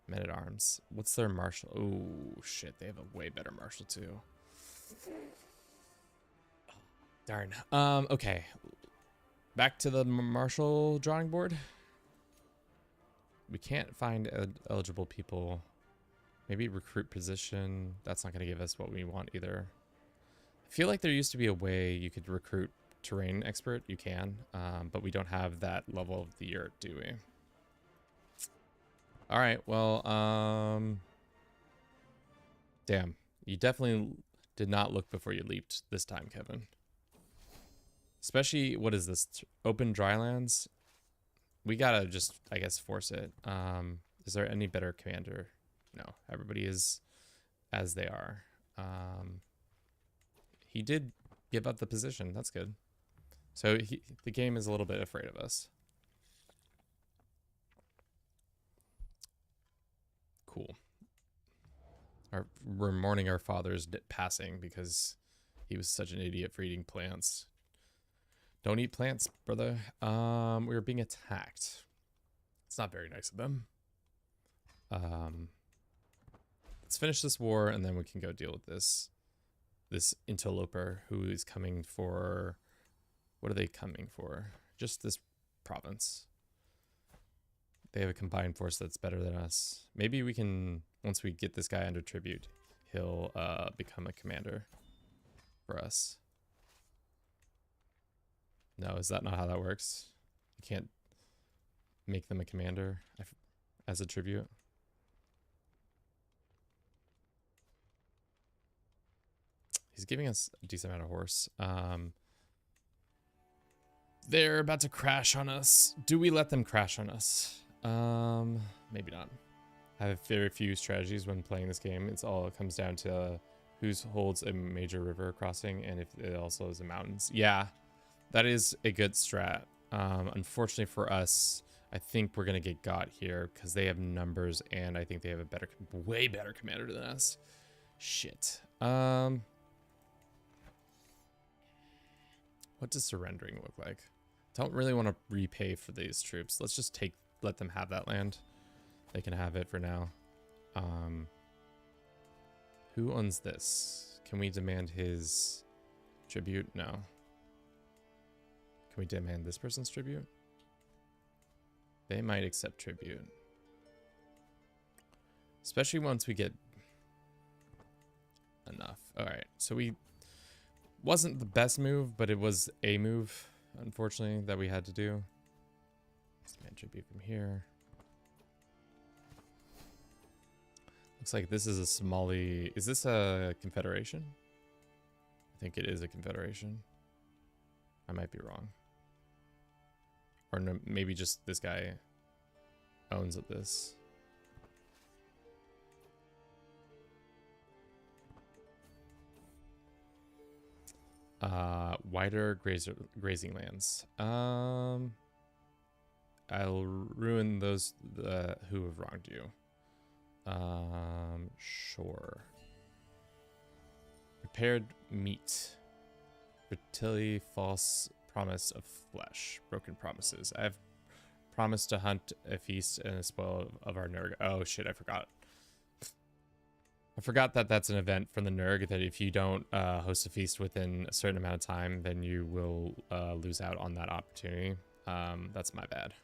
Speaker 1: men-at-arms. What's their marshal? Oh, shit. They have a way better marshal, too. Darn. Okay. Back to the marshal drawing board. We can't find eligible people. Maybe recruit position. That's not going to give us what we want either. I feel like there used to be a way you could recruit terrain expert. You can, but we don't have that level of the year, do we? All right, well, damn. You definitely did not look before you leaped this time, Kevin. Especially, what is this? Open drylands? We gotta just, I guess, force it. Is there any better commander? No, everybody is as they are. He did give up the position. That's good. So the game is a little bit afraid of us. Cool. We're mourning our father's passing because he was such an idiot for eating plants. Don't eat plants, brother. We were being attacked. It's not very nice of them. Let's finish this war and then we can go deal with this interloper who is coming for... What are they coming for? Just this province. They have a combined force that's better than us. Maybe we can, once we get this guy under tribute, he'll become a commander for us. No, is that not how that works? You can't make them a commander as a tribute? He's giving us a decent amount of horse. They're about to crash on us. Do we let them crash on us? Maybe not. I have very few strategies when playing this game. It comes down to who holds a major river crossing and if it also is the mountains. Yeah, that is a good strat. Unfortunately for us, I think we're gonna get got here because they have numbers and I think they have a way better commander than us. Shit. What does surrendering look like? Don't really want to repay for these troops. Let's just let them have that land. They can have it for now. Who owns this? Can we demand his tribute? No. Can we demand this person's tribute? They might accept tribute. Especially once we get enough. Alright, so wasn't the best move, but it was a move, unfortunately, that we had to do. Let's demand tribute from here. Looks like this is a Somali. Is this a confederation? I think it is a confederation. I might be wrong. Or no, maybe just this guy owns this. Wider grazing lands. I'll ruin those who have wronged you. Sure. Prepared meat. Fertility, false promise of flesh. Broken promises. I have promised to hunt a feast and a spoil of our Nurg. Oh shit, I forgot. I forgot that that's an event from the Nurg, that if you don't host a feast within a certain amount of time, then you will lose out on that opportunity. That's my bad.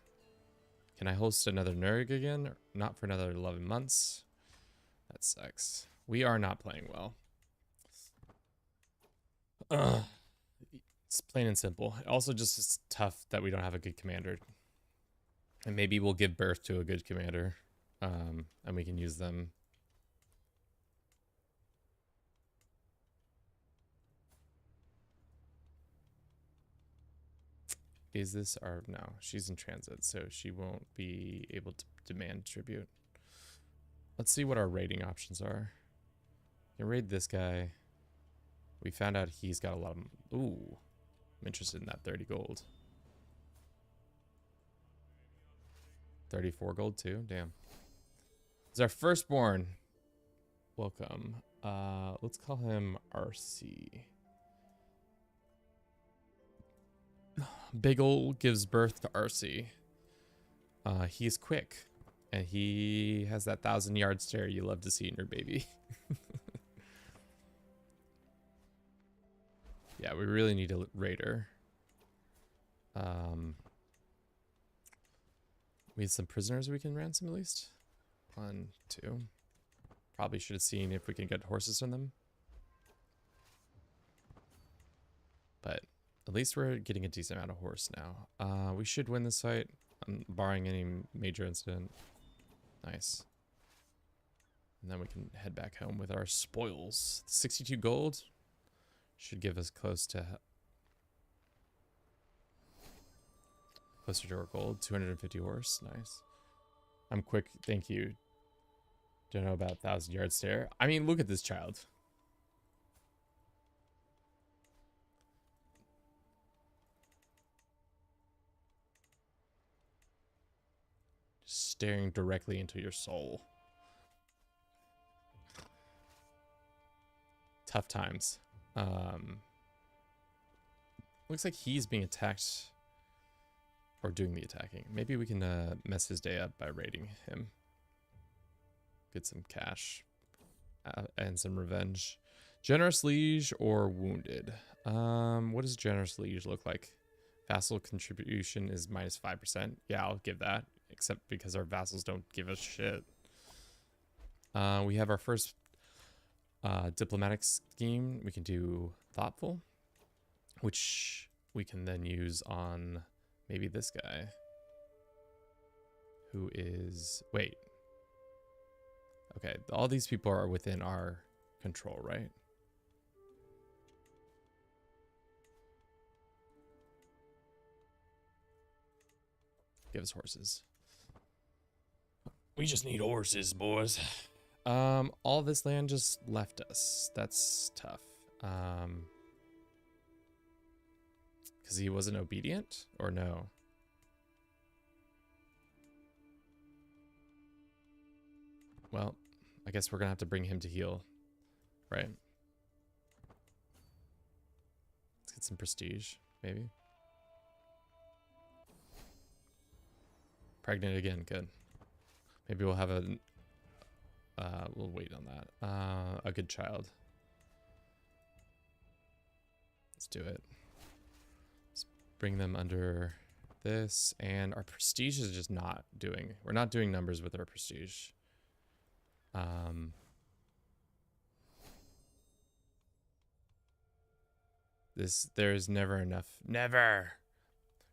Speaker 1: Can I host another Nurg again? Not for another 11 months. That sucks. We are not playing well. It's plain and simple. Also, just it's tough that we don't have a good commander. And maybe we'll give birth to a good commander. And we can use them. Is this our... No, she's in transit, so she won't be able to demand tribute. Let's see what our raiding options are. You can raid this guy. We found out he's got a lot of... Ooh. I'm interested in that 30 gold. 34 gold too? Damn. It's our firstborn. Welcome. Let's call him RC. Big ol' gives birth to RC. He's quick. And he has that 1,000-yard stare you love to see in your baby. Yeah, we really need a raider. We have some prisoners we can ransom at least. 1, 2. Probably should have seen if we can get horses from them. But at least we're getting a decent amount of horse now. We should win this fight, barring any major incident. Nice. And then we can head back home with our spoils. 62 gold should give us closer to our gold. 250 horse. Nice. I'm quick. Thank you. Don't know about 1,000-yard stare. I mean, look at this child. Staring directly into your soul. Tough times. Looks like he's being attacked or doing the attacking. Maybe we can mess his day up by raiding him. Get some cash and some revenge. Generous liege or wounded? What does generous liege look like? Vassal contribution is minus 5%. Yeah, I'll give that. Except because our vassals don't give us shit. We have our first diplomatic scheme. We can do thoughtful, which we can then use on maybe this guy. Who is... Wait. Okay, all these people are within our control, right? give us horses. We just need horses, boys. All this land just left us. That's tough. Because he wasn't obedient, or no? Well, I guess we're gonna have to bring him to heal, right? Let's get some prestige, maybe. Pregnant again, good. Maybe we'll have a, we'll wait on that. A good child. Let's do it. Let's bring them under this, and our prestige is just not doing, we're not doing numbers with our prestige. There's never enough. Never.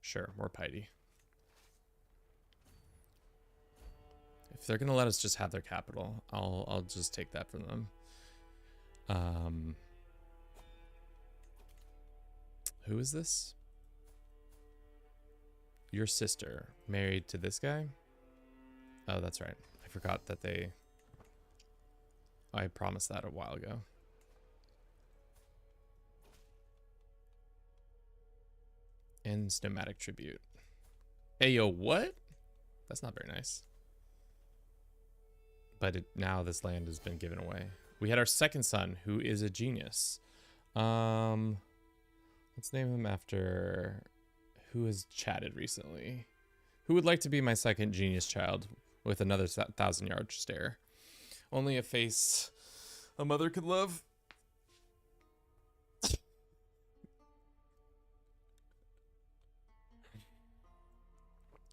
Speaker 1: Sure, more piety. If they're gonna let us just have their capital, I'll just take that from them. Who is this? Your sister married to this guy? Oh, that's right. I forgot that I promised that a while ago. Ends nomadic tribute. Hey, yo, what? That's not very nice. But now this land has been given away. We had our second son, who is a genius. Let's name him after who has chatted recently. Who would like to be my second genius child with another 1,000-yard stare? Only a face a mother could love.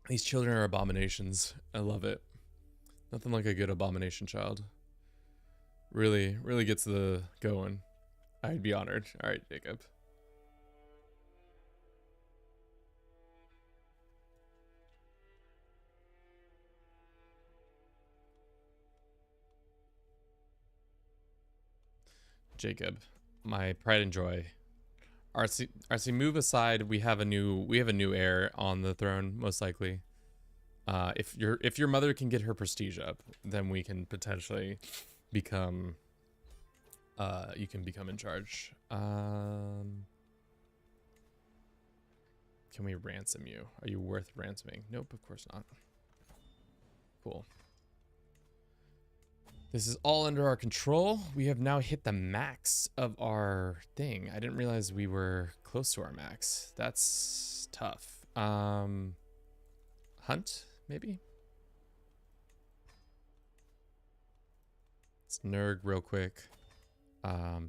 Speaker 1: These children are abominations. I love it. Nothing like a good abomination child. Really, really gets the going. I'd be honored. All right, Jacob. Jacob, my pride and joy. RC, move aside. We have a new heir on the throne, most likely. If your mother can get her prestige up, then we can potentially become. You can become in charge. Can we ransom you? Are you worth ransoming? Nope, of course not. Cool. This is all under our control. We have now hit the max of our thing. I didn't realize we were close to our max. That's tough. Hunt, maybe? Let's Nerg real quick. Oh,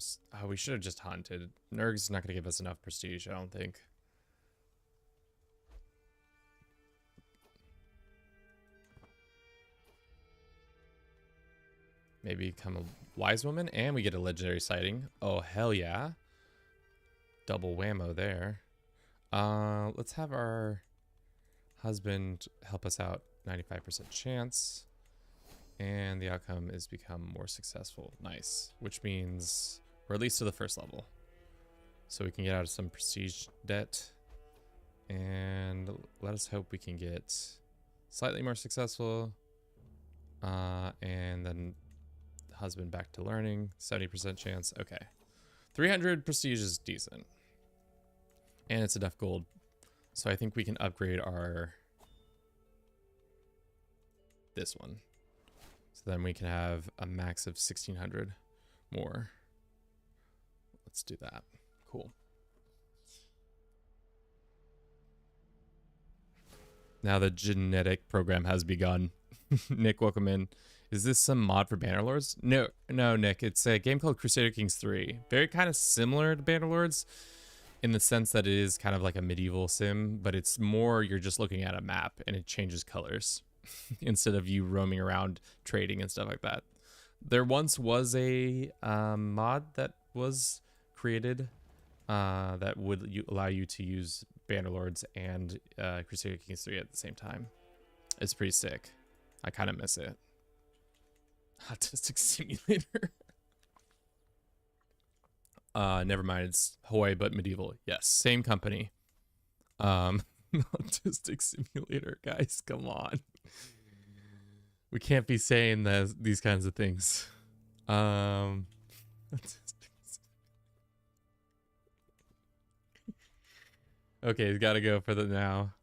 Speaker 1: we should have just hunted. Nerg's not gonna give us enough prestige, I don't think. Maybe become a wise woman, and we get a legendary sighting. Oh, hell yeah. Double whammo there. Let's have our husband help us out. 95% chance. And the outcome is become more successful. Nice. Which means we're at least to the first level. So we can get out of some prestige debt. And let us hope we can get slightly more successful. And then husband back to learning. 70% chance. Okay. 300 prestige is decent. And it's enough gold. So I think we can upgrade our... this one. So then we can have a max of 1,600 more. Let's do that. Cool. Now the genetic program has begun. Nick, welcome in. Is this some mod for Bannerlords? No, Nick. It's a game called Crusader Kings 3. Very kind of similar to Bannerlords in the sense that it is kind of like a medieval sim, but it's more you're just looking at a map and it changes colors instead of you roaming around trading and stuff like that. There once was a mod that was created that would allow you to use Bannerlords and Crusader Kings 3 at the same time. It's pretty sick. I kind of miss it. Autistic Simulator. Never mind. It's Hawaii, but medieval. Yes, same company. Autistic simulator, guys. Come on. We can't be saying these kinds of things. Okay, he's got to go for the now.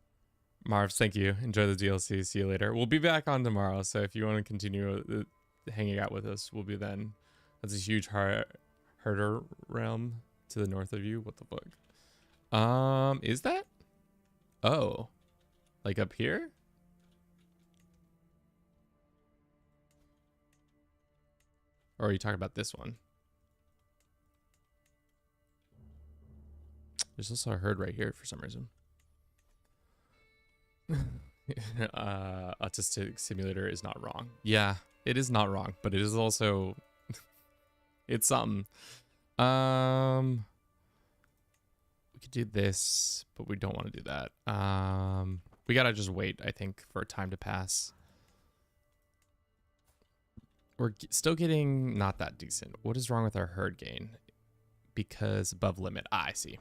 Speaker 1: Marv, thank you. Enjoy the DLC. See you later. We'll be back on tomorrow, so if you want to continue hanging out with us, we'll be then. That's a huge herder realm to the north of you. What the fuck? Is that? Oh, like up here? Or are you talking about this one? There's also a herd right here for some reason. Autistic simulator is not wrong. Yeah, it is not wrong, but it is also it's something. We could do this, but we don't want to do that. We gotta just wait, I think, for time to pass. We're still getting not that decent. What is wrong with our herd gain? Because above limit. Ah, I see.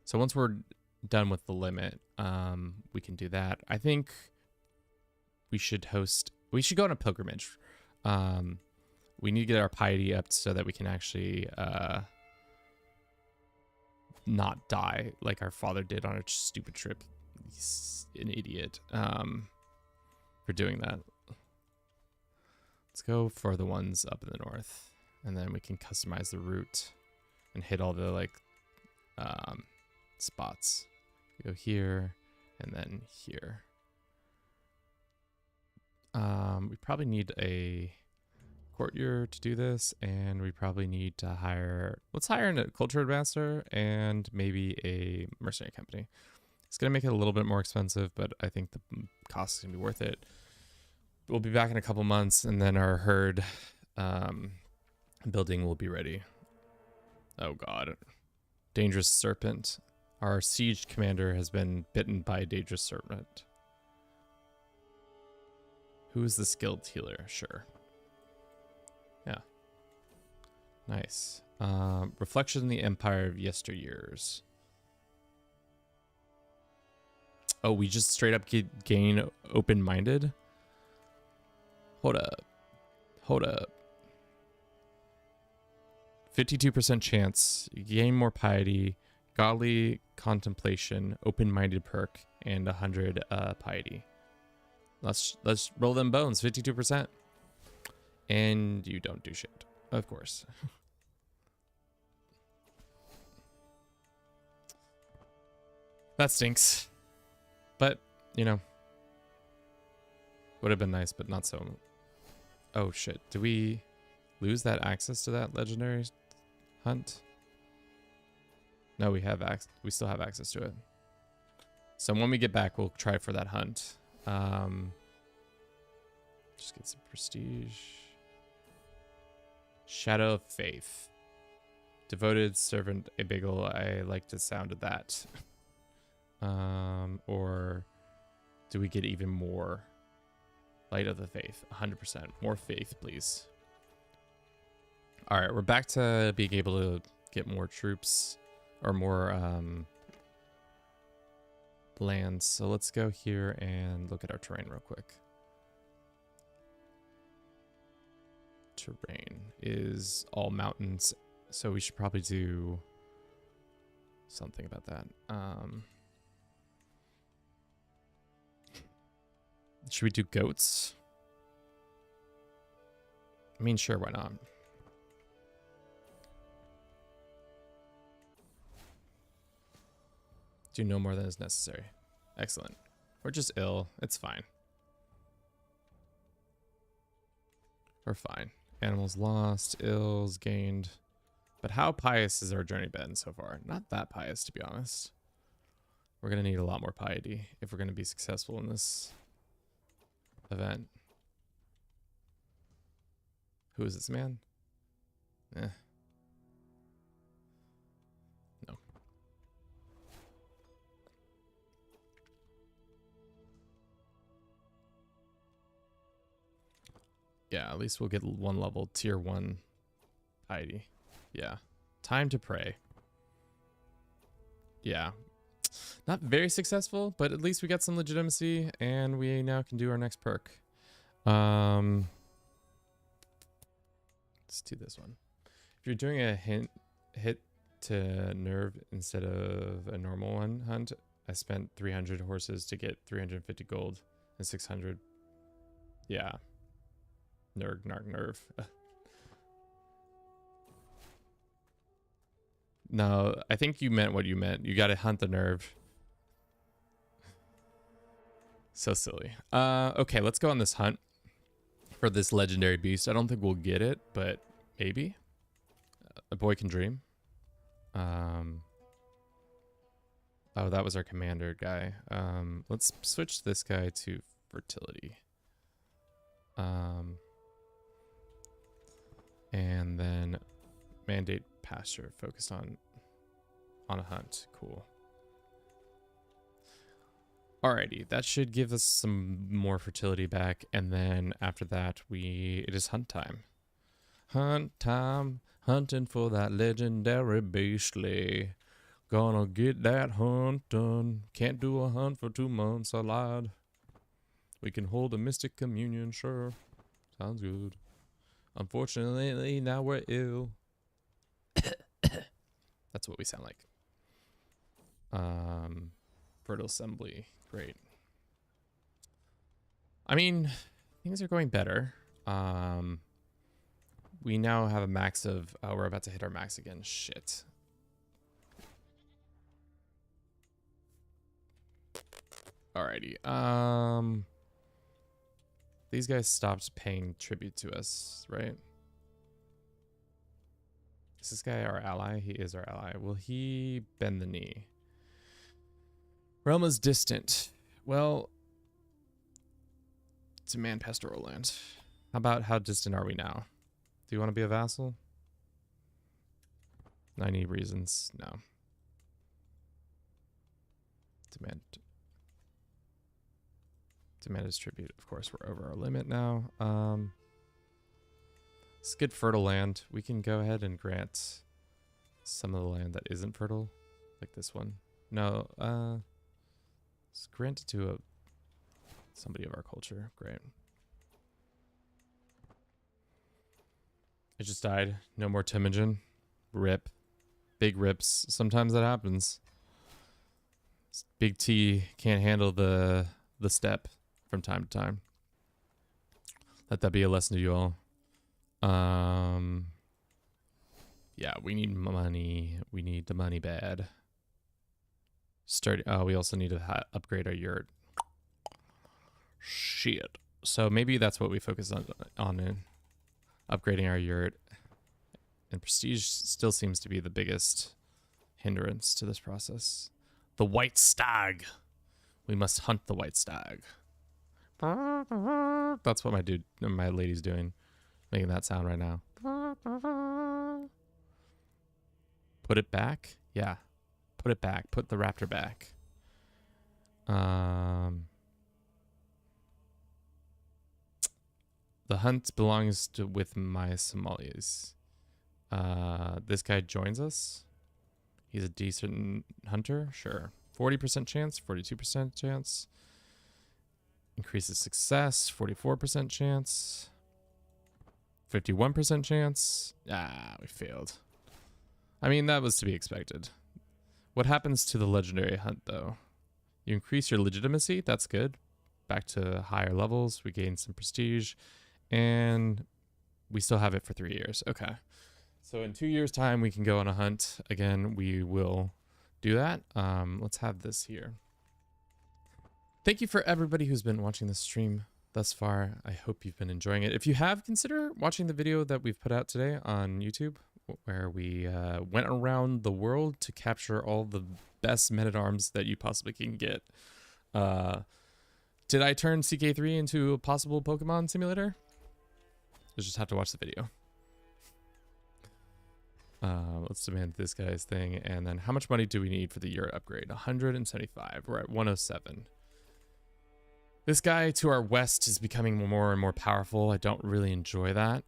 Speaker 1: So once we're done with the limit, we can do that. I think we should go on a pilgrimage. We need to get our piety up so that we can actually not die like our father did on a stupid trip. He's an idiot for doing that. Let's go for the ones up in the north, and then we can customize the route and hit all the like spots. Go here and then here. We probably need a courtier to do this, and we probably need to let's hire a culture ambassador and maybe a mercenary company. It's gonna make it a little bit more expensive, but I think the cost is gonna be worth it. We'll be back in a couple months, and then our herd building will be ready. Oh god. Dangerous serpent. Our siege commander has been bitten by a dangerous serpent. Who is the skilled healer? Sure. Yeah. Nice. Reflection in the Empire of yesteryears. Oh, we just straight up gain open-minded? Hold up. Hold up. 52% chance. Gain more piety. Godly contemplation. Open-minded perk. And 100 piety. Let's roll them bones. 52%. And you don't do shit. Of course. That stinks. But, you know. Would have been nice, but not so. Oh shit. Do we lose that access to that legendary hunt? No, we still have access to it. So when we get back, we'll try for that hunt. Just get some prestige. Shadow of Faith. Devoted servant Abigail. I like the sound of that. Or do we get even more? Light of the Faith. 100%. More faith, please. Alright, we're back to being able to get more troops. Or more lands. So let's go here and look at our terrain real quick. Terrain is all mountains, so we should probably do something about that. Should we do goats? I mean, sure, why not? Do no more than is necessary. Excellent. We're just ill. It's fine. We're fine. Animals lost, ills gained. But how pious has our journey been so far? Not that pious, to be honest. We're going to need a lot more piety if we're going to be successful in this event. Who is this man? No. Yeah, at least we'll get one level, tier 1 piety. Yeah. Time to pray. Yeah. Not very successful, but at least we got some legitimacy, and we now can do our next perk. Let's do this one. If you're doing a hit to nerve instead of a normal one hunt, I spent 300 horses to get 350 gold and 600. Yeah. Nerve. No, I think you meant what you meant. You gotta hunt the nerve. So silly. Okay, let's go on this hunt for this legendary beast. I don't think we'll get it, but maybe. A boy can dream. Oh, that was our commander guy. Let's switch this guy to fertility. And then mandate pasture, focused on a hunt. Cool. Alrighty, that should give us some more fertility back, and then after that it is hunt time. Hunt time, hunting for that legendary beastly. Gonna get that hunt done. Can't do a hunt for 2 months, I lied. We can hold a mystic communion, sure. Sounds good. Unfortunately, now we're ill. That's what we sound like. Fertile assembly, great. I mean, things are going better. We now have a max of, oh, we're about to hit our max again. Shit. Alrighty. These guys stopped paying tribute to us, right? Is this guy our ally? He is our ally. Will he bend the knee? Realm is distant. Well, demand pastoral land. How distant are we now? Do you want to be a vassal? 90 reasons. No. Demand is tribute. Of course, we're over our limit now. It's good fertile land. We can go ahead and grant some of the land that isn't fertile, like this one. No, let's grant it to somebody of our culture. Great. It just died. No more Temüjin. Rip. Big rips. Sometimes that happens. Big T can't handle the steppe from time to time. Let that be a lesson to you all. Yeah, we need money. We need the money bad. We also need to upgrade our yurt. Shit. So maybe that's what we focus on in upgrading our yurt. And prestige still seems to be the biggest hindrance to this process. The white stag. We must hunt the white stag. That's what my lady's doing. Making that sound right now. Put it back? Yeah. Put it back. Put the raptor back. The hunt belongs with my Somalis. This guy joins us. He's a decent hunter. Sure. 40% chance, 42% chance. Increases success, 44% chance. 51% chance. Ah, we failed. I mean, that was to be expected. What happens to the legendary hunt, though? You increase your legitimacy. That's good. Back to higher levels. We gain some prestige. And we still have it for 3 years. Okay. So in 2 years' time, we can go on a hunt. Again, we will do that. Let's have this here. Thank you for everybody who's been watching this stream thus far. I hope you've been enjoying it. If you have, consider watching the video that we've put out today on YouTube, where we went around the world to capture all the best men-at-arms that you possibly can get. Did I turn CK3 into a possible Pokemon simulator? You'll just have to watch the video. Let's demand this guy's thing. And then how much money do we need for the yurt upgrade? 175. We're at 107. This guy to our west is becoming more and more powerful. I don't really enjoy that.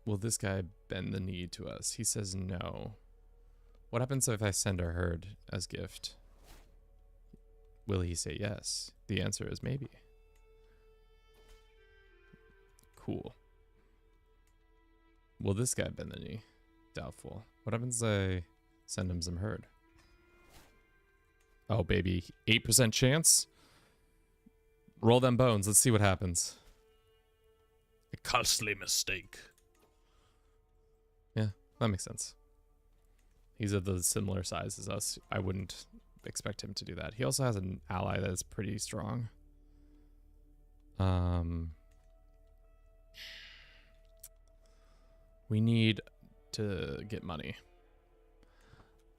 Speaker 1: Will this guy bend the knee to us? He says no. What happens if I send a herd as gift? Will he say yes? The answer is maybe. Cool. Will this guy bend the knee? Doubtful. What happens if I send him some herd? Oh, baby. 8% chance? Roll them bones. Let's see what happens.
Speaker 2: A costly mistake.
Speaker 1: Yeah, that makes sense. He's of the similar size as us. I wouldn't expect him to do that. He also has an ally that is pretty strong. We need to get money.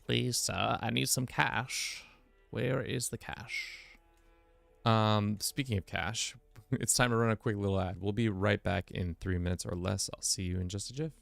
Speaker 2: Please, sir, I need some cash. Where is the cash?
Speaker 1: Speaking of cash, it's time to run a quick little ad. We'll be right back in 3 minutes or less. I'll see you in just a jiff.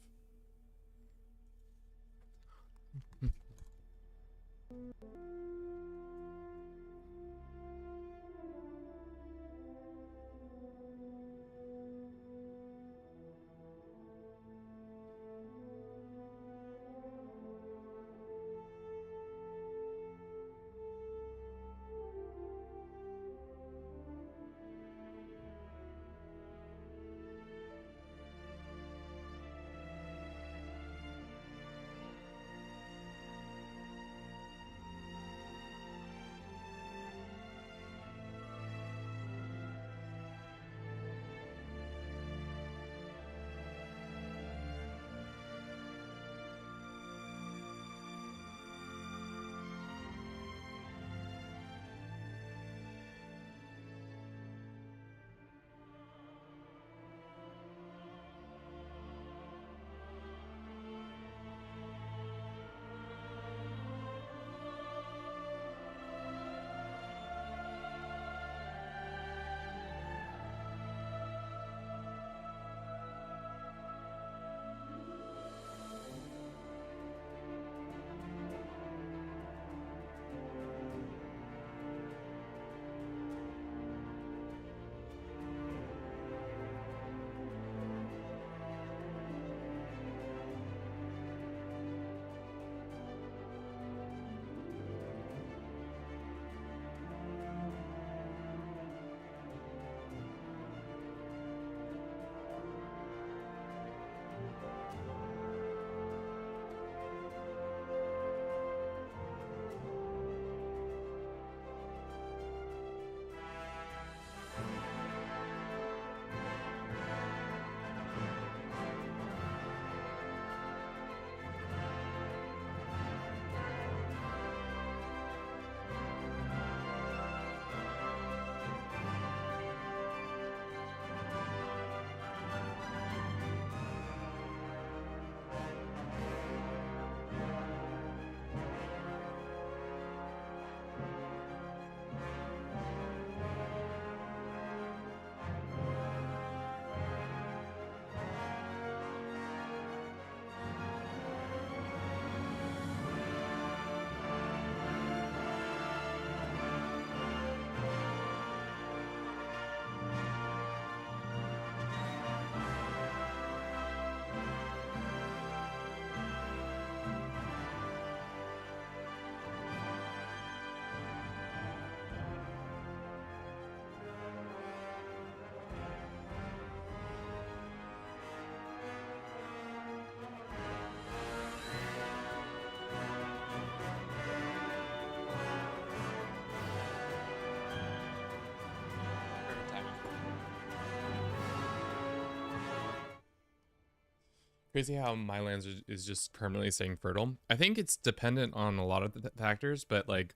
Speaker 1: Crazy how my lands is just permanently staying fertile. I think it's dependent on a lot of the factors, but like,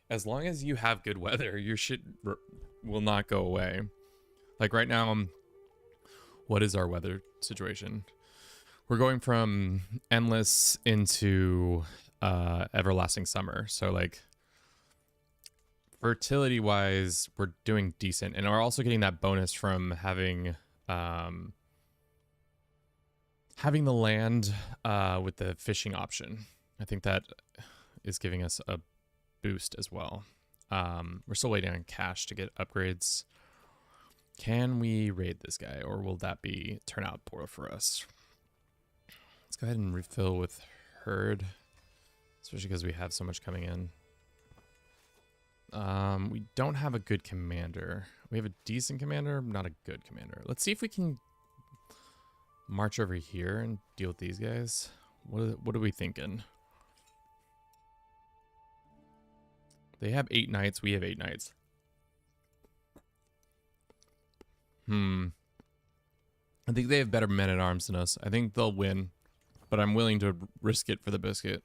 Speaker 1: as long as you have good weather, your shit will not go away. Like right now, what is our weather situation? We're going from endless into everlasting summer. So like, fertility wise, we're doing decent, and we're also getting that bonus from having the land with the fishing option. I think that is giving us a boost as well. We're still waiting on cash to get upgrades. Can we raid this guy, or will that turn out poor for us? Let's go ahead and refill with herd, especially because we have so much coming in. We don't have a good commander. We have a decent commander, not a good commander. Let's see if we can march over here and deal with these guys. What are we thinking? They have 8 knights. We have 8 knights. I think they have better men-at-arms than us. I think they'll win, but I'm willing to risk it for the biscuit.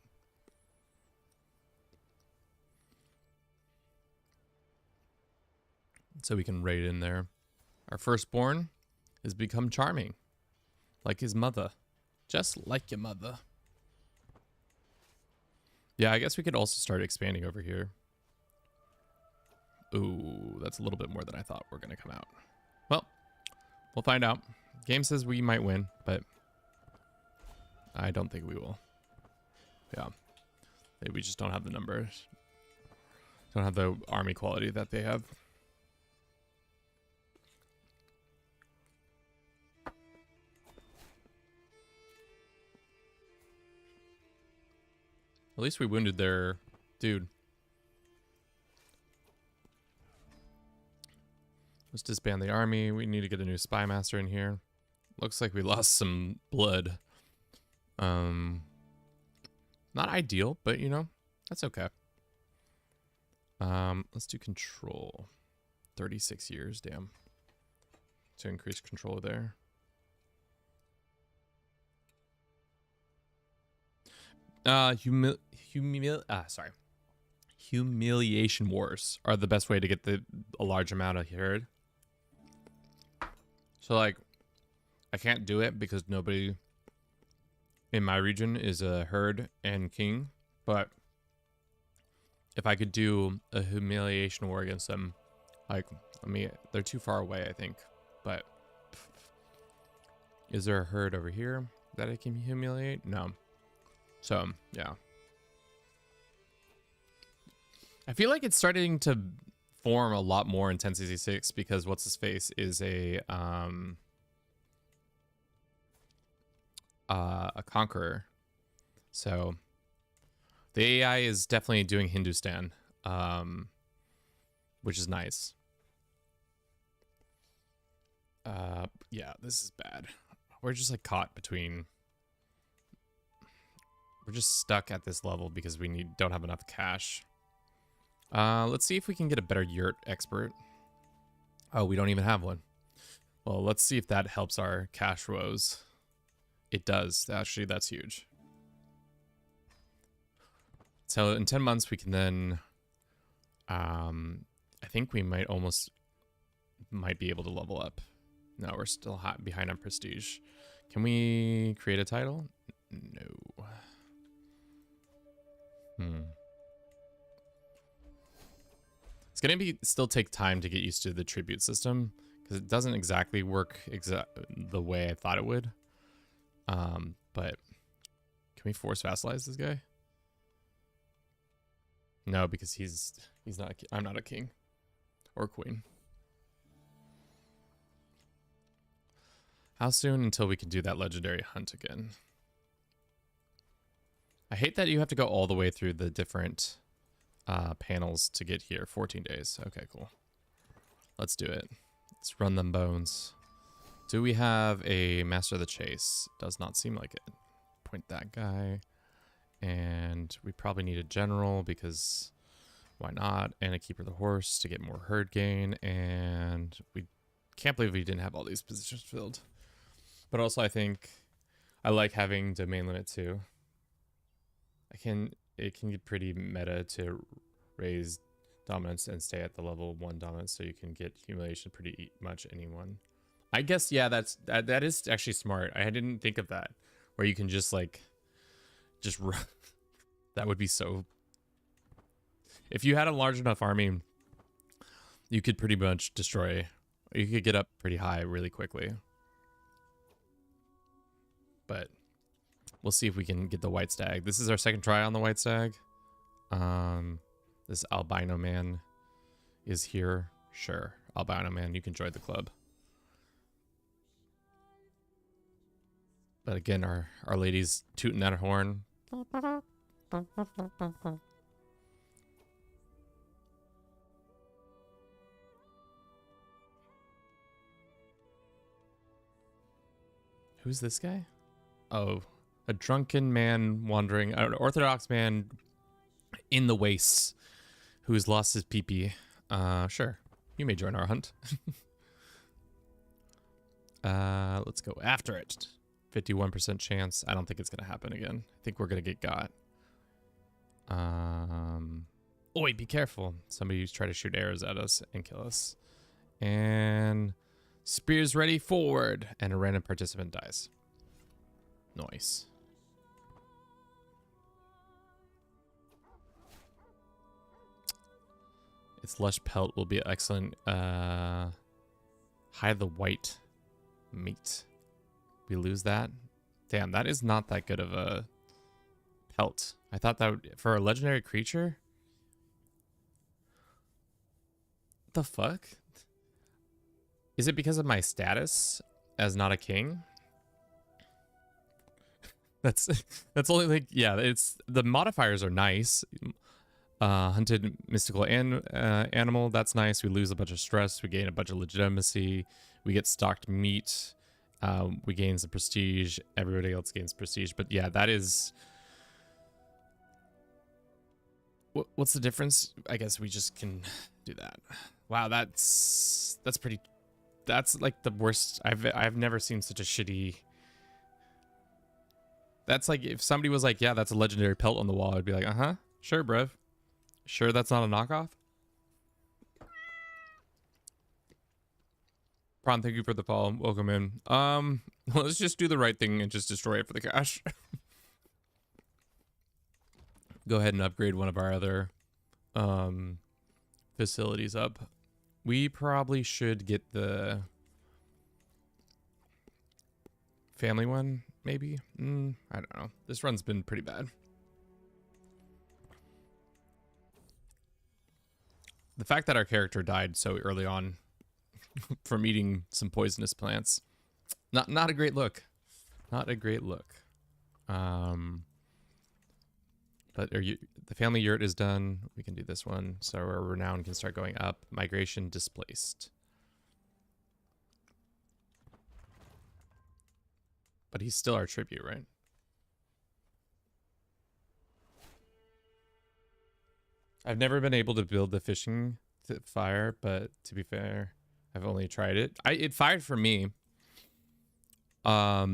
Speaker 1: So we can raid in there. Our firstborn has become charming, like his mother. Just like your mother. Yeah, I guess we could also start expanding over here. Ooh, that's a little bit more than I thought were going to come out. Well, we'll find out. Game says we might win, but I don't think we will. Yeah. We just don't have the numbers. Don't have the army quality that they have. At least we wounded their dude. Let's disband the army. We need to get a new spy master in here. Looks like we lost some blood. Not ideal, but you know, that's okay. Let's do control. 36 years, damn. To increase control there. Humiliation wars are the best way to get a large amount of herd. So like, I can't do it because nobody in my region is a herd and king, but if I could do a humiliation war against them, like, they're too far away, I think, but is there a herd over here that I can humiliate? No. So, yeah. I feel like it's starting to form a lot more in 1066 because what's-his-face is a conqueror. So, the AI is definitely doing Hindustan, which is nice. Yeah, this is bad. We're just like caught between... We're just stuck at this level because we don't have enough cash. Let's see if we can get a better yurt expert. Oh, we don't even have one. Well, let's see if that helps our cash woes. It does. Actually, that's huge. So in 10 months, we can then... I think we might be able to level up. No, we're still hot behind on prestige. Can we create a title? No. It's gonna still take time to get used to the tribute system because it doesn't exactly work the way I thought it would. But can we force vassalize this guy? No, because he's not. I'm not a king or queen. How soon until we can do that legendary hunt again? I hate that you have to go all the way through the different panels to get here. 14 days. Okay, cool. Let's do it. Let's run them bones. Do we have a Master of the Chase? Does not seem like it. Point that guy. And we probably need a general because why not? And a keeper of the horse to get more herd gain. And we can't believe we didn't have all these positions filled. But also I think I like having domain limit too. It can get pretty meta to raise dominance and stay at the level 1 dominance so you can get humiliation pretty much anyone. I guess, yeah, that is actually smart. I didn't think of that. Where you can just like run. That would be so... If you had a large enough army, you could pretty much destroy... You could get up pretty high really quickly. But... We'll see if we can get the white stag. This is our second try on the white stag. This albino man is here. Sure, albino man, you can join the club. But again, our lady's tooting that horn. Who's this guy? Oh, a drunken man wandering, an Orthodox man in the wastes who's lost his pee-pee. Sure. You may join our hunt. Let's go after it. 51% chance. I don't think it's gonna happen again. I think we're gonna get got. Oi, be careful. Somebody's trying to shoot arrows at us and kill us. And spears ready, forward. And a random participant dies. Nice. Its lush pelt will be excellent. Hide the white meat. We lose that. Damn, that is not that good of a pelt. I thought that would, for a legendary creature. What the fuck? Is it because of my status as not a king? That's only like, yeah, it's the modifiers are nice. Hunted mystical animal, that's nice. We lose a bunch of stress, we gain a bunch of legitimacy, we get stocked meat, we gain some prestige, everybody else gains prestige. But yeah, that is, what's the difference? I guess we just can do that. Wow, that's pretty, that's like the worst. I've never seen such a shitty. That's like if somebody was like, yeah, that's a legendary pelt on the wall, I'd be like, uh-huh, sure, bruv. Sure that's not a knockoff? Prawn, thank you for the follow. Welcome in. Let's just do the right thing and just destroy it for the cash. Go ahead and upgrade one of our other facilities up. We probably should get the family one, maybe? I don't know. This run's been pretty bad. The fact that our character died so early on from eating some poisonous plants, not a great look. Not a great look. But the family yurt is done. We can do this one. So our renown can start going up. Migration displaced. But he's still our tribute, right? I've never been able to build the fishing fire, but to be fair, I've only tried it. It fired for me. I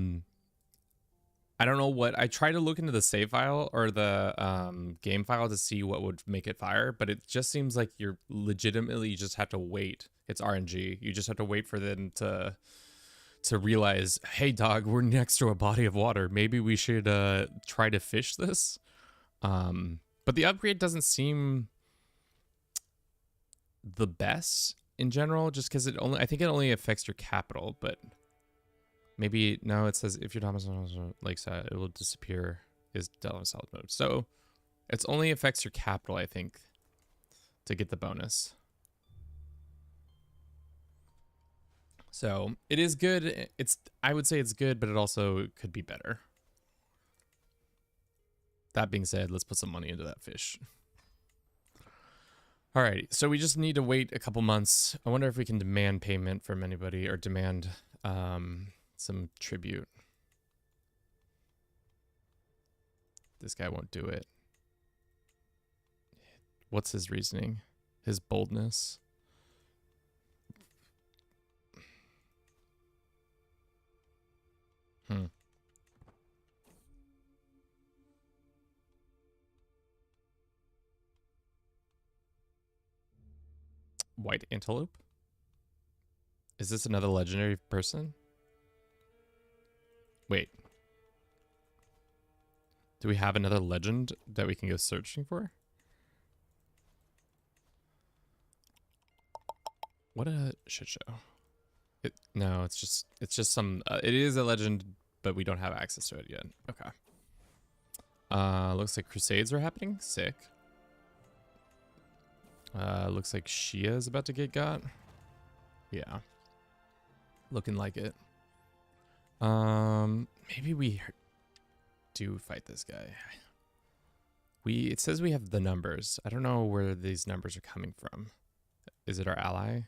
Speaker 1: don't know what, I tried to look into the save file or the game file to see what would make it fire, but it just seems like you just have to wait. It's RNG. You just have to wait for them to realize, hey dog, we're next to a body of water. Maybe we should try to fish this. But the upgrade doesn't seem the best in general, just because I think it only affects your capital, but maybe, no, it says if your domicile lakeside, it will disappear is domicile mode. So it only affects your capital, I think, to get the bonus. So it is good. I would say it's good, but it also could be better. That being said, let's put some money into that fish. Alrighty, so we just need to wait a couple months. I wonder if we can demand payment from anybody or demand some tribute. This guy won't do it. What's his reasoning? His boldness? White antelope? Is this another legendary person? Wait. Do we have another legend that we can go searching for? What a shit show. No, it's just some, it is a legend, but we don't have access to it yet. Okay. Looks like crusades are happening. Sick. Looks like Shia is about to get got. Yeah. Looking like it. Maybe we do fight this guy. It says we have the numbers. I don't know where these numbers are coming from. Is it our ally?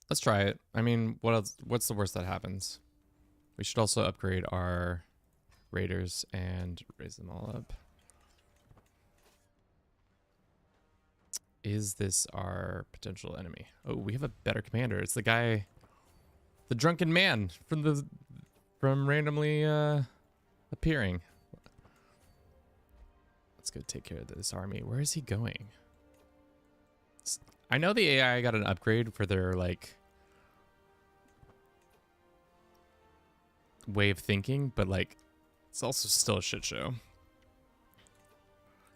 Speaker 1: Let's try it. I mean, what else? What's the worst that happens? We should also upgrade our raiders and raise them all up. Is this our potential enemy? Oh, we have a better commander. It's the guy, the drunken man from randomly appearing. Let's go take care of this army. Where is he going? I know the AI got an upgrade for their like way of thinking, but like it's also still a shit show.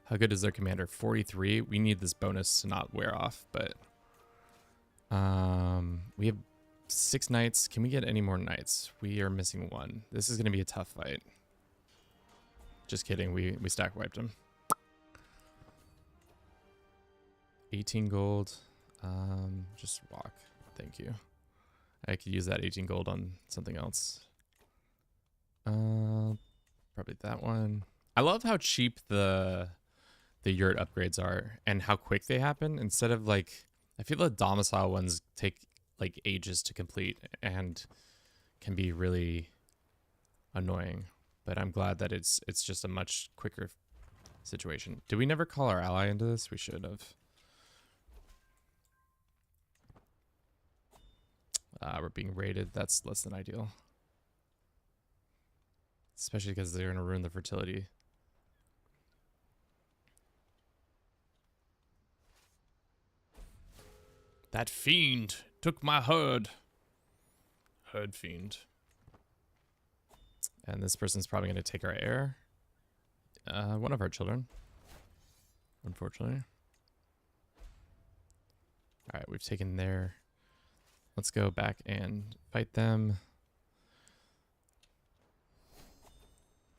Speaker 1: How good is their commander? 43. We need this bonus to not wear off, but we have 6 knights. Can we get any more knights? We are missing 1. This is going to be a tough fight. Just kidding. We stack wiped him. 18 gold. Just walk. Thank you. I could use that 18 gold on something else. Probably that one. I love how cheap the yurt upgrades are and how quick they happen. Instead of like, I feel the domicile ones take like ages to complete and can be really annoying. But I'm glad that it's just a much quicker situation. Did we never call our ally into this? We should have. We're being raided. That's less than ideal. Especially because they're going to ruin the fertility. That fiend took my herd. Herd fiend. And this person's probably going to take our heir. One of our children. Unfortunately. Alright, we've taken their... Let's go back and fight them.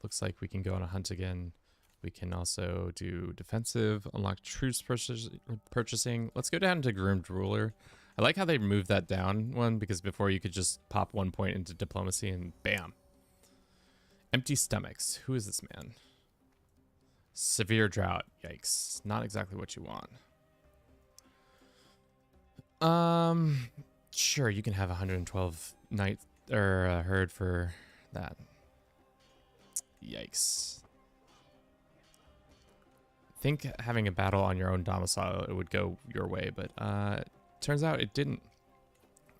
Speaker 1: Looks like we can go on a hunt again. We can also do defensive, unlock truce purchasing. Let's go down to groomed ruler. I like how they moved that down one, because before you could just pop 1 point into diplomacy and bam. Empty stomachs. Who is this man? Severe drought. Yikes. Not exactly what you want. Sure, you can have 112 knight or herd for that. Yikes. I think having a battle on your own domicile, it would go your way, but turns out it didn't.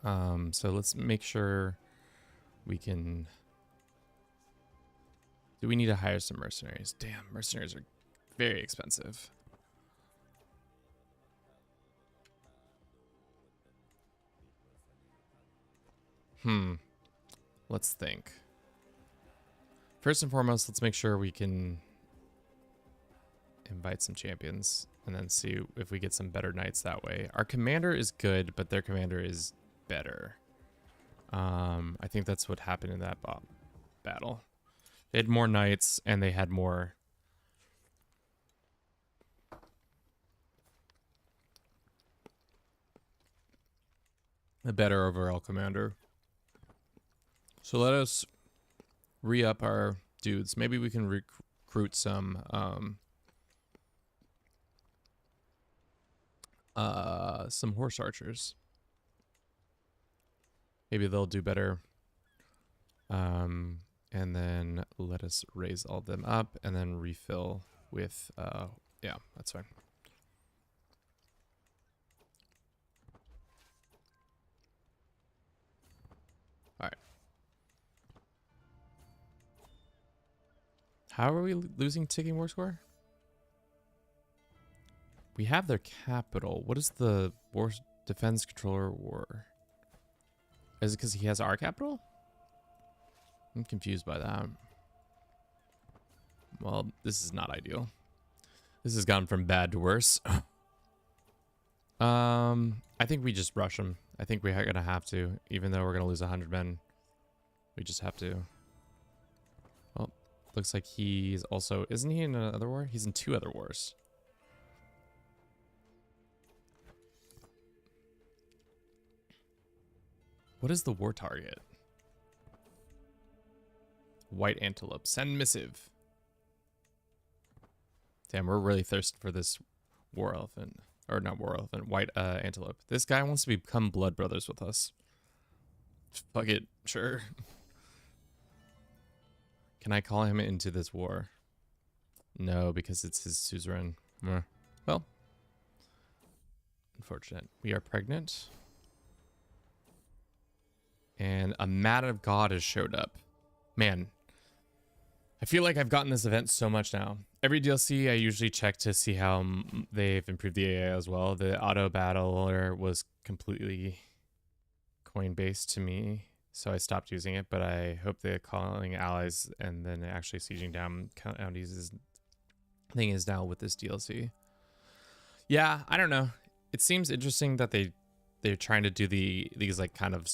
Speaker 1: So let's make sure we can... Do we need to hire some mercenaries? Damn, mercenaries are very expensive. Let's think. First and foremost, let's make sure we can invite some champions and then see if we get some better knights that way. Our commander is good, but their commander is better. I think that's what happened in that battle. They had more knights and they had more... a better overall commander. So let us re-up our dudes. Maybe we can recruit some horse archers. Maybe they'll do better. And then let us raise all of them up and then refill with yeah, that's fine. All right. How are we losing ticking war score? We have their capital. What is the war defense controller war? Is it because he has our capital? I'm confused by that. Well, this is not ideal. This has gone from bad to worse. I think we just rush him. I think we're gonna have to, even though we're gonna lose 100 men. We just have to. Well, looks like he's also... Isn't he in another war? He's in 2 other wars. What is the war target? White antelope. Send missive. Damn, we're really thirsty for this war elephant. Or not war elephant, white antelope. This guy wants to become blood brothers with us. Fuck it, sure. Can I call him into this war? No, because it's his suzerain. Well, unfortunate. We are pregnant. And a mat of God has showed up. Man, I feel like I've gotten this event so much now. Every DLC I usually check to see how they've improved the AI as well. The auto battler was completely coin based to me, so I stopped using it, but I hope the calling allies and then actually sieging down counties thing is now with this DLC. Yeah, I don't know. It seems interesting that they're trying to do these like kind of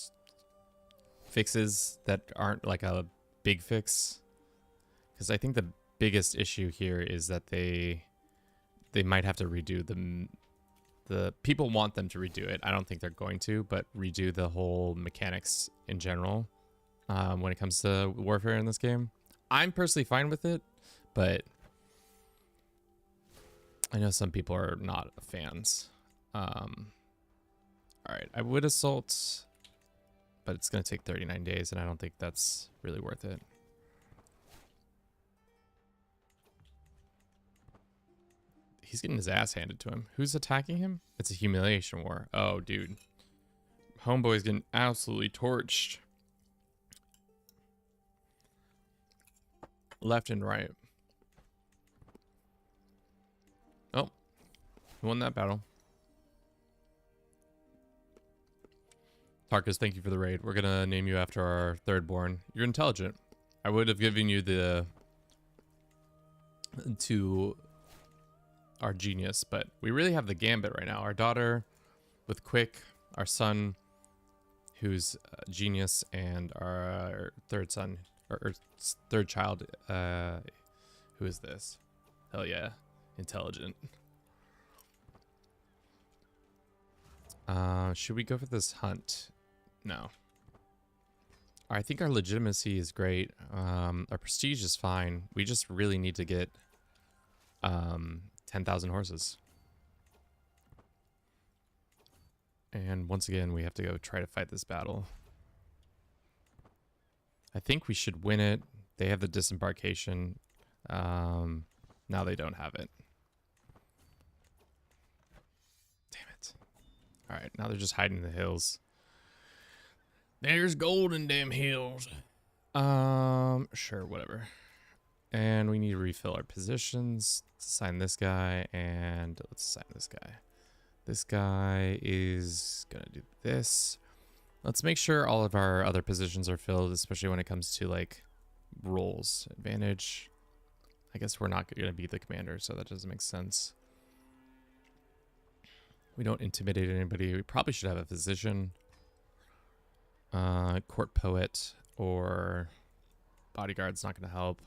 Speaker 1: fixes that aren't like a big fix, because I think the biggest issue here is that they might have to redo the people want them to redo it. I don't think they're going to, but redo the whole mechanics in general when it comes to warfare in this game. I'm personally fine with it, but I know some people are not fans. All right, I would assault, but it's going to take 39 days, and I don't think that's really worth it. He's getting his ass handed to him. Who's attacking him? It's a humiliation war. Oh, dude. Homeboy's getting absolutely torched. Left and right. Oh. He won that battle. Tarkus, thank you for the raid. We're going to name you after our third born. You're intelligent. I would have given you the... to... our genius, but we really have the gambit right now. Our daughter with quick, our son who's genius, and our third son or third child who is this? Hell yeah, intelligent. Should we go for this hunt? No. I think our legitimacy is great. Our prestige is fine. We just really need to get 10,000 horses. And once again, we have to go try to fight this battle. I think we should win it. They have the disembarkation. Now they don't have it. Damn it. All right, now they're just hiding in the hills. There's gold in them hills. Sure, whatever. And we need to refill our positions. Let's assign this guy, and let's assign this guy. This guy is gonna do this. Let's make sure all of our other positions are filled, especially when it comes to like roles. Advantage. I guess we're not gonna be the commander, so that doesn't make sense. We don't intimidate anybody. We probably should have a physician, court poet, or bodyguard's not gonna help.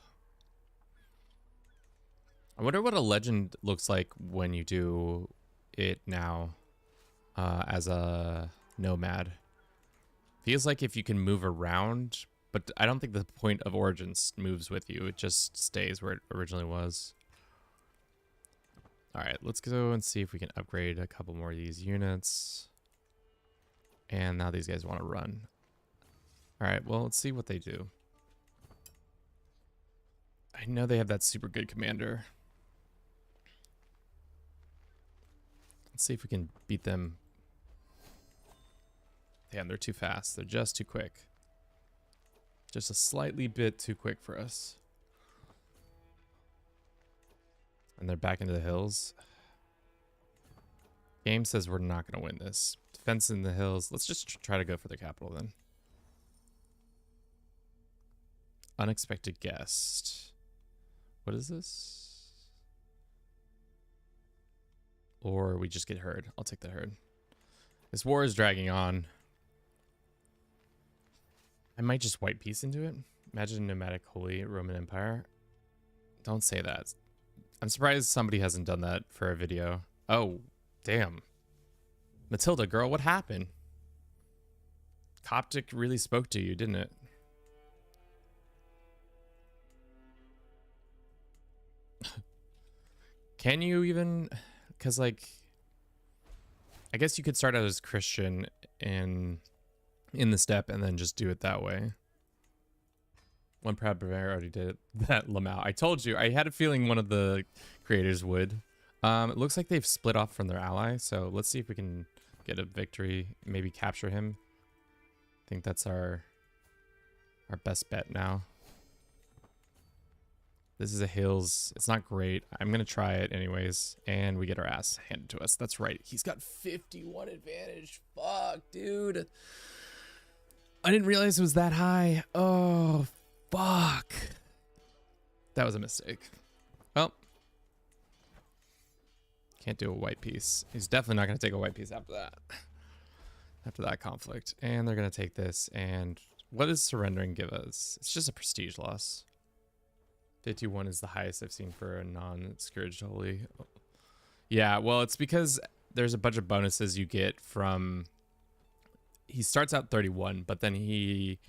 Speaker 1: I wonder what a legend looks like when you do it now as a nomad. Feels like if you can move around, but I don't think the point of origins moves with you. It just stays where it originally was. All right, let's go and see if we can upgrade a couple more of these units. And now these guys want to run. All right, well, let's see what they do. I know they have that super good commander. Let's see if we can beat them. Damn, they're too fast. They're just too quick. Just a slightly bit too quick for us. And they're back into the hills. Game says we're not going to win this. Defense in the hills. Let's just try to go for the capital then. Unexpected guest. What is this? Or we just get herd. I'll take the herd. This war is dragging on. I might just white peace into it. Imagine nomadic Holy Roman Empire. Don't say that. I'm surprised somebody hasn't done that for a video. Oh, damn. Matilda, girl, what happened? Coptic really spoke to you, didn't it? Can you even, because like, I guess you could start out as Christian in the steppe and then just do it that way. One proud barbarian already did it. That Lamau. I told you, I had a feeling one of the creators would. It looks like they've split off from their ally, so let's see if we can get a victory, maybe capture him. I think that's our best bet now. This is a hills. It's not great. I'm going to try it anyways. And we get our ass handed to us. That's right. He's got 51 advantage. Fuck, dude. I didn't realize it was that high. Oh, fuck. That was a mistake. Well. Can't do a white piece. He's definitely not going to take a white piece after that. After that conflict. And they're going to take this. And what does surrendering give us? It's just a prestige loss. 51 is the highest I've seen for a non-scourged holy. Yeah, well, it's because there's a bunch of bonuses you get from... He starts out 31, but then he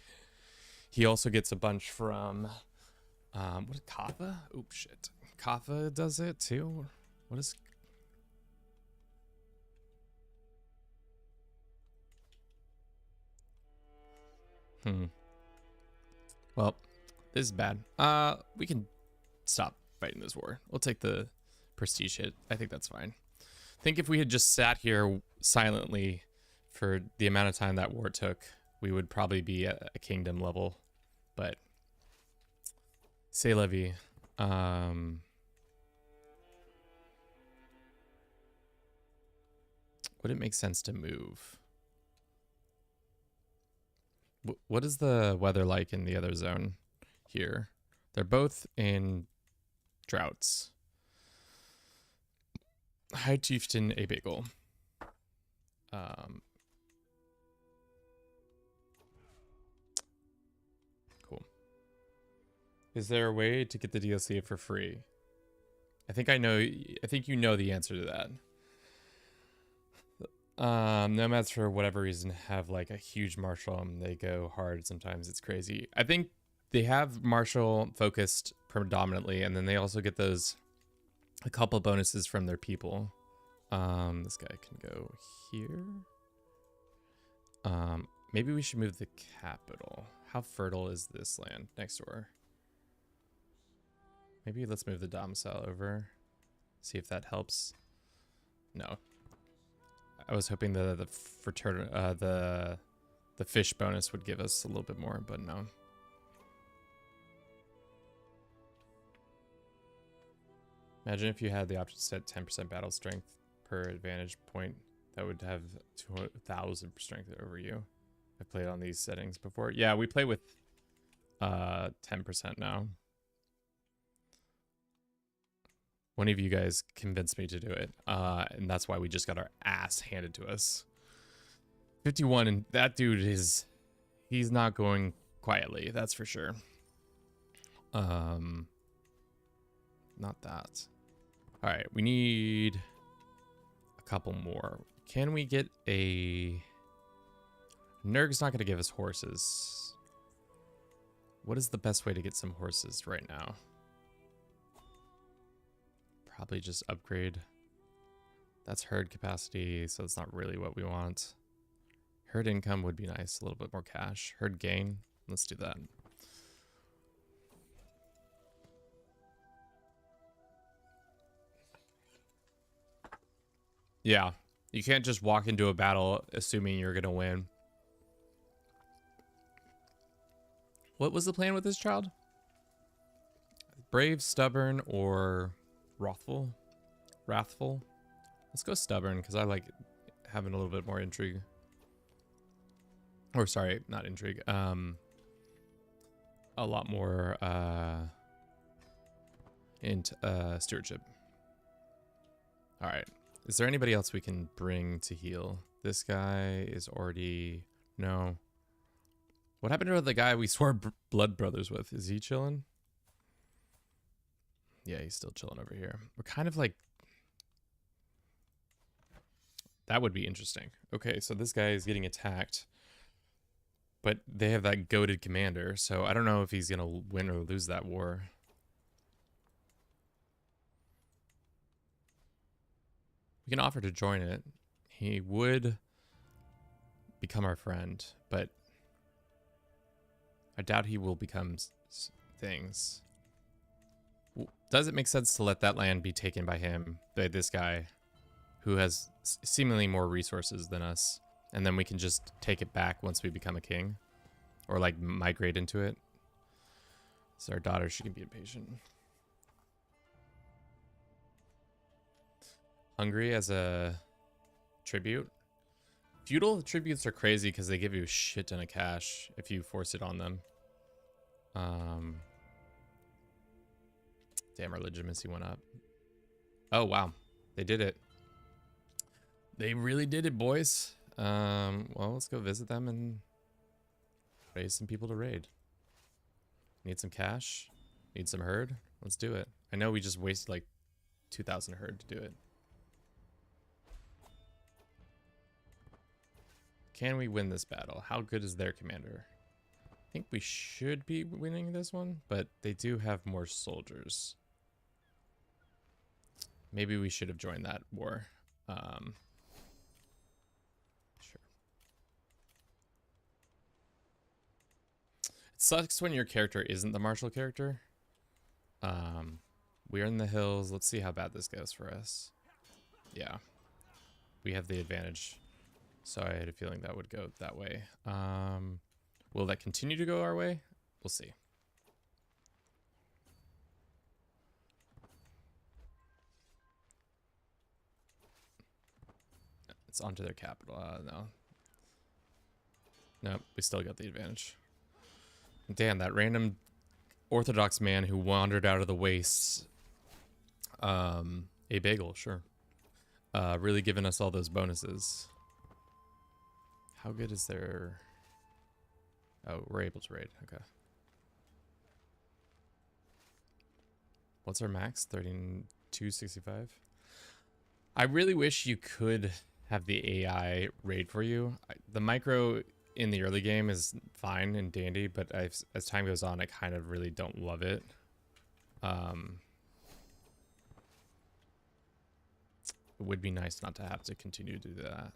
Speaker 1: also gets a bunch from... what is Kappa? Oops, shit. Kappa does it too? What is... Well... This is bad. We can stop fighting this war. We'll take the prestige hit. I think that's fine. I think if we had just sat here silently for the amount of time that war took, we would probably be at a kingdom level. But c'est la vie. Would it make sense to move? What is the weather like in the other zone? Here, they're both in droughts. High Chieftain a bagel. Cool. Is there a way to get the DLC for free? I think you know the answer to that. Nomads, for whatever reason, have like a huge martial and they go hard sometimes. It's crazy. I think they have martial focused predominantly, and then they also get a couple bonuses from their people. This guy can go here. Maybe we should move the capital. How fertile is this land next door? Maybe let's move the domicile over. See if that helps. No. I was hoping that the fish bonus would give us a little bit more, but no. Imagine if you had the option to set 10% battle strength per advantage point. That would have 2,000 strength over you. I've played on these settings before. Yeah, we play with 10% now. One of you guys convinced me to do it. And that's why we just got our ass handed to us. 51, and that dude he's not going quietly, that's for sure. Not that. All right, we need a couple more. Can we get a... Nurg's not going to give us horses. What is the best way to get some horses right now? Probably just upgrade. That's herd capacity, so it's not really what we want. Herd income would be nice, a little bit more cash. Herd gain, let's do that. Yeah, you can't just walk into a battle assuming you're gonna win. What was the plan with this child? Brave, stubborn, or wrathful? Wrathful? Let's go stubborn, because I like having a little bit more intrigue. Or sorry, not intrigue. A lot more stewardship. All right. Is there anybody else we can bring to heal? This guy is already... No. What happened to the guy we swore blood brothers with? Is he chilling? Yeah, he's still chilling over here. We're kind of like... That would be interesting. Okay, so this guy is getting attacked. But they have that goated commander, so I don't know if he's gonna win or lose that war. We can offer to join it. He would become our friend, but I doubt he will become things. Does it make sense to let that land be taken by him, by this guy, who has seemingly more resources than us, and then we can just take it back once we become a king? Or like migrate into it? So our daughter, she can be impatient. Hungary as a tribute. Feudal tributes are crazy because they give you a shit ton of cash if you force it on them. Damn, our legitimacy went up. Oh, wow. They did it. They really did it, boys. Well, let's go visit them and raise some people to raid. Need some cash. Need some herd. Let's do it. I know we just wasted like 2,000 herd to do it. Can we win this battle? How good is their commander? I think we should be winning this one, but they do have more soldiers. Maybe we should have joined that war. Sure. It sucks when your character isn't the martial character. We're in the hills. Let's see how bad this goes for us. Yeah. We have the advantage. So I had a feeling that would go that way. Will that continue to go our way? We'll see. It's onto their capital. No. Nope, we still got the advantage. Damn, that random Orthodox man who wandered out of the wastes. A bagel, sure. Really giving us all those bonuses. How good is their... Oh, we're able to raid. Okay. What's our max? 3265? I really wish you could have the AI raid for you. The micro in the early game is fine and dandy, but as time goes on, I kind of really don't love it. It would be nice not to have to continue to do that.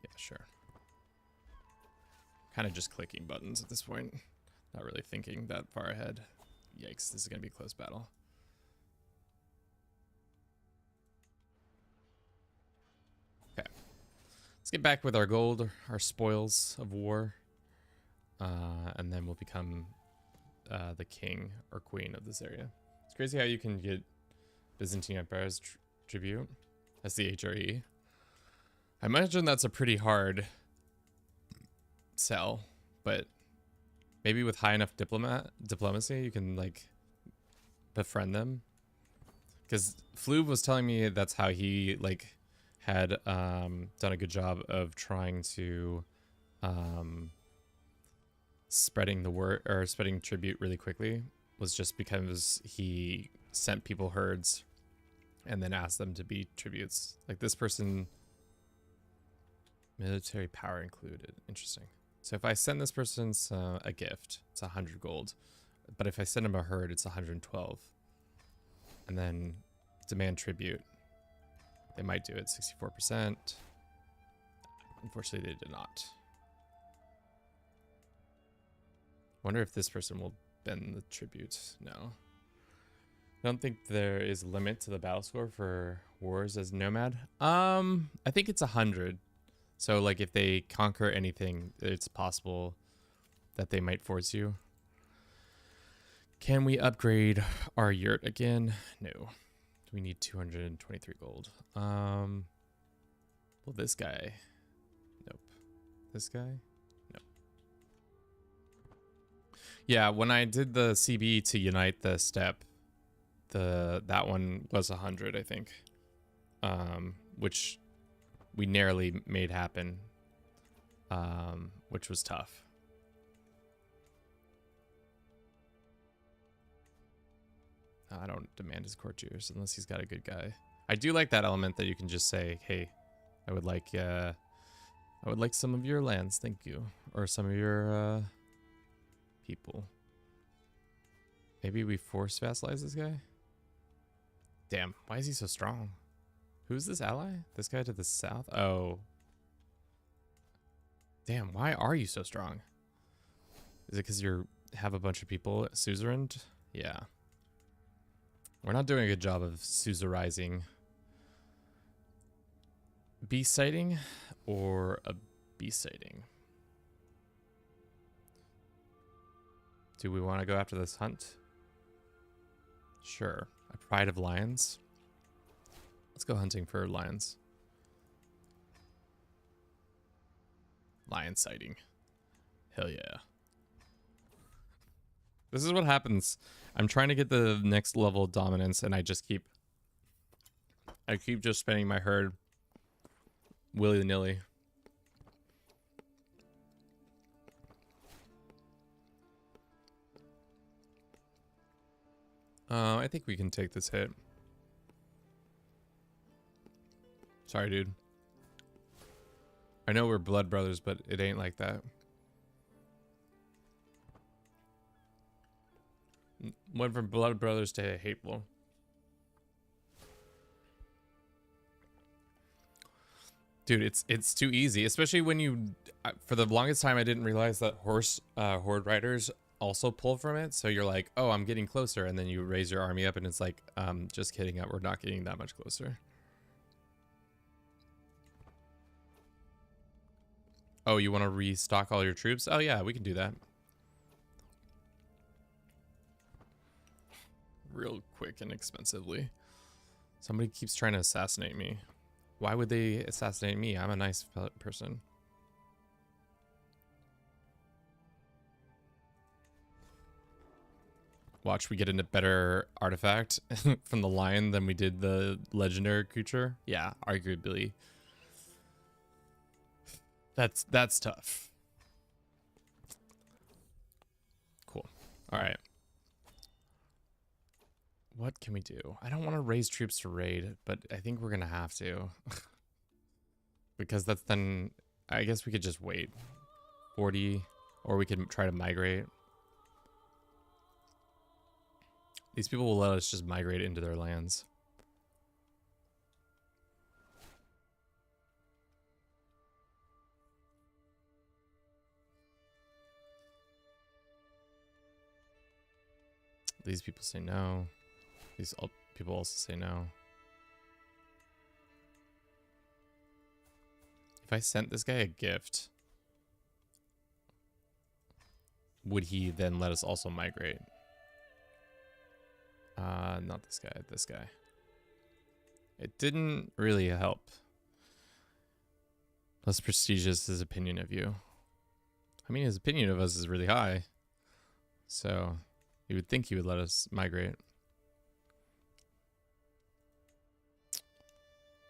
Speaker 1: Yeah, sure. Kind of just clicking buttons at this point. Not really thinking that far ahead. Yikes, this is going to be a close battle. Okay. Let's get back with our gold, our spoils of war. And then we'll become the king or queen of this area. It's crazy how you can get Byzantine Empire's tribute. That's the HRE. I imagine that's a pretty hard sell, but maybe with high enough diplomacy, you can like befriend them. Because Floob was telling me that's how he like had done a good job of trying to spreading the word or spreading tribute really quickly, was just because he sent people herds and then asked them to be tributes. Like this person, military power included. Interesting. So if I send this person a gift, it's 100 gold. But if I send him a herd, it's 112. And then demand tribute. They might do it 64%. Unfortunately, they did not. Wonder if this person will bend the tribute. No. I don't think there is a limit to the battle score for wars as nomad. I think it's 100. So like if they conquer anything, it's possible that they might force you. Can we upgrade our yurt again? No. We need 223 gold. Well, this guy. Nope. This guy? Nope. Yeah, when I did the CB to unite the steppe, that one was 100, I think. Which we narrowly made happen, which was tough. I don't demand his courtiers unless he's got a good guy. I do like that element that you can just say, hey, I would like I would like some of your lands, thank you. Or some of your people. Maybe we force vassalize this guy? Damn, why is he so strong? Who's this ally? This guy to the south? Oh. Damn, why are you so strong? Is it because you have a bunch of people suzerained? Yeah. We're not doing a good job of suzerizing. Beast sighting or a beast sighting? Do we want to go after this hunt? Sure. A pride of lions. Let's go hunting for lions. Lion sighting. Hell yeah. This is what happens. I'm trying to get the next level of dominance and I keep just spending my herd willy-nilly. I think we can take this hit. Sorry, dude. I know we're blood brothers, but it ain't like that. Went from blood brothers to hateful. Dude, it's too easy, especially when you. For the longest time, I didn't realize that horde riders also pull from it. So you're like, oh, I'm getting closer, and then you raise your army up, and it's like, just kidding. We're not getting that much closer. Oh, you want to restock all your troops? Oh yeah, we can do that. Real quick and expensively. Somebody keeps trying to assassinate me. Why would they assassinate me? I'm a nice person. Watch, we get a better artifact from the lion than we did the legendary creature. Yeah, arguably. That's tough. Cool. All right. What can we do? I don't want to raise troops to raid, but I think we're going to have to. Because that's then... I guess we could just wait. 40, or we could try to migrate. These people will let us just migrate into their lands. These people say no. These people also say no. If I sent this guy a gift, would he then let us also migrate? Not this guy, this guy. It didn't really help. Less prestigious his opinion of you. I mean, his opinion of us is really high. So, you would think he would let us migrate.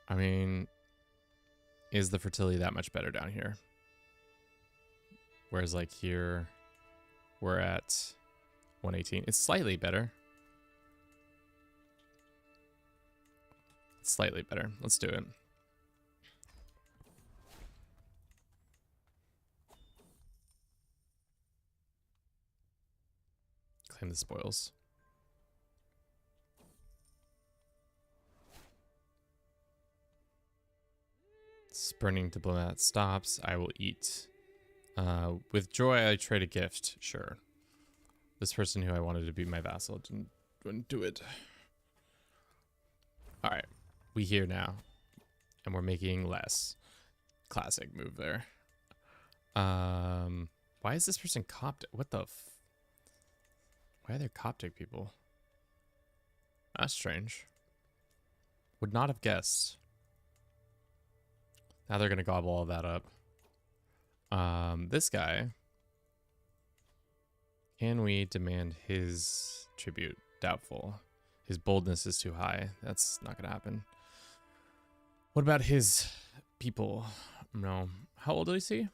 Speaker 1: I mean, is the fertility that much better down here? Whereas like here, we're at 118. It's slightly better. It's slightly better. Let's do it. Claim the spoils. Spurning diplomat stops. I will eat. With joy, I trade a gift. Sure. This person who I wanted to be my vassal didn't do it. All right, we here now, and we're making less. Classic move there. Why is this person Coptic? What the? Why are there Coptic people? That's strange. Would not have guessed. Now they're gonna gobble all that up. This guy. Can we demand his tribute? Doubtful. His boldness is too high. That's not gonna happen. What about his people? No. How old is he?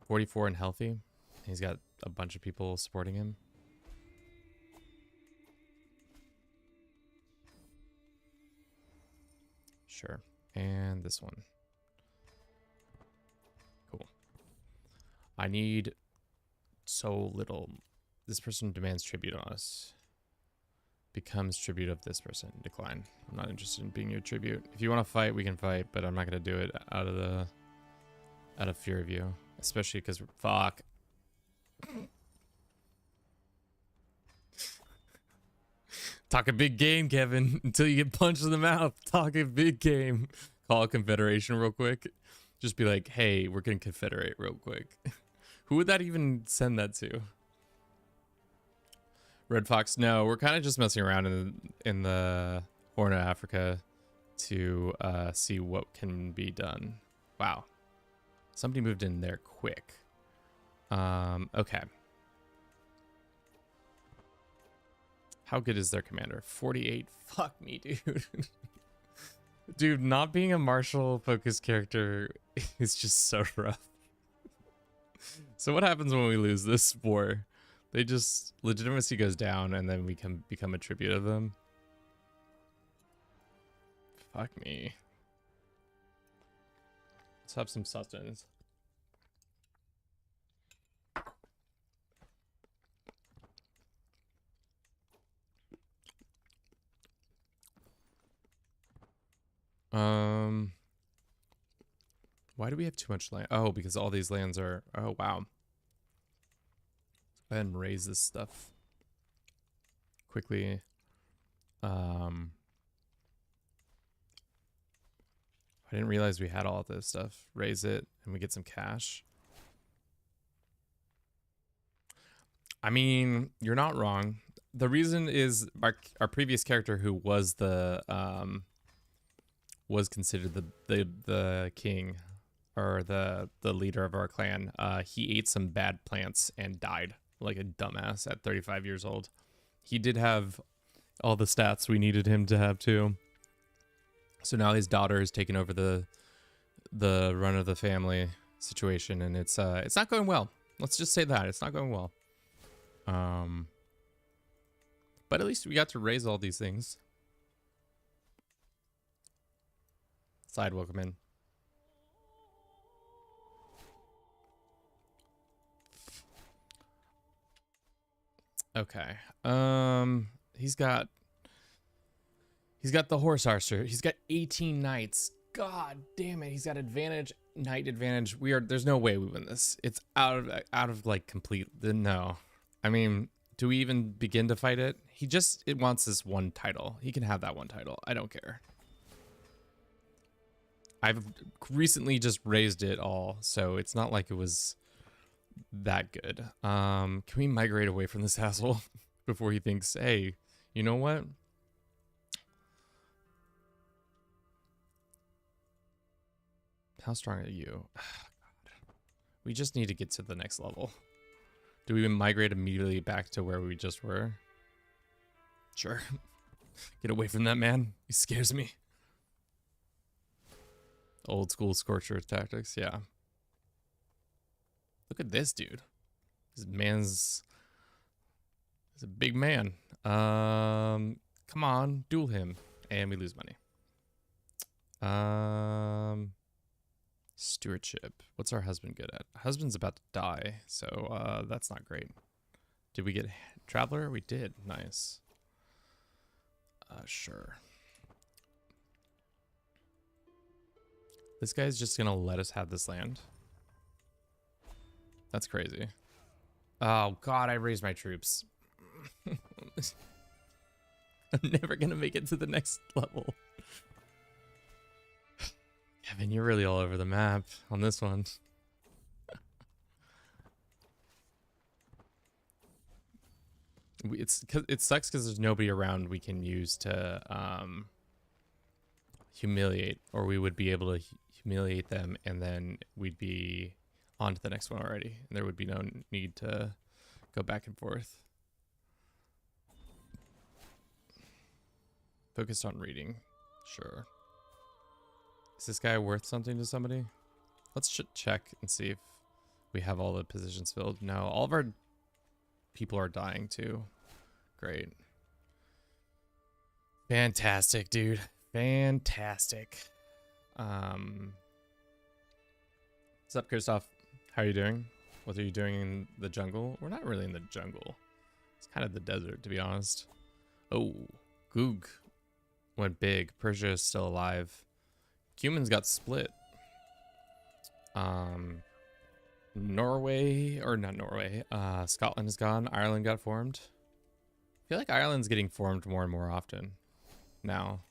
Speaker 1: 44 and healthy. He's got a bunch of people supporting him. Sure. And this one. I need so little. This person demands tribute on us. Becomes tribute of this person. Decline. I'm not interested in being your tribute. If you want to fight, we can fight, but I'm not gonna do it out of fear of you. Especially because fuck. Talk a big game, Kevin, until you get punched in the mouth. Talk a big game. Call a confederation real quick. Just be like, hey, we're gonna confederate real quick. Who would that even send that to? Red Fox, no, we're kind of just messing around in the Horn of Africa to see what can be done. Wow. Somebody moved in there quick. Okay. How good is their commander? 48. Fuck me, dude. Dude, not being a martial focused character is just so rough. So what happens when we lose this war? They just, legitimacy goes down and then we can become a tribute of them. Fuck me. Let's have some sustenance. Why do we have too much land? Oh, because all these lands are, oh wow. Go ahead and raise this stuff quickly. I didn't realize we had all this stuff. Raise it and we get some cash. I mean, you're not wrong. The reason is our previous character, who was the was considered the king, or the leader of our clan. He ate some bad plants and died like a dumbass at 35 years old. He did have all the stats we needed him to have too. So now his daughter is taking over the run of the family situation, and it's not going well. Let's just say that it's not going well. But at least we got to raise all these things. Side welcome in. Okay. He's got the horse archer. He's got 18 knights. God damn it. He's got advantage, knight advantage. There's no way we win this. It's out of like complete, no. I mean, do we even begin to fight it? It wants this one title. He can have that one title. I don't care. I've recently just raised it all, so it's not like it was that good. Can we migrate away from this asshole before he thinks, hey, you know what? How strong are you? We just need to get to the next level. Do we migrate immediately back to where we just were? Sure. Get away from that man. He scares me. Old school Scorcher tactics, yeah. Look at this dude. He's a big man. Come on, duel him. And we lose money. Stewardship. What's our husband good at? Husband's about to die, so that's not great. Did we get Traveler? We did. Nice. Sure. This guy's just gonna let us have this land. That's crazy. Oh god, I raised my troops. I'm never gonna make it to the next level. Kevin, you're really all over the map on this one. It sucks because there's nobody around we can use to humiliate, or we would be able to humiliate them, and then we'd be on to the next one already, and there would be no need to go back and forth. Focused on reading. Sure. Is this guy worth something to somebody? Let's check and see if we have all the positions filled. No, all of our people are dying too. Great. Fantastic, dude. Fantastic. What's up, Christoph? How are you doing? What are you doing in the jungle? We're not really in the jungle. It's kind of the desert, to be honest. Oh, Goog went big. Persia is still alive. Humans got split. Norway, or not Norway, Scotland is gone. Ireland got formed. I feel like Ireland's getting formed more and more often now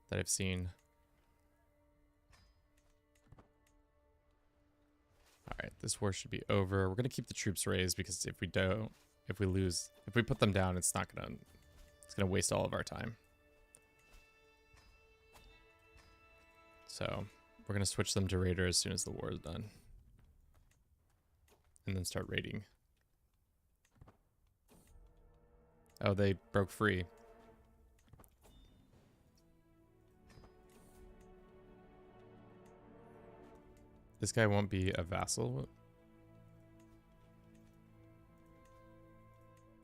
Speaker 1: that I've seen. All right, this war should be over. We're gonna keep the troops raised because if we don't, if we lose, if we put them down, it's gonna waste all of our time. So we're gonna switch them to raider as soon as the war is done, and then start raiding. Oh, they broke free. This guy won't be a vassal.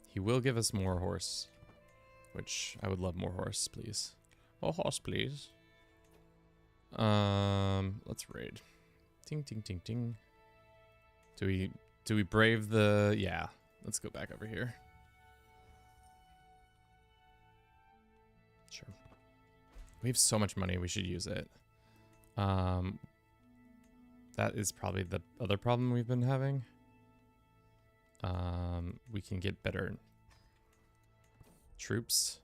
Speaker 1: He will give us more horse, which I would love more horse, please. More horse, please. Let's raid. Ting, ting, ting, ting. Do we brave the... Yeah, let's go back over here. Sure. We have so much money, we should use it. That is probably the other problem we've been having. We can get better troops.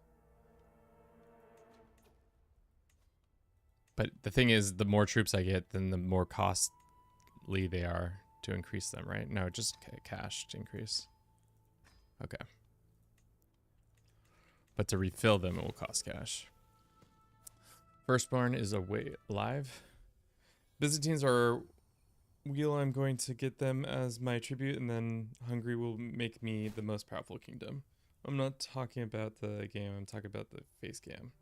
Speaker 1: But the thing is, the more troops I get, then the more costly they are to increase them, right? No, just cash to increase. Okay. But to refill them, it will cost cash. Firstborn is alive. Byzantines are wheel. I'm going to get them as my tribute, and then Hungary will make me the most powerful kingdom. I'm not talking about the game. I'm talking about the face cam.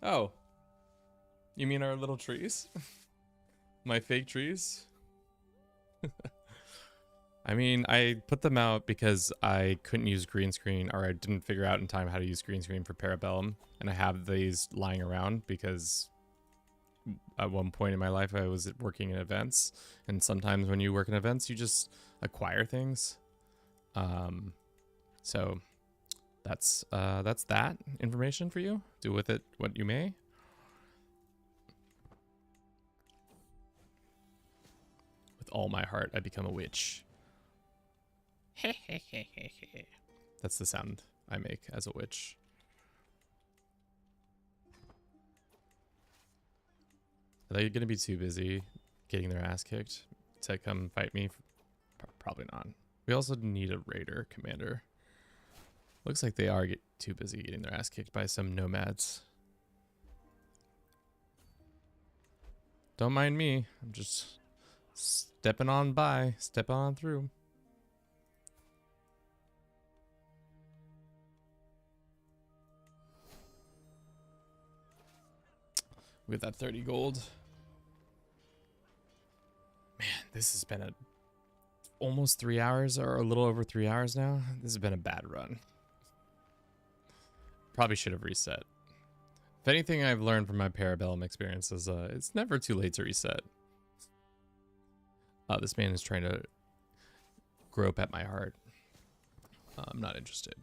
Speaker 1: Oh. You mean our little trees? My fake trees? I mean, I put them out because I couldn't use green screen, or I didn't figure out in time how to use green screen for Parabellum, and I have these lying around because at one point in my life I was working in events, and sometimes when you work in events you just acquire things. So that's that information for you. Do with it what you may. With all my heart I become a witch. That's the sound I make as a witch. Are they gonna be too busy getting their ass kicked to come fight me? Probably not. We also need a raider commander. Looks like they are too busy getting their ass kicked by some nomads. Don't mind me. I'm just stepping on by, stepping on through. With that 30 gold. Man, this has been almost 3 hours, or a little over 3 hours now. This has been a bad run. Probably should have reset. If anything I've learned from my Parabellum experience is it's never too late to reset. This man is trying to grope at my heart. I'm not interested.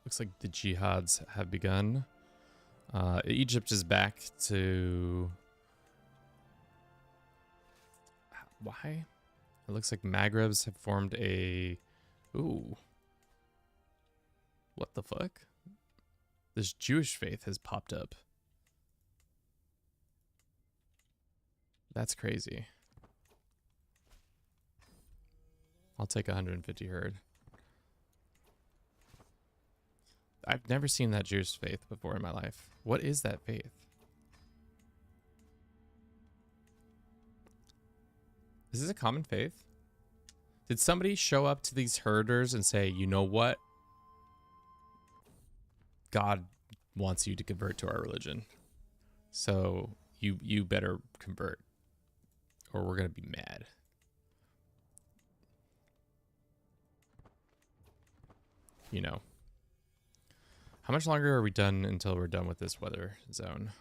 Speaker 1: Looks like the jihads have begun. Egypt is back to... Why? It looks like Maghrebs have formed a... Ooh. What the fuck? This Jewish faith has popped up. That's crazy. I'll take 150 herd. I've never seen that Jewish faith before in my life. What is that faith? Is this a common faith? Did somebody show up to these herders and say, you know what? God wants you to convert to our religion. So you better convert, or we're going to be mad. You know. How much longer are we done until we're done with this weather zone?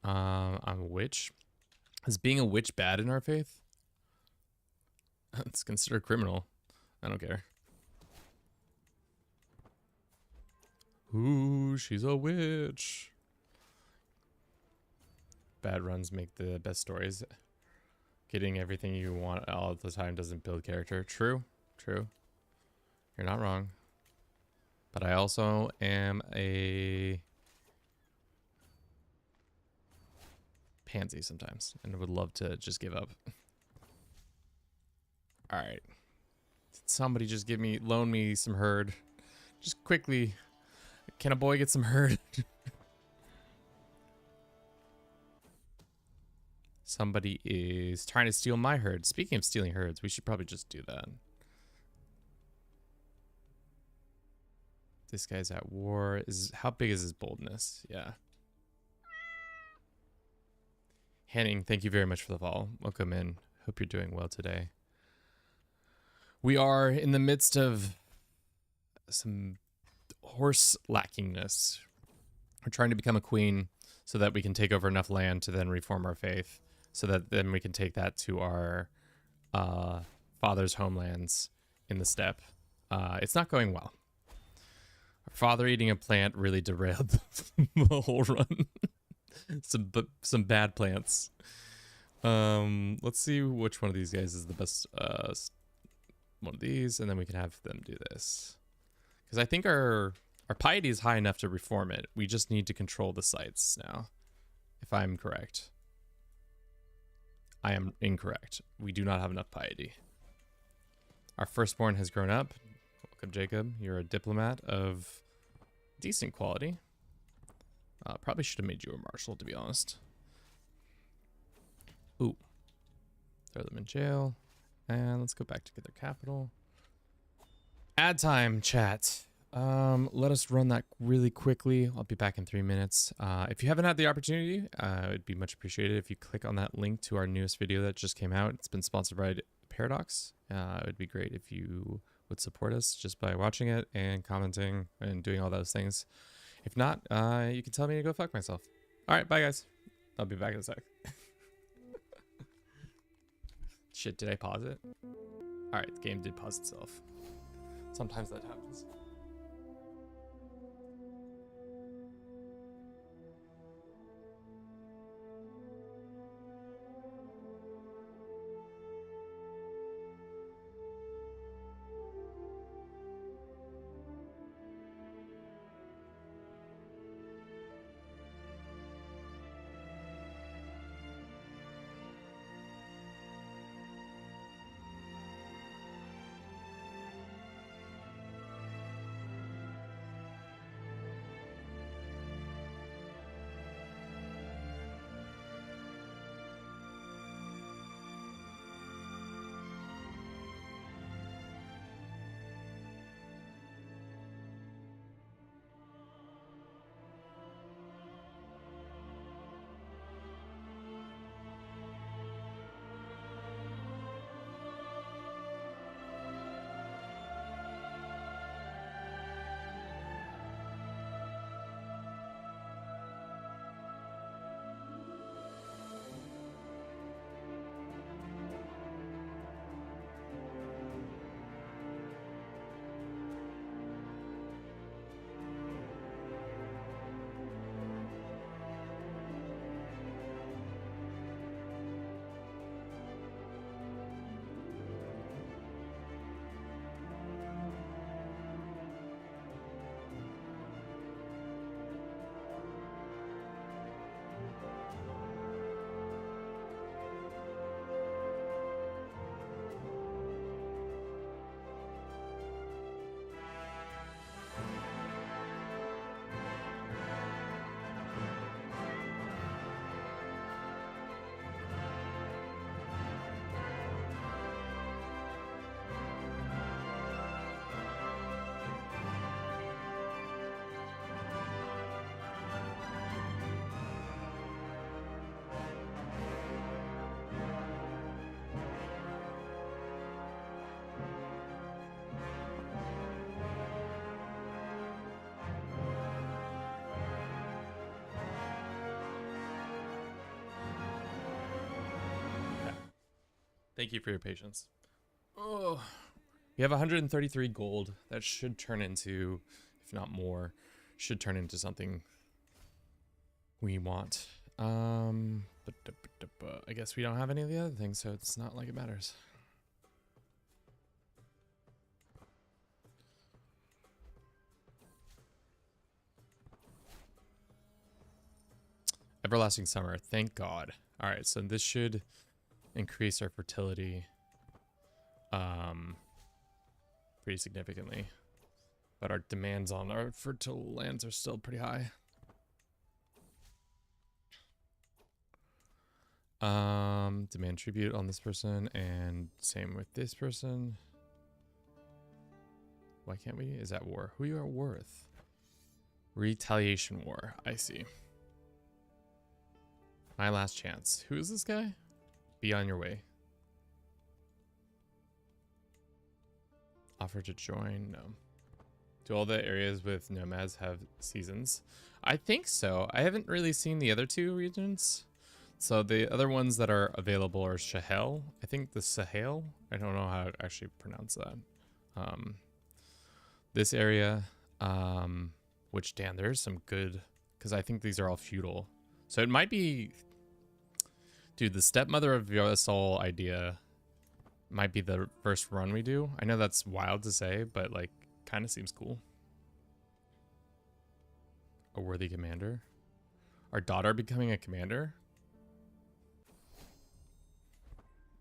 Speaker 1: I'm a witch. Is being a witch bad in our faith? It's considered criminal. I don't care. Ooh, she's a witch. Bad runs make the best stories. Getting everything you want all the time doesn't build character. True, true. You're not wrong. But I also am a pansy sometimes and would love to just give up. All right. Somebody just loan me some herd. Just quickly. Can a boy get some herd? Somebody is trying to steal my herd. Speaking of stealing herds, we should probably just do that. This guy's at war. How big is his boldness? Yeah. Henning, thank you very much for the follow. Welcome in. Hope you're doing well today. We are in the midst of some horse lackingness. We're trying to become a queen so that we can take over enough land to then reform our faith, so that then we can take that to our father's homelands in the steppe. It's not going well. Our father eating a plant really derailed the whole run. some bad plants. Let's see which one of these guys is the best one of these, and then we can have them do this. Because I think our piety is high enough to reform it. We just need to control the sites now, if I'm correct. I am incorrect. We do not have enough piety. Our firstborn has grown up. Welcome, Jacob. You're a diplomat of decent quality. Probably should have made you a marshal, to be honest. Ooh. Throw them in jail. And let's go back to get their capital. Ad time, chat. Let us run that really quickly. I'll be back in 3 minutes. If you haven't had the opportunity, it'd be much appreciated if you click on that link to our newest video that just came out. It's been sponsored by Paradox. It would be great if you would support us just by watching it and commenting and doing all those things. If not, you can tell me to go fuck myself. All right, bye guys. I'll be back in a sec. Shit, did I pause it? All right, the game did pause itself. Sometimes that happens. Thank you for your patience. Oh, we have 133 gold. That should turn into, if not more, should turn into something we want. I guess we don't have any of the other things, so it's not like it matters. Everlasting summer, thank God. All right, so this should increase our fertility pretty significantly, but our demands on our fertile lands are still pretty high. Demand tribute on this person, and same with this person. Why can't we? Is that war? Who you are war with? Retaliation war. I see. My last chance. Who is this guy? Be on your way. Offer to join? No. Do all the areas with nomads have seasons? I think so. I haven't really seen the other two regions. So the other ones that are available are Sahel. I think the Sahel. I don't know how to actually pronounce that. This area, which, damn, there's some good, because I think these are all feudal. So it might be, dude, the stepmother of your soul idea might be the first run we do. I know that's wild to say, but like, kind of seems cool. A worthy commander. Our daughter becoming a commander.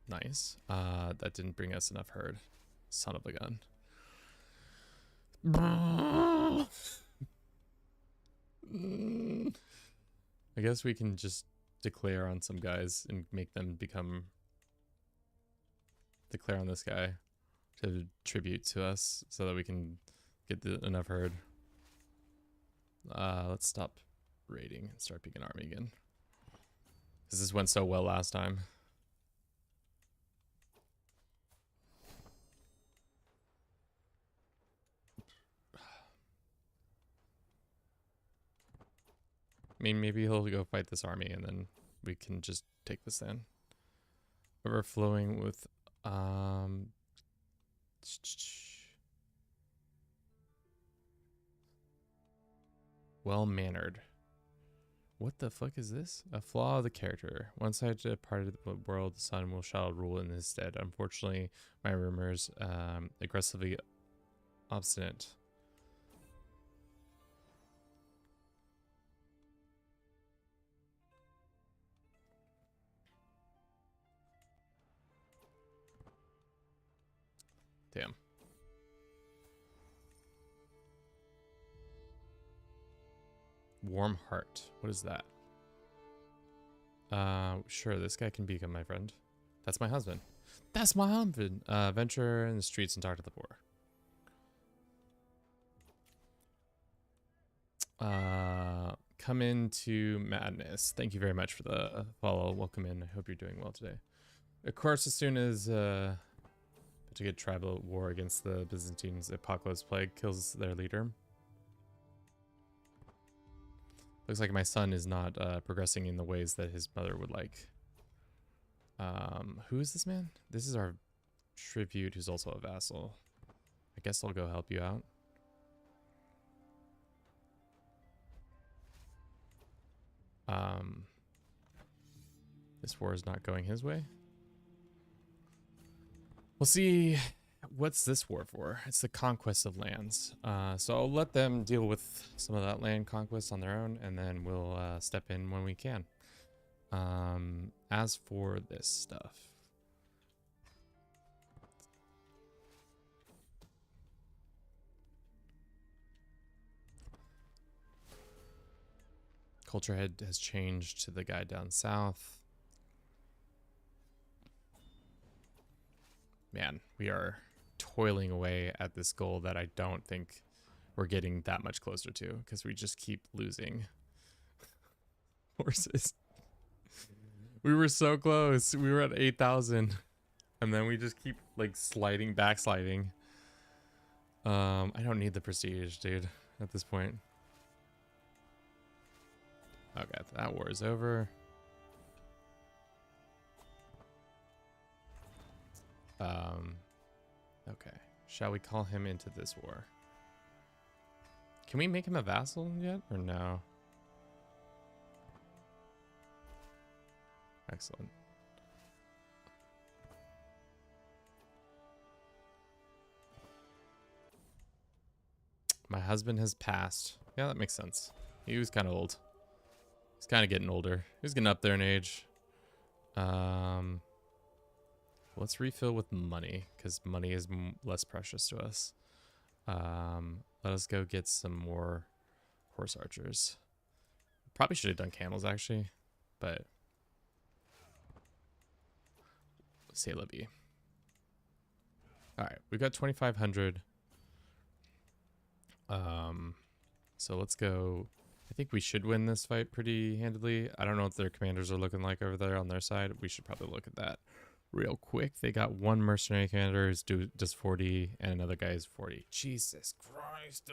Speaker 1: Nice. That didn't bring us enough herd. Son of a gun. I guess we can just declare on some guys and make them declare on this guy to tribute to us so that we can get enough herd. Let's stop raiding and start picking army again, because this went so well last time. I mean, maybe he'll go fight this army and then we can just take this in. Overflowing with well-mannered. What the fuck is this? A flaw of the character. Once I departed the world, the sun shall rule in his stead. Unfortunately, my rumors aggressively obstinate. Damn. Warm heart. What is that? Sure, this guy can become my friend. That's my husband. That's my husband. Venture in the streets and talk to the poor. Come into madness. Thank you very much for the follow. Welcome in. I hope you're doing well today. Of course, as soon as to get tribal war against the Byzantines, Apocalypse Plague kills their leader. Looks like my son is not progressing in the ways that his mother would like. Who is this man? This is our tribute, who's also a vassal. I guess I'll go help you out. This war is not going his way. We'll see. What's this war for? It's the conquest of lands. So I'll let them deal with some of that land conquest on their own, and then we'll step in when we can. As for this stuff, culture head has changed to the guy down south. Man, we are toiling away at this goal that I don't think we're getting that much closer to, because we just keep losing horses. We were so close. We were at 8,000, and then we just keep like backsliding. I don't need the prestige, dude, at this point. Okay, that war is over. Okay. Shall we call him into this war? Can we make him a vassal yet, or no? Excellent. My husband has passed. Yeah, that makes sense. He was kind of old. He's kind of getting older. He's getting up there in age. Let's refill with money, because money is less precious to us. Let us go get some more horse archers. Probably should have done camels, actually, but say la vie. All right, we've got 2,500. So let's go. I think we should win this fight pretty handily. I don't know what their commanders are looking like over there on their side. We should probably look at that real quick. They got one mercenary commander who's does 40 and another guy is 40. Jesus Christ,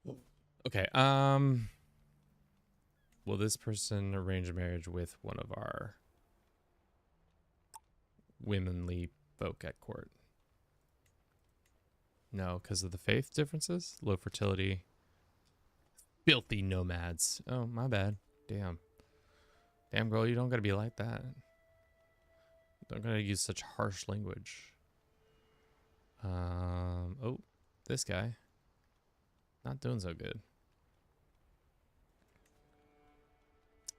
Speaker 1: dude. Okay, will this person arrange a marriage with one of our womanly folk at court? No, because of the faith differences? Low fertility. Filthy nomads. Oh, my bad. Damn. Damn, girl, you don't gotta be like that. Don't gotta use such harsh language. Oh, this guy. Not doing so good.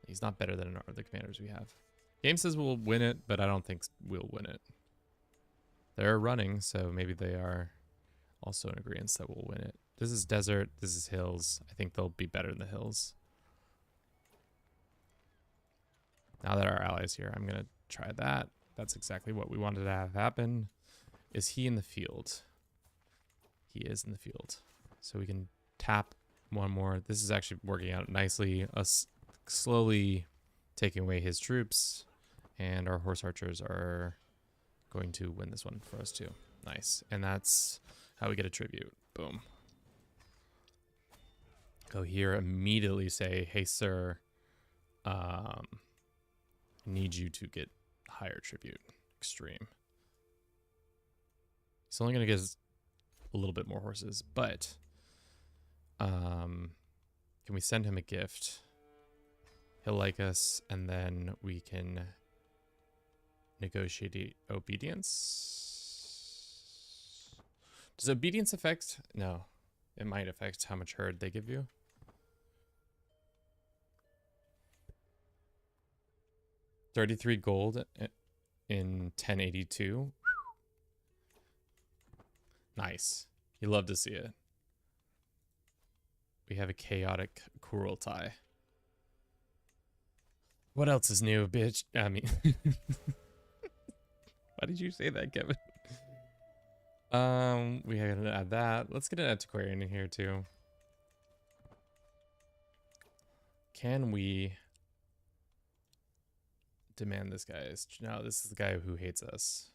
Speaker 1: He's not better than our other commanders we have. Game says we'll win it, but I don't think we'll win it. They're running, so maybe they are also in agreement that we'll win it. This is desert. This is hills. I think they'll be better in the hills. Now that our ally's here, I'm going to try that. That's exactly what we wanted to have happen. Is he in the field? He is in the field. So we can tap one more. This is actually working out nicely. Us slowly taking away his troops. And our horse archers are going to win this one for us too. Nice. And that's how we get a tribute. Boom. Go here, immediately say, hey, sir, need you to get higher tribute. Extreme. He's only going to get us a little bit more horses, but can we send him a gift? He'll like us, and then we can negotiate obedience. Does obedience affect? No. It might affect how much herd they give you. $33 gold in 1082. Nice. You love to see it. We have a chaotic Kurultai. What else is new, bitch? I mean, why did you say that, Kevin? We are gonna add that. Let's get an antiquarian in here too. Can we demand this guy? No, this is the guy who hates us.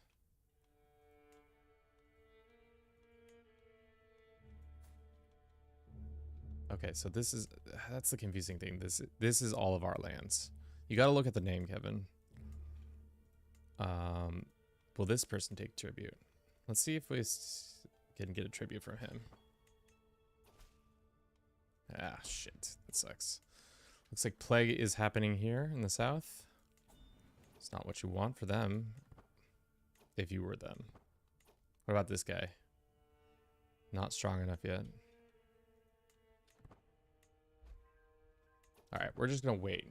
Speaker 1: Okay, so that's the confusing thing. This is all of our lands. You got to look at the name, Kevin. Will this person take tribute? Let's see if we can get a tribute from him. Ah, shit. That sucks. Looks like plague is happening here in the south. It's not what you want for them. If you were them. What about this guy? Not strong enough yet. Alright, we're just gonna wait.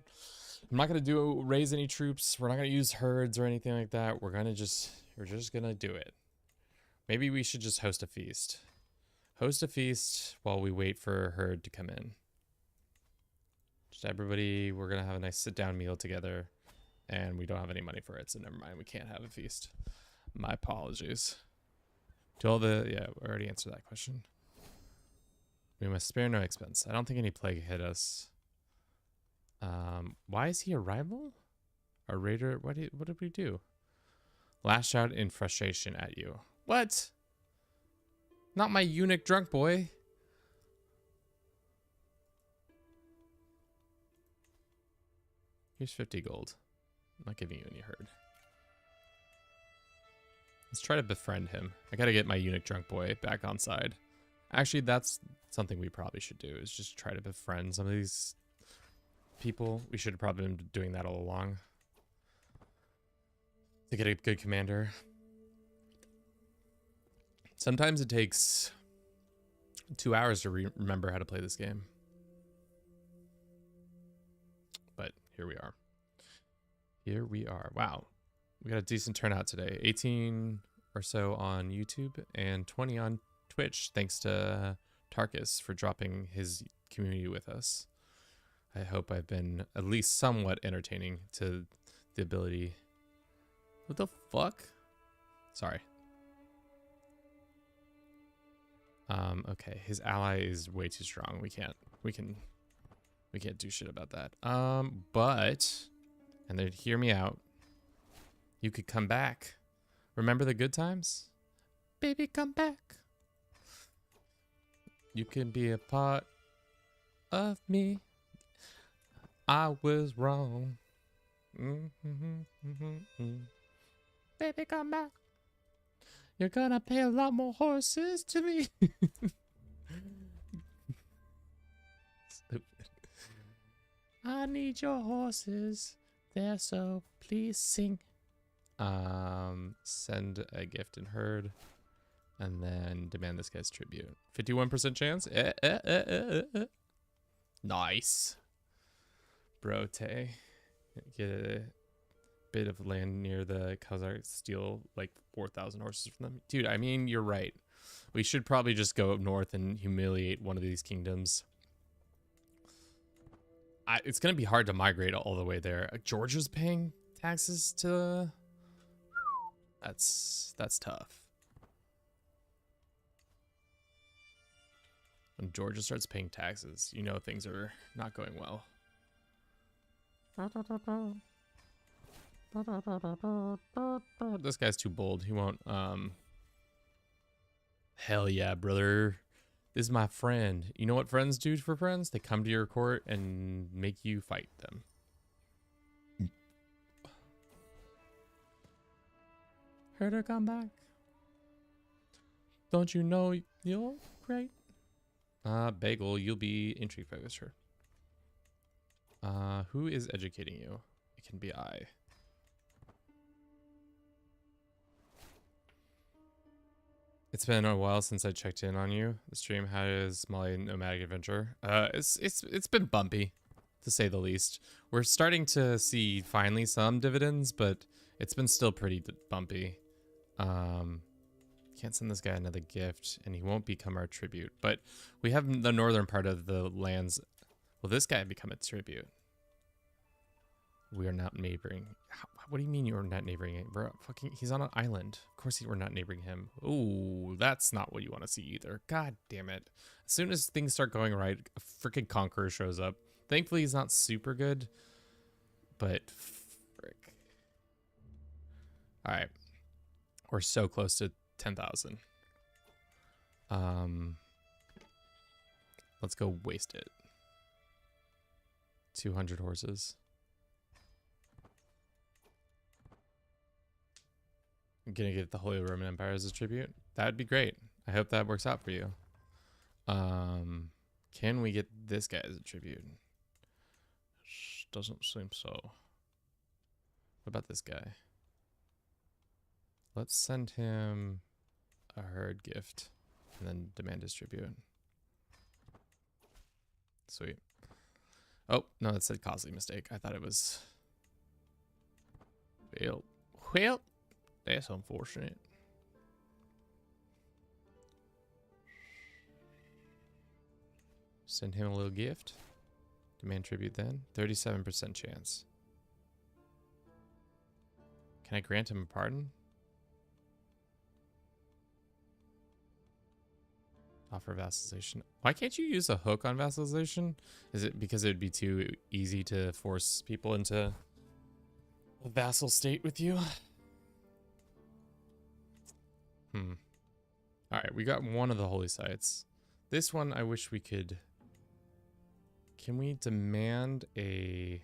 Speaker 1: I'm not gonna raise any troops. We're not gonna use herds or anything like that. We're just gonna do it. Maybe we should just host a feast. Host a feast while we wait for a herd to come in. Just everybody, we're gonna have a nice sit-down meal together. And we don't have any money for it, so never mind. We can't have a feast. My apologies. To all the... Yeah, we already answered that question. We must spare no expense. I don't think any plague hit us. Why is he a rival? A raider? What did we do? Lash out in frustration at you. What? Not my eunuch drunk boy. Here's 50 gold. I'm not giving you any herd. Let's try to befriend him. I gotta get my eunuch drunk boy back on side. Actually, that's something we probably should do, is just try to befriend some of these people. We should have probably been doing that all along. To get a good commander. Sometimes it takes 2 hours to remember how to play this game. But here we are. Here we are. Wow. We got a decent turnout today. 18 or so on YouTube and 20 on Twitch, thanks to Tarkus for dropping his community with us. I hope I've been at least somewhat entertaining to the ability. What the fuck? Sorry. Okay, his ally is way too strong. We can't do shit about that. But, and then hear me out. You could come back. Remember the good times? Baby, come back. You can be a part of me. I was wrong. Baby, come back. You're gonna pay a lot more horses to me. Stupid. I need your horses. They're so please sing. Send a gift in herd. And then demand this guy's tribute. 51% chance? Nice. Brote. Get a bit of land near the Khazars, steal like 4,000 horses from them. Dude, I mean, you're right. We should probably just go up north and humiliate one of these kingdoms. It's going to be hard to migrate all the way there. Georgia's paying taxes to... That's tough. When Georgia starts paying taxes, you know things are not going well. This guy's too bold. He won't, Hell yeah, brother. This is my friend. You know what friends do for friends? They come to your court and make you fight them. Heard her come back. Don't you know you're great? Bagel, you'll be intrigue focused, sure. Who is educating you? It can be I. It's been a while since I checked in on you. The stream, how is my nomadic adventure? It's been bumpy, to say the least. We're starting to see finally some dividends, but it's been still pretty bumpy. Can't send this guy another gift, and he won't become our tribute. But we have the northern part of the lands. Will this guy become a tribute? We are not neighboring. What do you mean you are not neighboring? Bro, fucking, he's on an island. Of course we're not neighboring him. Ooh, that's not what you want to see either. God damn it. As soon as things start going right, a freaking conqueror shows up. Thankfully, he's not super good, but frick. All right. We're so close to 10,000. Let's go waste it. 200 horses. I'm gonna get the Holy Roman Empire as a tribute. That would be great. I hope that works out for you. Can we get this guy as a tribute? Doesn't seem so. What about this guy? Let's send him a herd gift and then demand his tribute. Sweet. Oh, no, that said costly mistake. I thought it was... Well, that's unfortunate. Send him a little gift. Demand tribute then. 37% chance. Can I grant him a pardon? Offer vassalization. Why can't you use a hook on vassalization? Is it because it would be too easy to force people into a vassal state with you? Alright, we got one of the holy sites. This one I wish we could... Can we demand a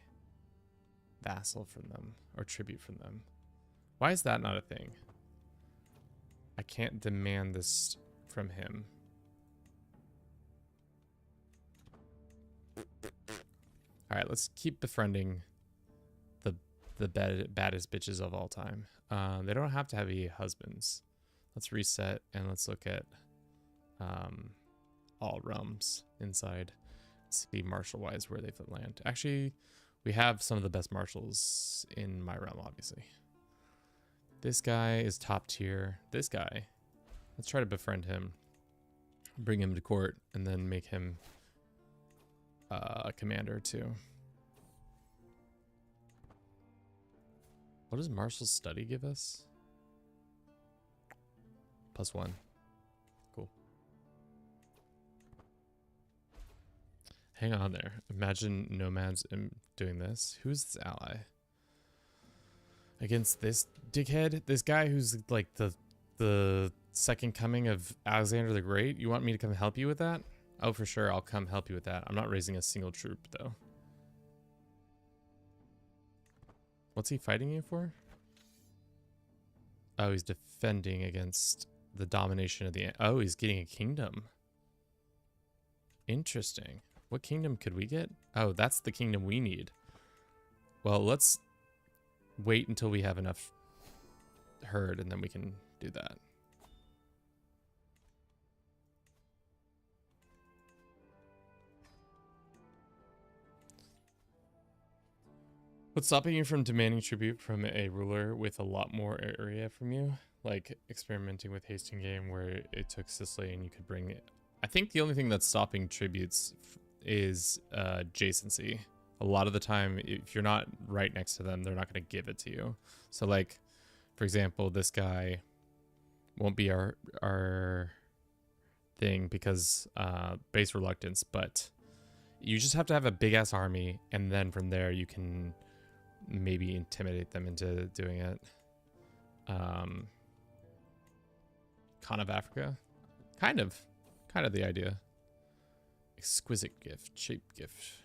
Speaker 1: vassal from them? Or tribute from them? Why is that not a thing? I can't demand this from him. All right, let's keep befriending the baddest bitches of all time. They don't have to have any husbands. Let's reset and let's look at all realms inside. See martial-wise where they fit land. Actually, we have some of the best marshals in my realm, obviously. This guy is top tier. This guy, let's try to befriend him, bring him to court, and then make him a commander too. What does martial study give us? +1. Cool. Hang on there. Imagine nomads doing this. Who's this ally? Against this dickhead? This guy who's like the second coming of Alexander the Great? You want me to come help you with that? Oh, for sure. I'll come help you with that. I'm not raising a single troop, though. What's he fighting you for? Oh, he's defending against the domination of the... Oh, he's getting a kingdom. Interesting. What kingdom could we get? Oh, that's the kingdom we need. Well, let's wait until we have enough herd, and then we can do that. What's stopping you from demanding tribute from a ruler with a lot more area from you? Like experimenting with hasting game where it took Sicily and you could bring it. I think the only thing that's stopping tributes is adjacency. A lot of the time, if you're not right next to them, they're not going to give it to you. So like, for example, this guy won't be our thing because base reluctance, but you just have to have a big ass army, and then from there you can maybe intimidate them into doing it. Khan of Africa, kind of the idea. Exquisite gift, cheap gift.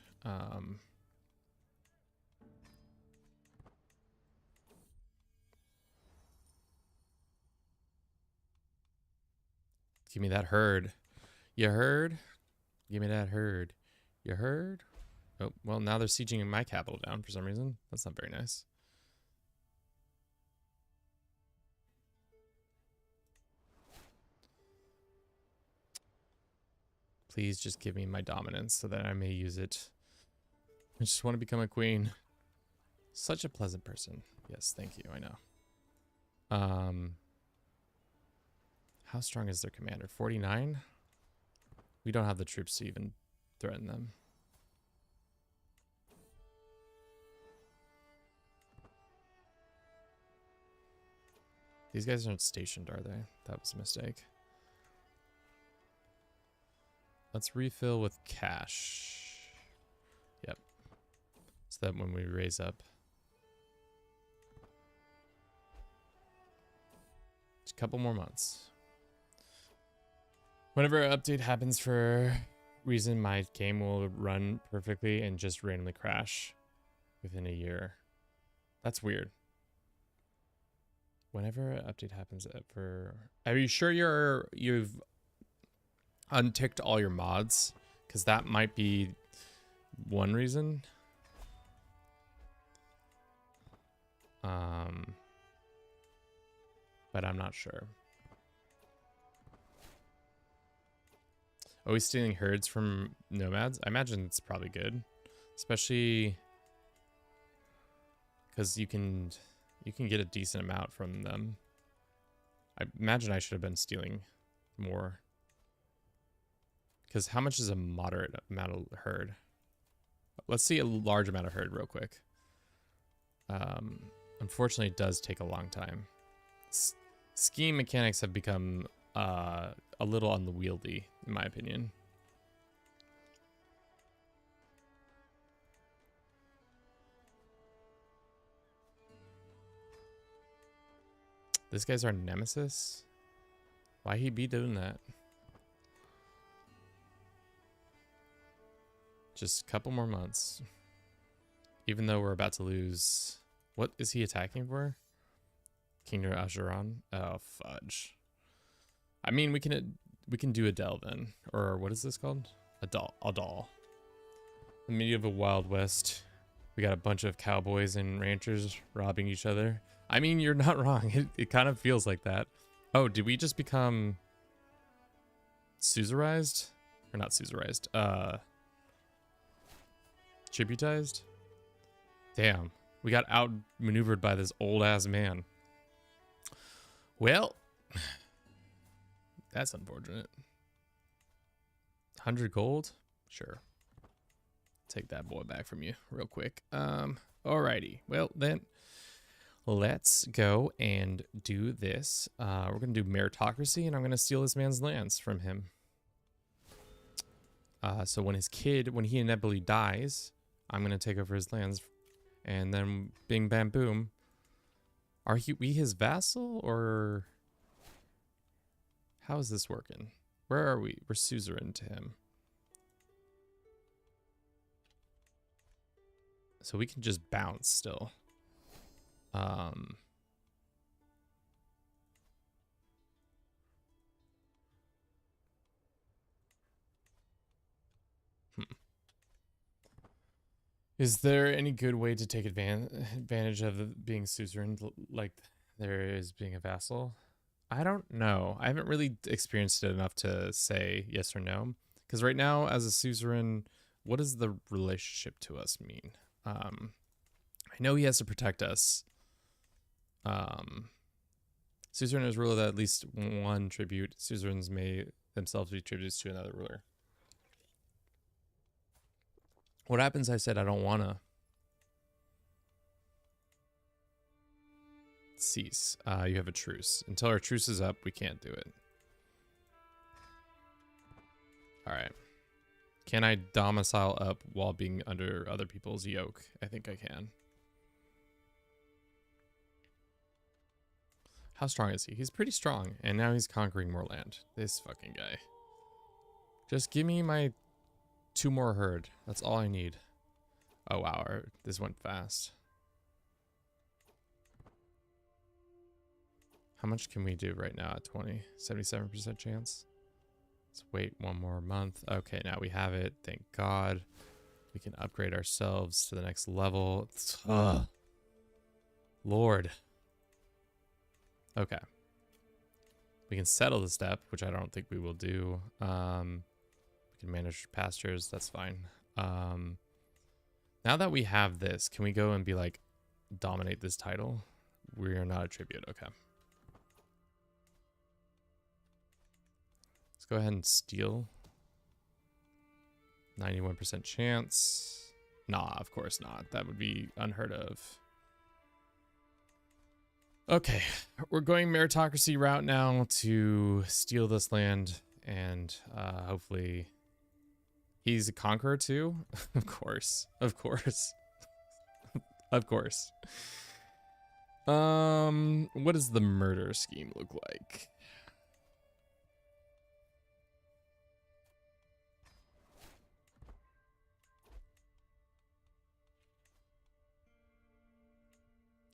Speaker 1: Give me that herd. You heard? Give me that herd. You heard? Oh, well, now they're sieging my capital down for some reason. That's not very nice. Please just give me my dominance so that I may use it. I just want to become a queen. Such a pleasant person. Yes, thank you. I know. How strong is their commander? 49? We don't have the troops to even threaten them. These guys aren't stationed, are they? That was a mistake. Let's refill with cash. Yep. So that when we raise up. Just a couple more months. Whenever an update happens for reason, my game will run perfectly and just randomly crash within a year. That's weird. Whenever an update happens are you sure you've unticked all your mods? Because that might be one reason. But I'm not sure. Always stealing herds from nomads? I imagine it's probably good. Especially because you can get a decent amount from them. I imagine I should have been stealing more. Because how much is a moderate amount of herd? Let's see a large amount of herd real quick. Unfortunately, it does take a long time. Scheme mechanics have become a little unwieldy, in my opinion. This guy's our nemesis? Why he be doing that? Just a couple more months. Even though we're about to lose... What is he attacking for? Kingdom of Ajuran? Oh, fudge. I mean, we can do Adele then, or what is this called? Adal. The medieval Wild West. We got a bunch of cowboys and ranchers robbing each other. I mean, you're not wrong. It kind of feels like that. Oh, did we just become Susarized? Or not Susarized? Tributized? Damn. We got outmaneuvered by this old-ass man. Well, that's unfortunate. 100 gold? Sure. Take that boy back from you real quick. Alrighty. Well, then, let's go and do this. We're going to do meritocracy, and I'm going to steal this man's lands from him. So when he inevitably dies, I'm going to take over his lands. And then, bing, bam, boom. Are we his vassal, or how is this working? Where are we? We're suzerain to him. So we can just bounce still. Is there any good way to take advantage of being suzerain like there is being a vassal? I don't know. I haven't really experienced it enough to say yes or no. Because right now, as a suzerain, what does the relationship to us mean? I know he has to protect us. Suzerain is ruled at least one tribute. Suzerains may themselves be tributes to another ruler. What happens? I said I don't wanna cease. You have a truce. Until our truce is up, we can't do it. All right. Can I domicile up while being under other people's yoke? I think I can. How strong is he? He's pretty strong, and now he's conquering more land. This fucking guy. Just give me my 2 more herd. That's all I need. Oh wow, this went fast. How much can we do right now at 20? 77% chance? Let's wait 1 more month. Okay, now we have it. Thank God. We can upgrade ourselves to the next level. Ugh. Lord. Okay. We can settle the steppe, which I don't think we will do. We can manage pastures. That's fine. Now that we have this, can we go and be like, dominate this title? We are not a tribute. Okay. Let's go ahead and steal. 91% chance. Nah, of course not. That would be unheard of. Okay, we're going meritocracy route now to steal this land, and hopefully he's a conqueror too. Of course, of course, of course. What does the murder scheme look like?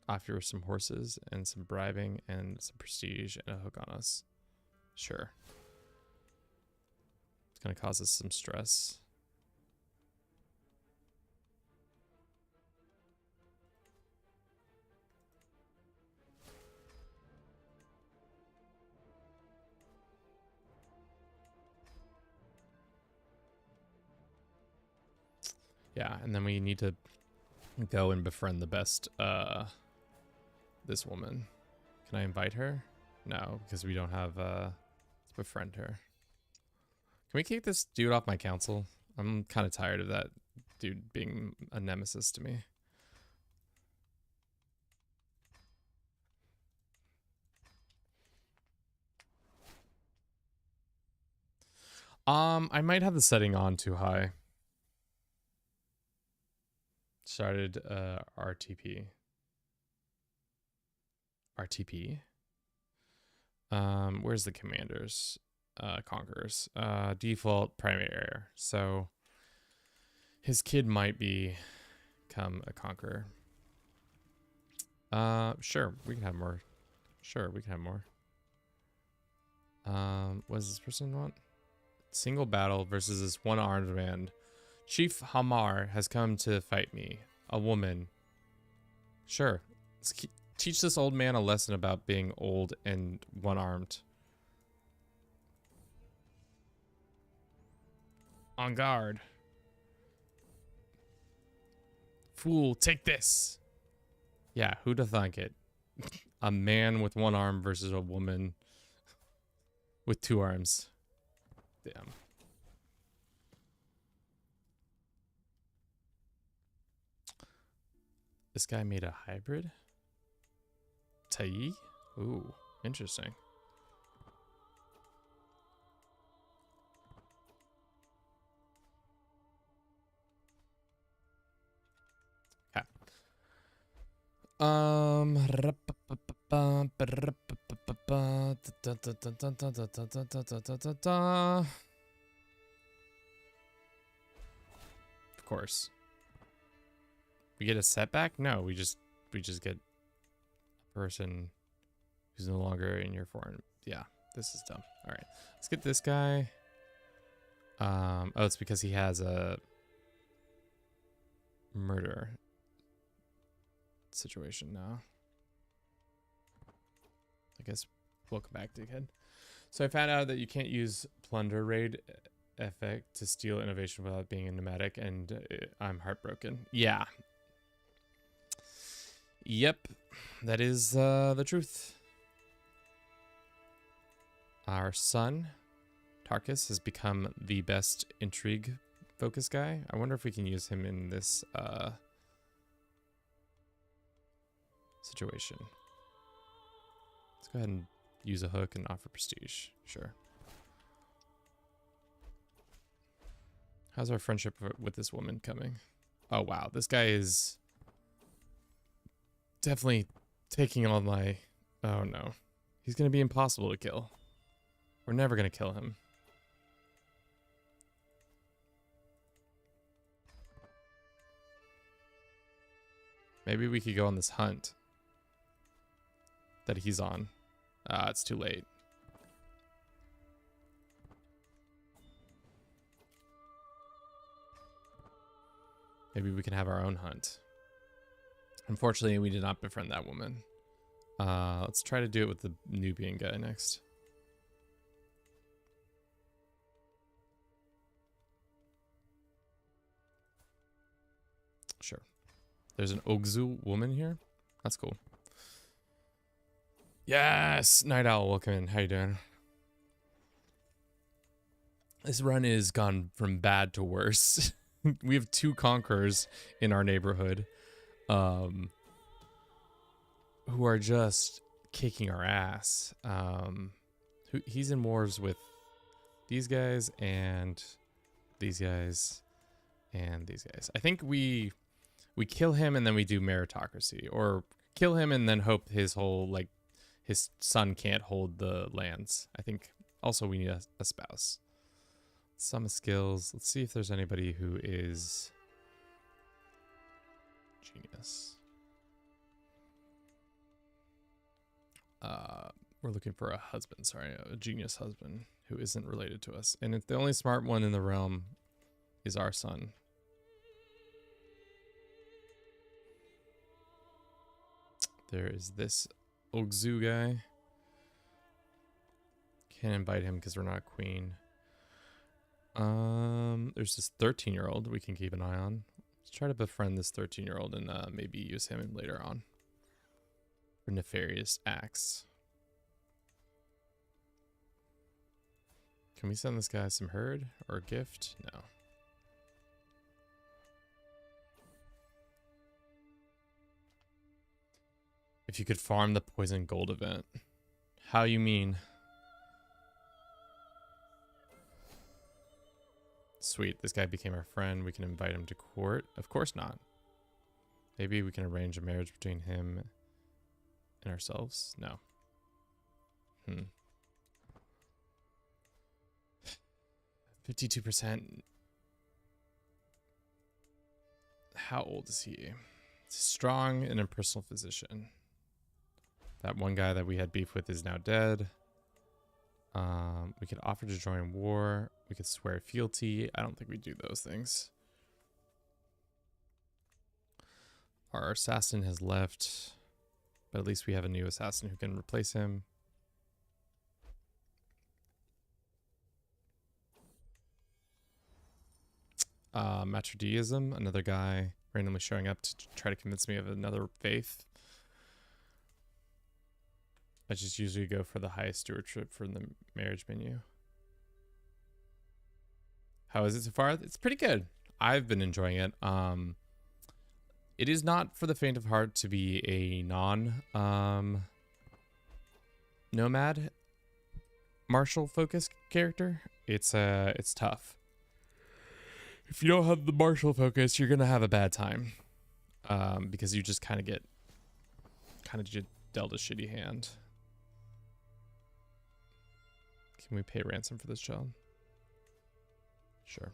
Speaker 1: Offer some horses and some bribing and some prestige and a hook on us. Sure. It's going to cause us some stress. Yeah, and then we need to go and befriend the best, this woman. Can I invite her? No, because we don't have, let's befriend her. Can we kick this dude off my council? I'm kind of tired of that dude being a nemesis to me. I might have the setting on too high. Started, RTP. RTP? Where's the commanders? Conquerors. Default primary area. So his kid might become a conqueror. Sure, we can have more. Sure, we can have more. What does this person want? Single battle versus this one-armed man. Chief Hamar has come to fight me. A woman. Sure. Teach this old man a lesson about being old and one-armed. On guard. Fool, take this. Yeah, who'd have thunk it? A man with one arm versus a woman with two arms. Damn. This guy made a hybrid? Tai? Ooh, interesting. Okay. Of course. We get a setback? No, we just get a person who's no longer in your foreign. Yeah, this is dumb. All right, let's get this guy. Oh, it's because he has a murder situation now. I guess welcome back, dickhead. So I found out that you can't use plunder raid effect to steal innovation without being a nomadic, and I'm heartbroken. Yeah. Yep, that is the truth. Our son, Tarkus, has become the best intrigue focus guy. I wonder if we can use him in this situation. Let's go ahead and use a hook and offer prestige. Sure. How's our friendship with this woman coming? Oh, wow. This guy is definitely taking all my... Oh, no. He's going to be impossible to kill. We're never going to kill him. Maybe we could go on this hunt that he's on. It's too late. Maybe we can have our own hunt. Unfortunately, we did not befriend that woman. Let's try to do it with the Nubian guy next. Sure. There's an Ogzu woman here. That's cool. Yes! Night Owl, welcome in. How you doing? This run is gone from bad to worse. We have 2 conquerors in our neighborhood. Who are just kicking our ass. He's in wars with these guys and these guys and these guys. I think we kill him and then we do meritocracy, or kill him and then hope his whole, like, his son can't hold the lands. I think also we need a spouse. Some skills. Let's see if there's anybody who is genius. We're looking for a husband, sorry, a genius husband who isn't related to us. And if the only smart one in the realm is our son. There is this Ogzu guy. Can't invite him because we're not a queen. There's this 13-year-old we can keep an eye on. Let's try to befriend this 13-year-old and maybe use him later on for nefarious acts. Can we send this guy some herd or a gift? No. If you could farm the poison gold event. How you mean? Sweet, this guy became our friend. We can invite him to court. Of course not. Maybe we can arrange a marriage between him and ourselves. No. 52%. How old is he? Strong and impersonal physician. That one guy that we had beef with is now dead. We could offer to join war. We could swear fealty. I don't think we do those things. Our assassin has left, but at least we have a new assassin who can replace him. Matrideism, another guy randomly showing up to try to convince me of another faith. I just usually go for the highest stewardship from the marriage menu. How is it so far? It's pretty good. I've been enjoying it. It is not for the faint of heart to be a nomad martial focused character. It's tough. If you don't have the martial focus, you're gonna have a bad time, because you just kind of get dealt a shitty hand. Can we pay ransom for this child? Sure.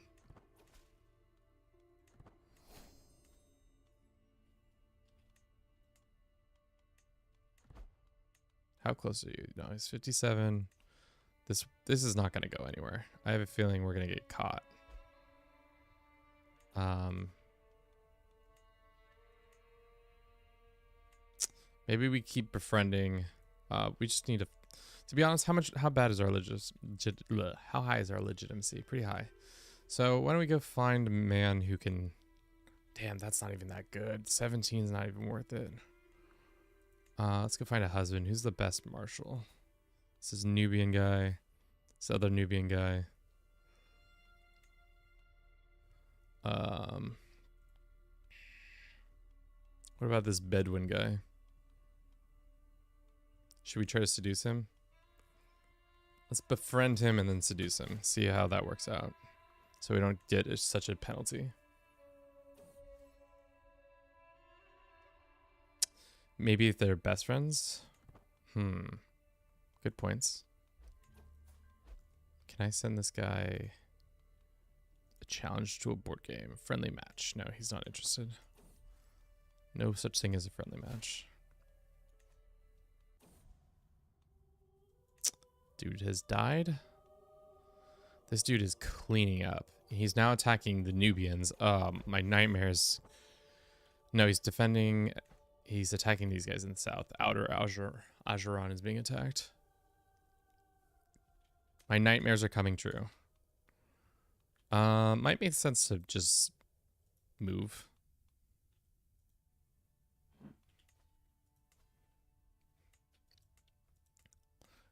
Speaker 1: How close are you? No, he's 57. This is not gonna go anywhere. I have a feeling we're gonna get caught. Maybe we keep befriending. We just need to be honest, how bad is our how high is our legitimacy? Pretty high. So why don't we go find a man who can, damn, that's not even that good. 17 is not even worth it. Let's go find a husband. Who's the best marshal? This is Nubian guy. This other Nubian guy. What about this Bedouin guy? Should we try to seduce him? Let's befriend him and then seduce him. See how that works out. So we don't get such a penalty. Maybe if they're best friends? Good points. Can I send this guy a challenge to a board game? Friendly match. No, he's not interested. No such thing as a friendly match. Dude has died. This dude is cleaning up. He's now attacking the Nubians. My nightmares. No, he's defending. He's attacking these guys in the south. Outer Ajuran is being attacked. My nightmares are coming true. Might make sense to just move.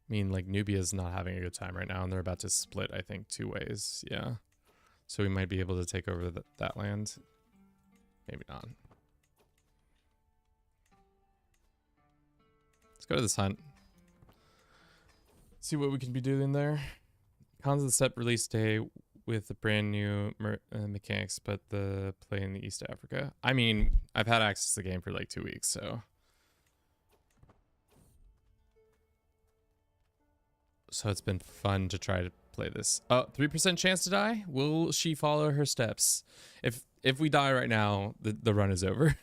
Speaker 1: I mean, like, Nubia's not having a good time right now, and they're about to split, I think, 2 ways. Yeah. So we might be able to take over that land. Maybe not. Let's go to this hunt. See what we can be doing there. Cons of the Steppe release day with the brand new mechanics, but the play in the East Africa. I mean, I've had access to the game for like 2 weeks, so... So it's been fun to try to play this. 3% chance to die? Will she follow her steps? If we die right now, the run is over.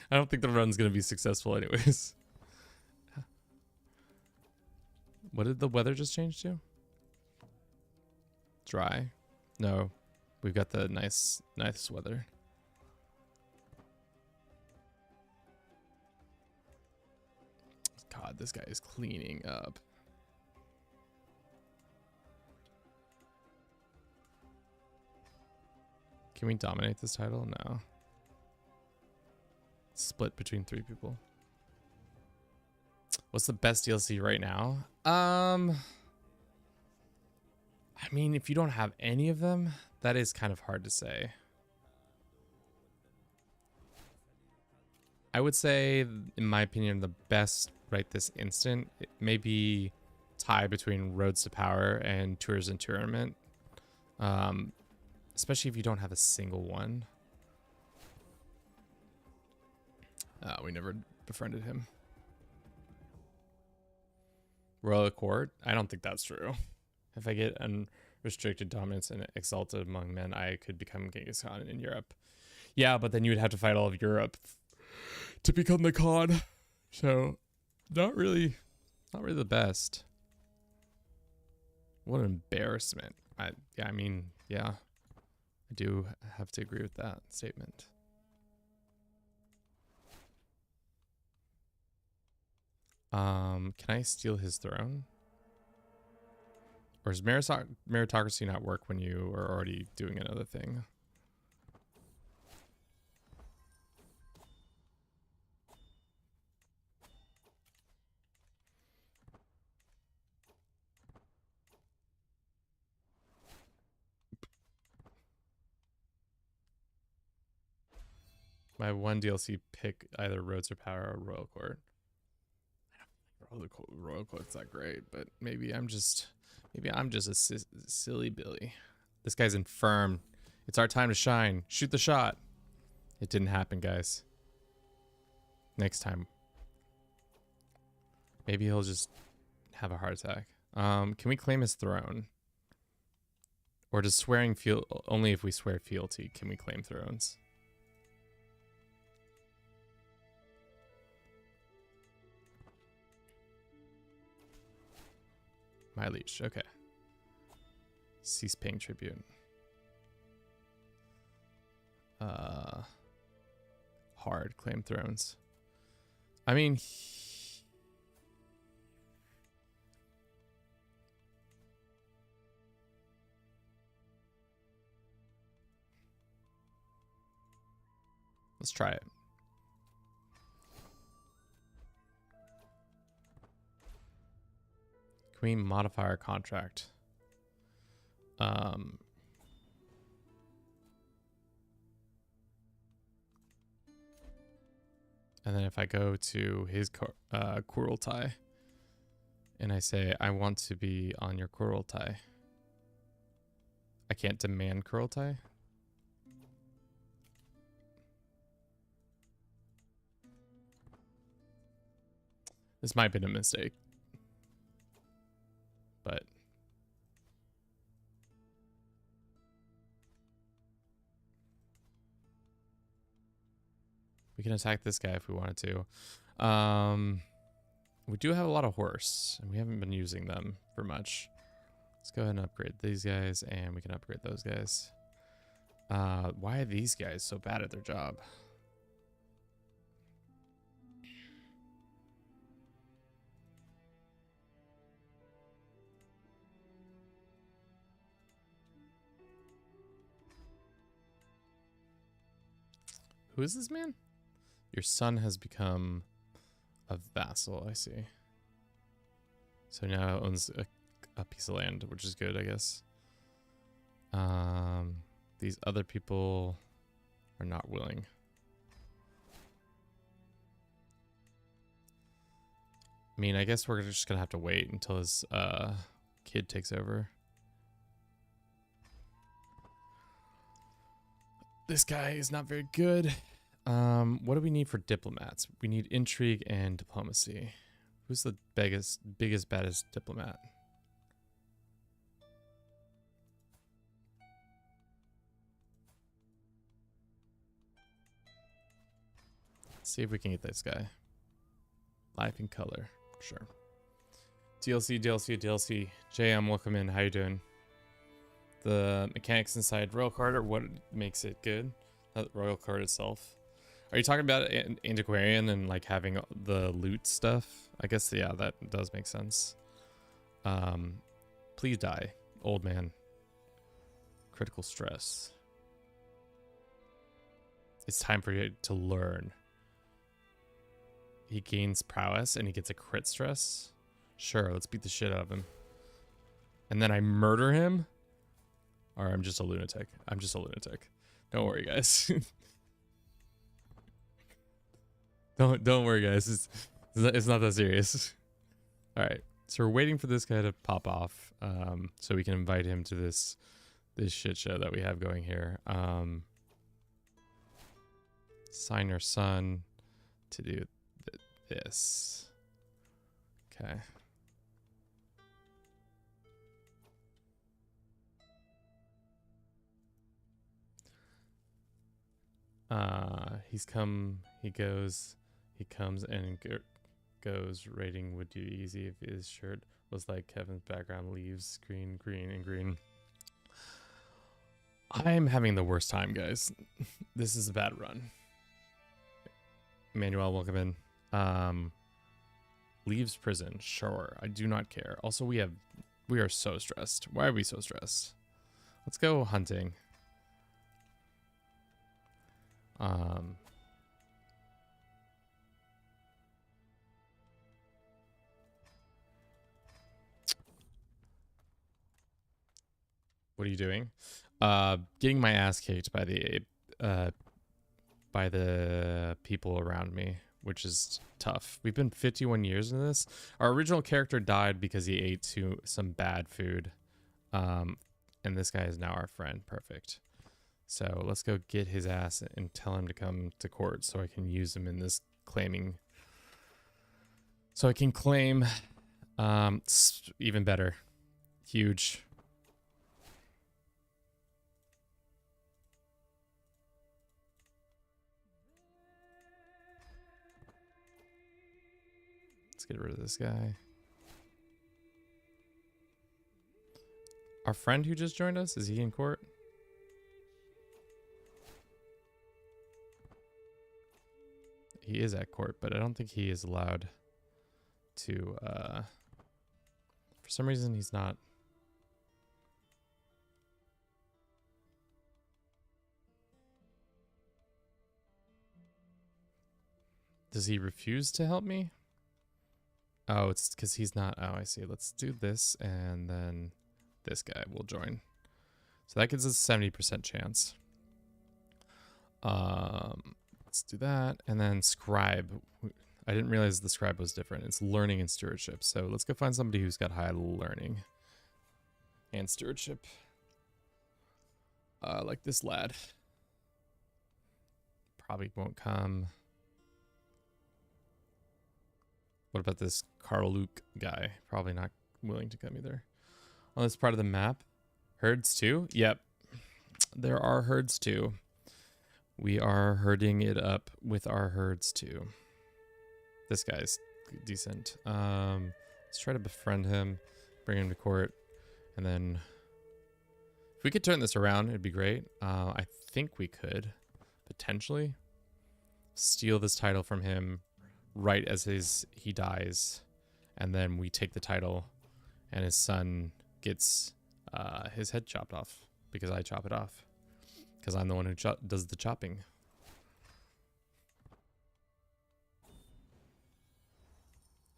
Speaker 1: I don't think the run's gonna be successful anyways. What did the weather just change to? Dry. No, we've got the nice weather. God, this guy is cleaning up. Can we dominate this title? No. Split between 3 people. What's the best DLC right now? I mean, if you don't have any of them, that is kind of hard to say. I would say, in my opinion, the best right this instant, it may be tie between Roads to Power and Tours and Tournament. Especially if you don't have a single one. We never befriended him. Royal Court? I don't think that's true. If I get unrestricted dominance and exalted among men, I could become Genghis Khan in Europe. Yeah, but then you would have to fight all of Europe to become the Khan. So not really the best. What an embarrassment. I mean, yeah. I do have to agree with that statement. Can I steal his throne? Or does meritocracy not work when you are already doing another thing? My one DLC pick either Roads or Power or Royal Court. Royal Court's not great, but maybe I'm just a silly Billy. This guy's infirm. It's our time to shine. Shoot the shot. It didn't happen, guys. Next time. Maybe he'll just have a heart attack. Can we claim his throne? Or does swearing only if we swear fealty can we claim thrones? My liege, okay. Cease paying tribute. Hard claim thrones. I mean, let's try it. Can we modify our contract? And then if I go to his Kurultai and I say, I want to be on your Kurultai, I can't demand Kurultai? This might have been a mistake. But we can attack this guy if we wanted to. We do have a lot of horse, and we haven't been using them for much. Let's go ahead and upgrade these guys, and we can upgrade those guys. Why are these guys so bad at their job? Who is this man? Your son has become a vassal, I see. So now owns a piece of land, which is good, I guess. These other people are not willing. I mean, I guess we're just gonna have to wait until his kid takes over. This guy is not very good. What do we need for diplomats? We need intrigue and diplomacy. Who's the biggest, baddest diplomat? Let's see if we can get this guy. Life in color. Sure. DLC. JM, welcome in. How you doing? The mechanics inside Royal Card are what makes it good. Not Royal Card itself. Are you talking about antiquarian and like having the loot stuff? I guess, yeah, that does make sense. Please die, old man. Critical stress. It's time for you to learn. He gains prowess and he gets a crit stress. Sure, let's beat the shit out of him. And then I murder him? Or I'm just a lunatic. I'm just a lunatic. Don't worry, guys. Don't worry, guys. It's not that serious. All right. So we're waiting for this guy to pop off, so we can invite him to this shit show that we have going here. Sign your son to do this. Okay. He comes and goes. Rating would do easy if his shirt was like Kevin's background leaves green, green, and green. I'm having the worst time, guys. This is a bad run. Emmanuel, welcome in. Leaves prison. Sure, I do not care. Also, we are so stressed. Why are we so stressed? Let's go hunting. What are you doing? Getting my ass kicked by the people around me, which is tough. We've been 51 years in this. Our original character died because he ate some bad food. And this guy is now our friend. Perfect. So let's go get his ass and tell him to come to court so I can use him in this claiming. So I can claim even better. Huge. Let's get rid of this guy. Our friend who just joined us, is he in court? He is at court, but I don't think he is allowed to, for some reason he's not. Does he refuse to help me? Oh, it's because he's not. Oh, I see. Let's do this, and then this guy will join. So that gives us a 70% chance. Let's do that, and then scribe. I didn't realize the scribe was different. It's learning and stewardship. So let's go find somebody who's got high learning and stewardship. Like this lad. Probably won't come. What about this Karluk guy? Probably not willing to come either. On this part of the map, herds too? Yep. There are herds too. We are herding it up with our herds too. This guy's decent. Let's try to befriend him, bring him to court, and then if we could turn this around, it'd be great. I think we could potentially steal this title from him right as he dies, and then we take the title, and his son gets his head chopped off because I chop it off because I'm the one who does the chopping.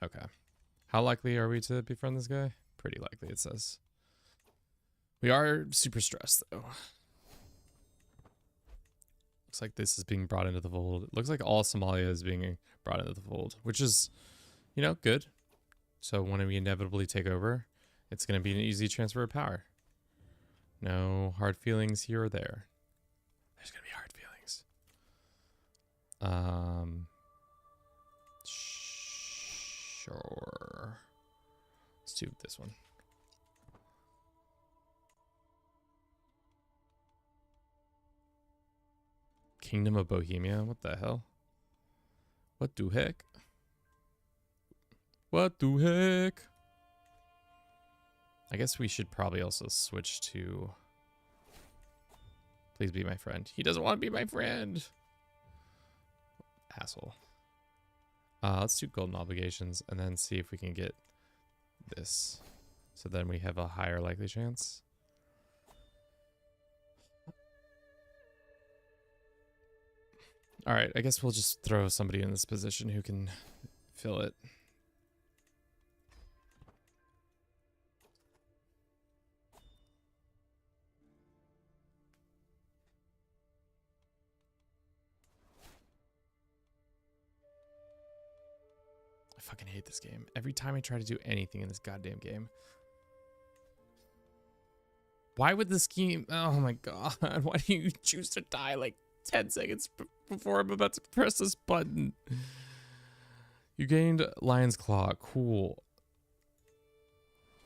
Speaker 1: Okay. How likely are we to befriend this guy? Pretty likely, it says. We are super stressed, though. Looks like this is being brought into the fold. It looks like all Somalia is being brought into the fold, which is, you know, good. So when we inevitably take over, it's going to be an easy transfer of power. No hard feelings here or there. There's going to be hard feelings. Sure. Let's do this one. Kingdom of Bohemia? What the hell? What the heck? What the heck? I guess we should probably also switch to... Please be my friend. He doesn't want to be my friend. Asshole. Let's do golden obligations and then see if we can get this. So then we have a higher likely chance. All right, I guess we'll just throw somebody in this position who can fill it. I fucking hate this game. Every time I try to do anything in this goddamn game. Why would this game... Oh my god. Why do you choose to die like 10 seconds before I'm about to press this button? You gained Lion's Claw. Cool.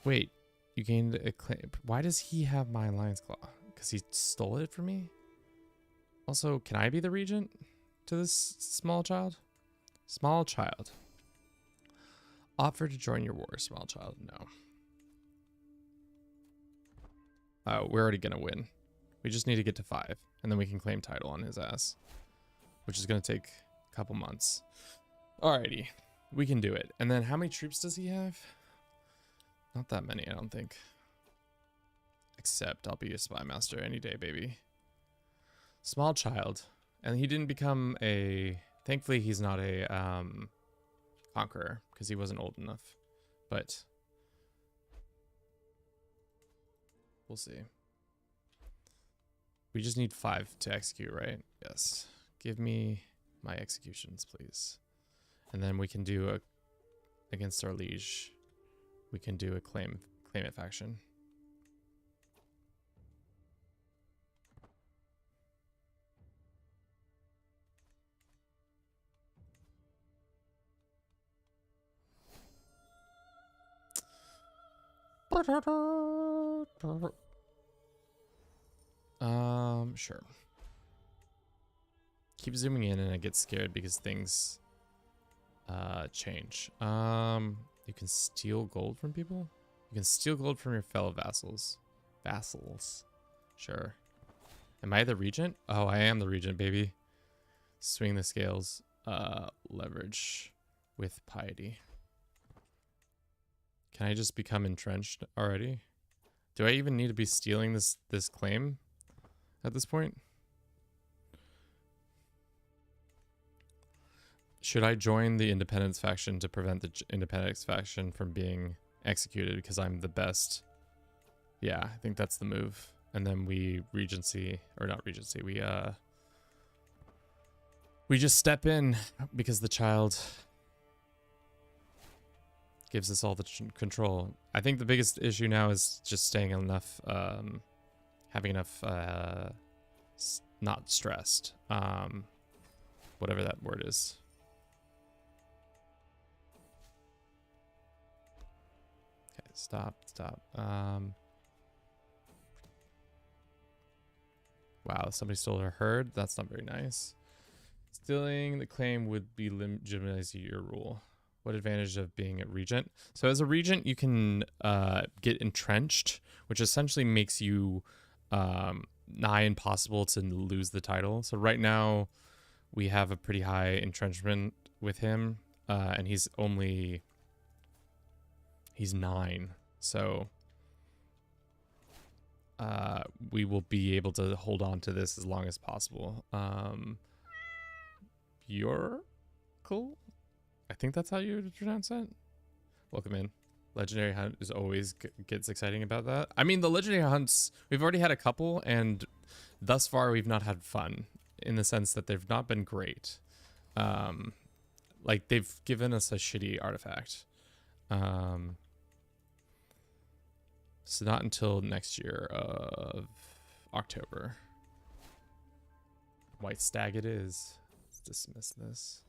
Speaker 1: Wait. You gained a claim. Why does he have my Lion's Claw? Because he stole it from me? Also, can I be the regent to this small child? Small child. Offer to join your war, small child. No. Oh, we're already gonna win. We just need to get to 5, and then we can claim title on his ass, which is gonna take a couple months. Alrighty, we can do it. And then how many troops does he have? Not that many, I don't think. Except I'll be a spy master any day, baby. Small child, and he didn't become a. Thankfully, he's not a conqueror because he wasn't old enough, but we'll see. We just need 5 to execute, right? Yes. Give me my executions, please. And then we can do a, against our liege, we can do a claim it faction. Sure. Keep zooming in and I get scared because things change. You can steal gold from people? You can steal gold from your fellow vassals. Vassals. Sure. Am I the regent? Oh, I am the regent, baby. Swing the scales. Leverage with piety. Can I just become entrenched already? Do I even need to be stealing this claim at this point? Should I join the independence faction to prevent the independence faction from being executed because I'm the best? Yeah, I think that's the move. And then we regency, or not regency, we just step in because the child gives us all the control. I think the biggest issue now is just staying enough, having enough, not stressed, whatever that word is. Okay, stop. Wow, somebody stole her herd. That's not very nice. Stealing the claim would be legitimize your rule. What advantage of being a regent? So as a regent, you can get entrenched, which essentially makes you nigh impossible to lose the title. So right now, we have a pretty high entrenchment with him, and he's 9. So we will be able to hold on to this as long as possible. You're cool. I think that's how you pronounce that. Welcome in. Legendary hunt is always gets exciting about that. I mean, the legendary hunts, we've already had a couple, and thus far we've not had fun in the sense that they've not been great. Like they've given us a shitty artifact. So not until next year of October. White stag it is. Let's dismiss this.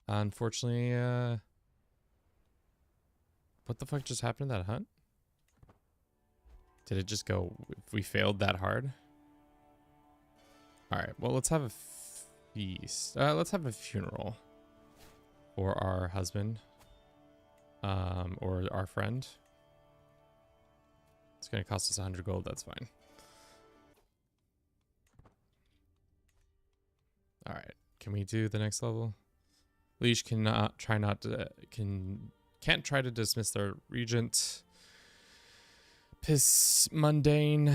Speaker 1: Unfortunately, what the fuck just happened to that hunt? Did it just go, if we failed that hard? Alright, well, let's have a feast. Let's have a funeral for our husband, or our friend. It's gonna cost us 100 gold, that's fine. Alright, can we do the next level? Leash can't try to dismiss their regent. Piss mundane,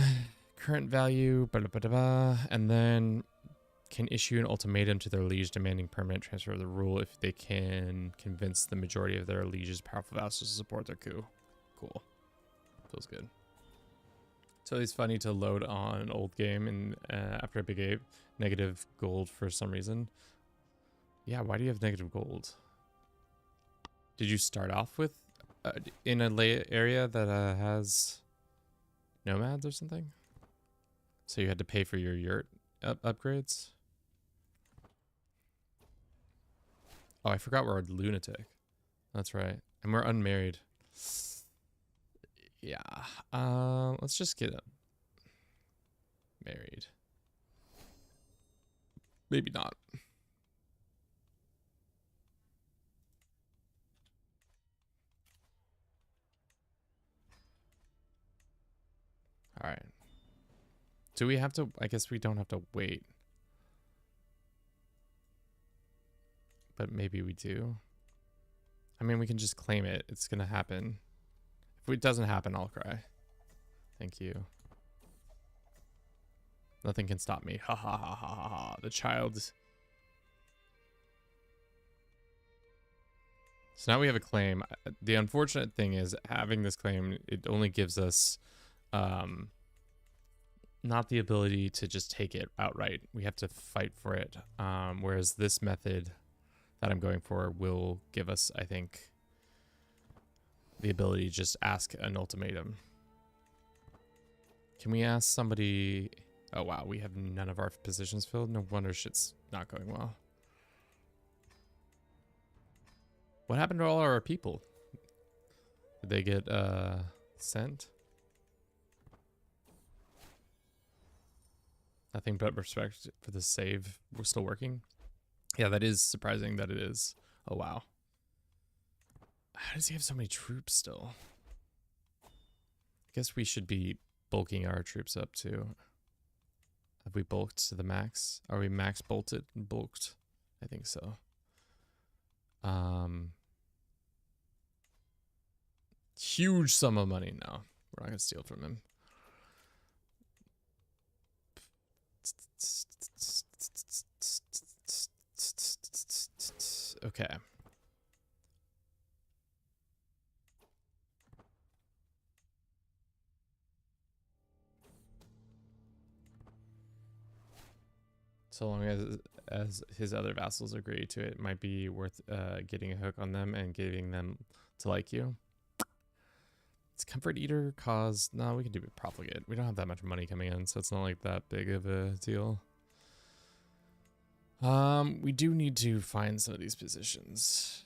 Speaker 1: current value, and then can issue an ultimatum to their liege demanding permanent transfer of the rule if they can convince the majority of their liege's powerful vassals to support their coup. Cool. Feels good. So it's funny to load on an old game and after a big ape, negative gold for some reason. Yeah, why do you have negative gold? Did you start off with in a area that has nomads or something? So you had to pay for your yurt upgrades? Oh, I forgot we're a lunatic. That's right. And we're unmarried. Yeah. Let's just get married. Maybe not. Do we have to? I guess we don't have to wait. But maybe we do. I mean, we can just claim it. It's going to happen. If it doesn't happen, I'll cry. Thank you. Nothing can stop me. Ha ha ha ha ha ha. The child's... So now we have a claim. The unfortunate thing is having this claim, it only gives us not the ability to just take it outright. We have to fight for it. Whereas this method that I'm going for will give us, I think, the ability to just ask an ultimatum. Can we ask somebody... Oh, wow. We have none of our positions filled. No wonder shit's not going well. What happened to all our people? Did they get sent? Nothing but respect for the save. We're still working. Yeah, that is surprising that it is. Oh, wow. How does he have so many troops still? I guess we should be bulking our troops up too. Have we bulked to the max? Are we max bolted and bulked? I think so. Huge sum of money. No, we're not gonna steal from him. Okay. So long as his other vassals agree to it, might be worth getting a hook on them and getting them to like you. It's comfort eater cause. No, we can do profligate. We don't have that much money coming in, so it's not like that big of a deal. We do need to find some of these positions.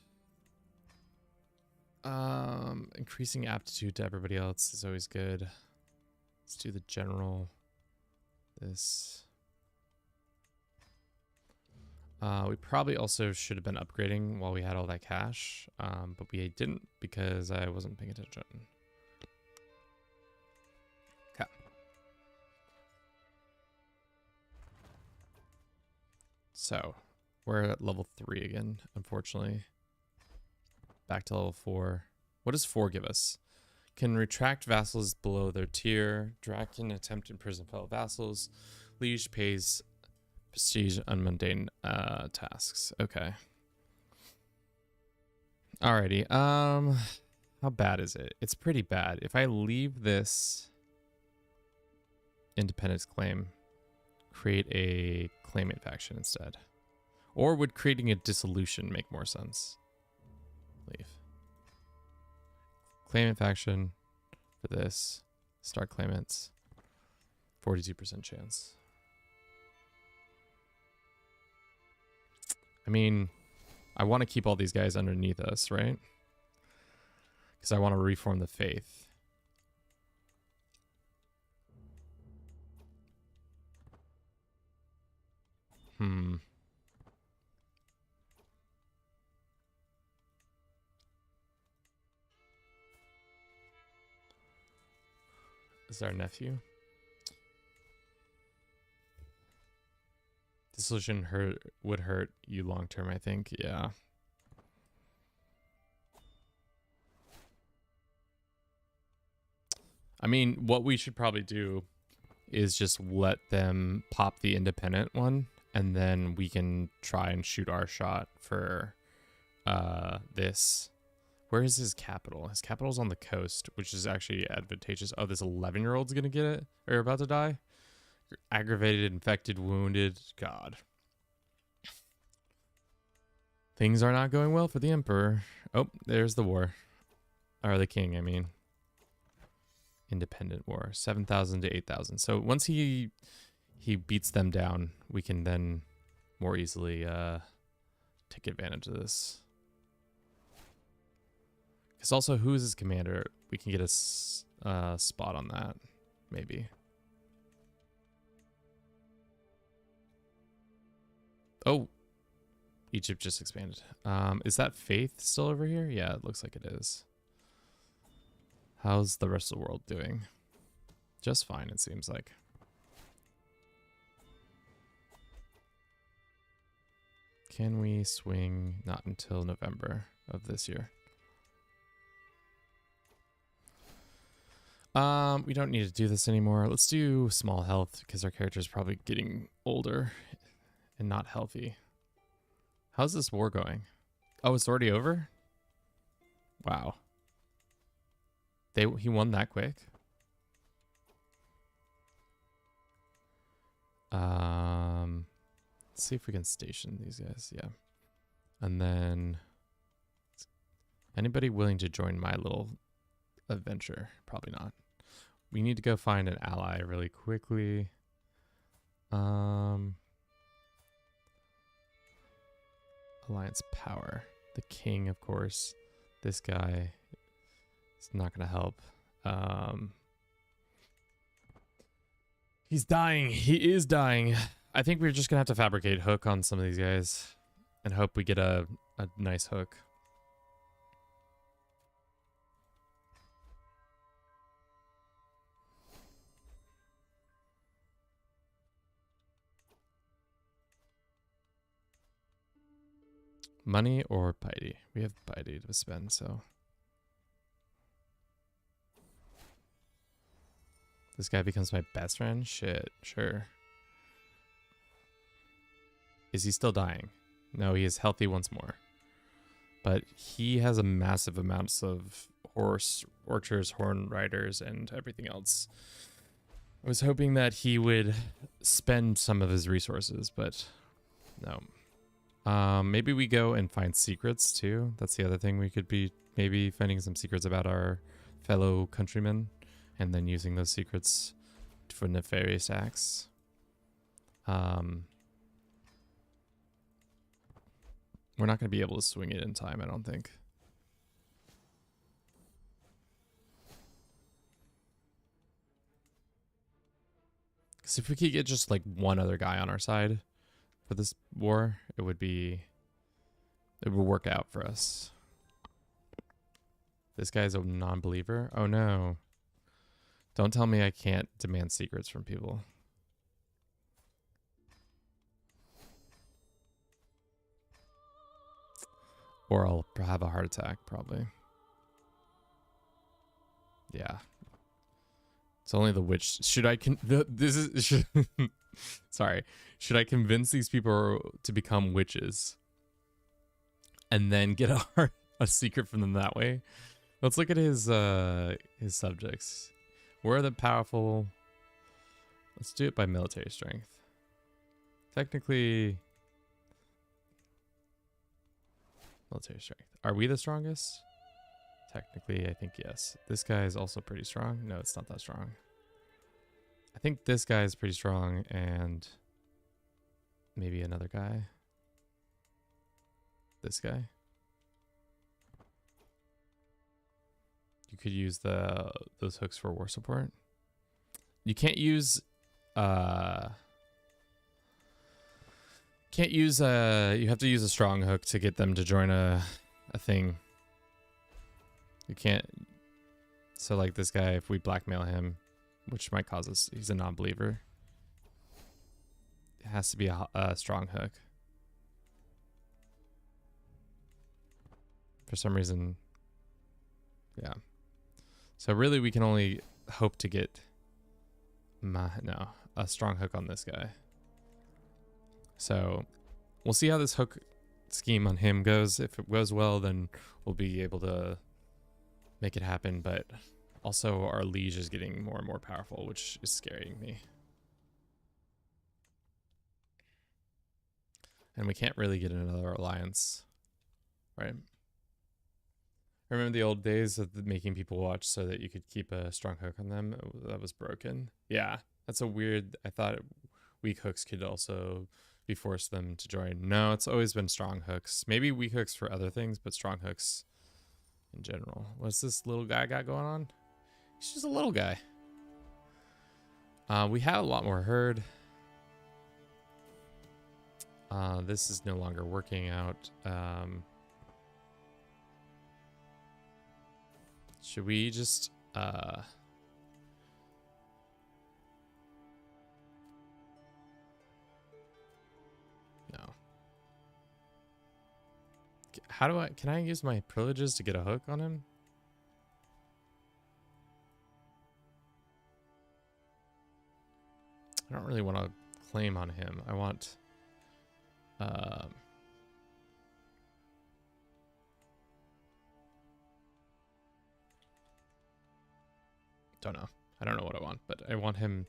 Speaker 1: Increasing aptitude to everybody else is always good. Let's do the general. This. We probably also should have been upgrading while we had all that cash, but we didn't because I wasn't paying attention. Okay. So, we're at level 3 again, unfortunately. Back to level 4. What does 4 give us? Can retract vassals below their tier. Drac can attempt to imprison fellow vassals. Liege pays prestige on mundane tasks. Okay. Alrighty. How bad is it? It's pretty bad. If I leave this independence claim, create a claimant faction instead. Or would creating a dissolution make more sense? Leave. Claimant faction for this. Start claimants. 42% chance. I mean, I want to keep all these guys underneath us, right? Because I want to reform the faith. Is our nephew? Dissolution would hurt you long term, I think. Yeah. I mean, what we should probably do is just let them pop the independent one, and then we can try and shoot our shot for this. Where is his capital? His capital's on the coast, which is actually advantageous. Oh, this 11-year-old's gonna get it, or about to die. You're aggravated, infected, wounded. God. Things are not going well for the Emperor. Oh, there's the war. Or the king, I mean. Independent war. 7,000 to 8,000. So once he beats them down, we can then more easily take advantage of this. Because also, who is his commander? We can get a spot on that, maybe. Oh, Egypt just expanded. Is that faith still over here? Yeah, it looks like it is. How's the rest of the world doing? Just fine, it seems like. Can we swing? Not until November of this year. We don't need to do this anymore. Let's do small health because our character is probably getting older and not healthy. How's this war going? Oh, it's already over? Wow. He won that quick? Let's see if we can station these guys. Yeah. And then anybody willing to join my little adventure? Probably not. We need to go find an ally really quickly. Alliance power. The king, of course. This guy is not going to help. He's dying. He is dying. I think we're just going to have to fabricate hook on some of these guys and hope we get a nice hook. Money or piety? We have piety to spend, so. This guy becomes my best friend? Shit, sure. Is he still dying? No, he is healthy once more. But he has a massive amounts of horse orchers, horn riders, and everything else. I was hoping that he would spend some of his resources, but no. Maybe we go and find secrets too. That's the other thing. We could be maybe finding some secrets about our fellow countrymen and then using those secrets for nefarious acts. We're not going to be able to swing it in time, I don't think. Because if we could get just like one other guy on our side for this war, it would work out for us. This guy's a non-believer. Oh no. Don't tell me I can't demand secrets from people. Or I'll have a heart attack, probably. Yeah. It's only the witch. Should I sorry. Should I convince these people to become witches and then get a secret from them that way? Let's look at his subjects. Where are the powerful? Let's do it by military strength. Technically, military strength. Are we the strongest? Technically, I think yes. This guy is also pretty strong. No, it's not that strong. I think this guy is pretty strong, and maybe another guy. This guy. You could use those hooks for war support. You can't use you have to use a strong hook to get them to join a thing. You can't. So like this guy, if we blackmail him, which might cause us, he's a non-believer. It has to be a strong hook. For some reason, yeah. So really we can only hope to get a strong hook on this guy. So we'll see how this hook scheme on him goes. If it goes well, then we'll be able to make it happen. But also our liege is getting more and more powerful, which is scaring me. And we can't really get another alliance, right? Remember the old days of making people watch so that you could keep a strong hook on them? That was broken. Yeah, that's a weird. I thought weak hooks could also be forced them to join. No, it's always been strong hooks. Maybe weak hooks for other things, but strong hooks in general. What's this little guy got going on? He's just a little guy. We have a lot more herd. This is no longer working out. Should we just no. How do I... Can I use my privileges to get a hook on him? I don't really want to claim on him. I want... don't know. I don't know what I want, but I want him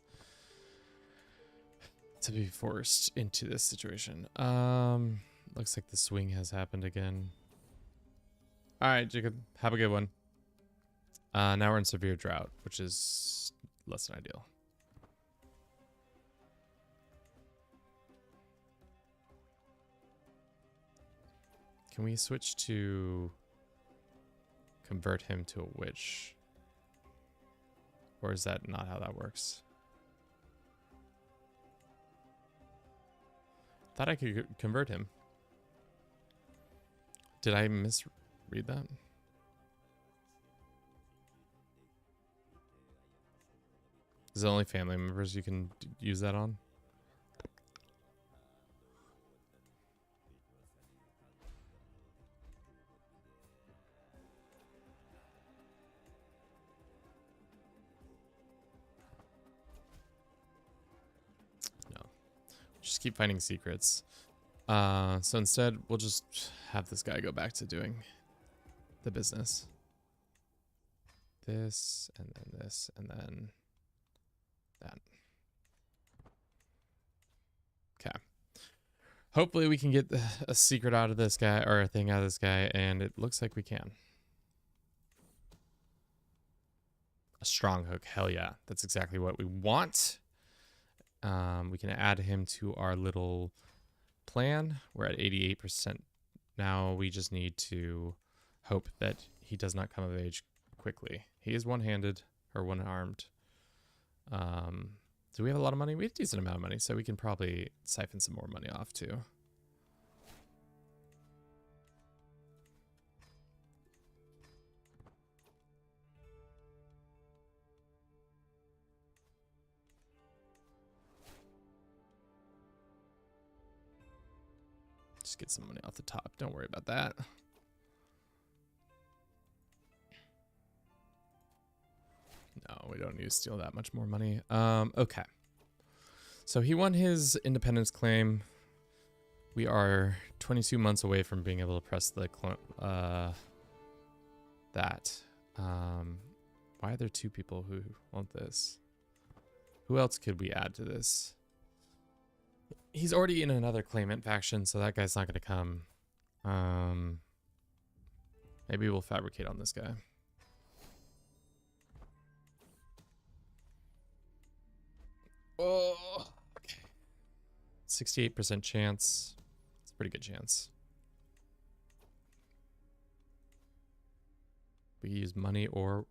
Speaker 1: to be forced into this situation. Looks like the swing has happened again. All right, Jacob, have a good one. Now we're in severe drought, which is less than ideal. Can we switch to convert him to a witch? Or is that not how that works? Thought I could convert him. Did I misread that? Is it only family members you can use that on? Just keep finding secrets. So instead, we'll just have this guy go back to doing the business. This, and then this, and then that. Okay. Hopefully we can get a secret out of this guy, or a thing out of this guy, and it looks like we can. A strong hook, hell yeah. That's exactly what we want. We can add him to our little plan. We're at 88% now. We just need to hope that he does not come of age quickly. He is one-handed or one-armed. Do we have a lot of money? We have a decent amount of money, so we can probably siphon some more money off too. Just get some money off the top. Don't worry about that. No, we don't need to steal that much more money. Okay. So he won his independence claim. We are 22 months away from being able to press the that. Why are there two people who want this? Who else could we add to this? He's already in another claimant faction, so that guy's not going to come. Maybe we'll fabricate on this guy. Oh, okay. 68% chance. It's a pretty good chance. We use money or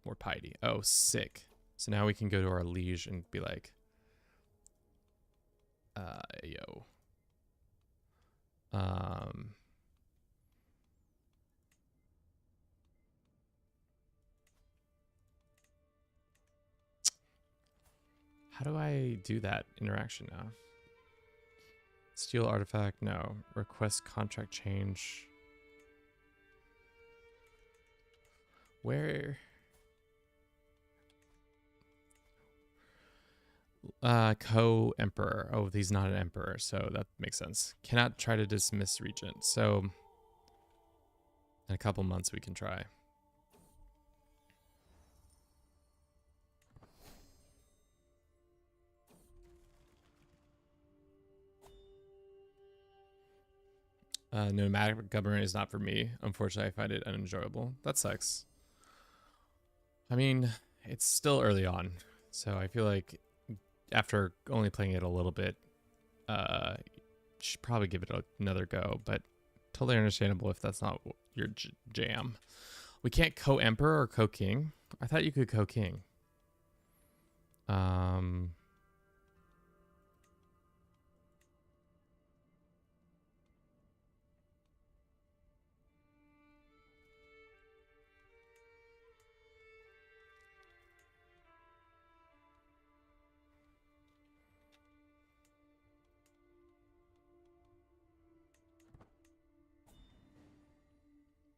Speaker 1: more piety. Oh, sick. So now we can go to our liege and be like, yo. How do I do that interaction now? Steal artifact? No. Request contract change. Where? Co-emperor. Oh, he's not an emperor, so that makes sense. Cannot try to dismiss regent. So in a couple months we can try. Nomadic Government is not for me. Unfortunately, I find it unenjoyable. That sucks. I mean, it's still early on, so I feel like after only playing it a little bit, should probably give it another go, but totally understandable if that's not your jam. We can't co-emperor or co-king. I thought you could co-king.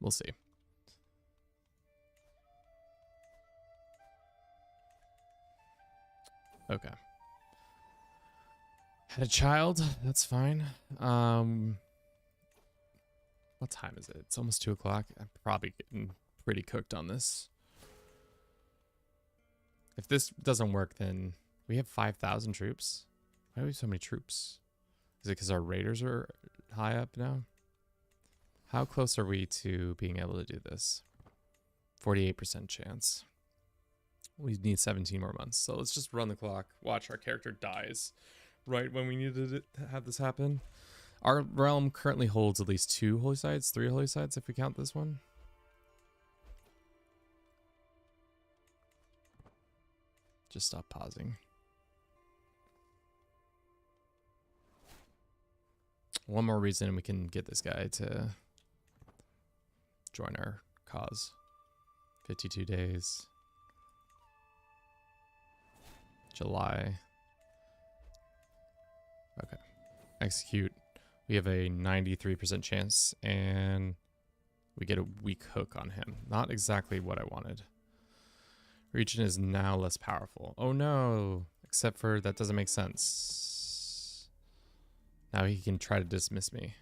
Speaker 1: We'll see. Okay. Had a child. That's fine. What time is it? It's almost 2 o'clock. I'm probably getting pretty cooked on this. If this doesn't work, then we have 5,000 troops. Why do we have so many troops? Is it because our raiders are high up now? How close are we to being able to do this? 48% chance. We need 17 more months. So let's just run the clock. Watch our character dies right when we needed it to have this happen. Our realm currently holds at least 2 holy sites, 3 holy sites if we count this one. Just stop pausing. One more reason and we can get this guy to join our cause. 52 days. July. Okay. Execute. We have a 93% chance and we get a weak hook on him. Not exactly what I wanted. Region is now less powerful. Oh no. Except for that doesn't make sense. Now he can try to dismiss me.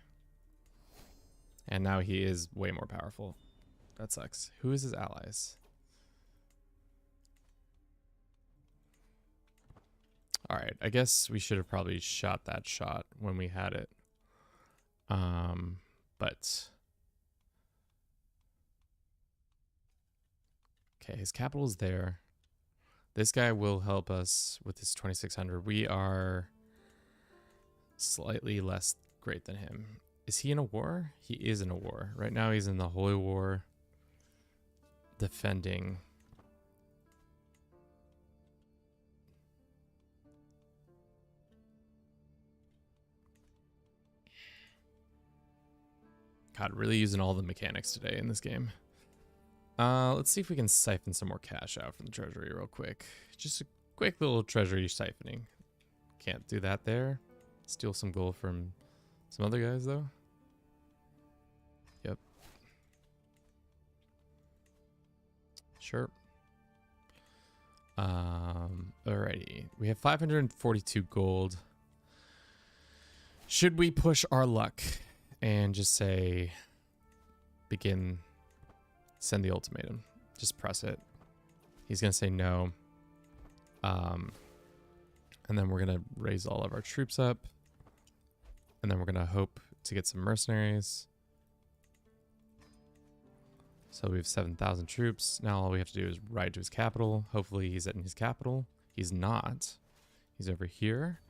Speaker 1: And now he is way more powerful. That sucks. Who is his allies? Alright, I guess we should have probably shot that shot when we had it. But... Okay, his capital is there. This guy will help us with his 2,600. We are slightly less great than him. Is he in a war? He is in a war. Right now he's in the Holy War. Defending. God, really using all the mechanics today in this game. Let's see if we can siphon some more cash out from the treasury real quick. Just a quick little treasury siphoning. Can't do that there. Steal some gold from some other guys though. Yep. Sure. Alrighty. We have 542 gold. Should we push our luck and just say begin, send the ultimatum? Just press it. He's gonna say no. And then we're gonna raise all of our troops up. And then we're gonna hope to get some mercenaries. So we have 7,000 troops. Now all we have to do is ride to his capital. Hopefully he's in his capital. He's not. He's over here.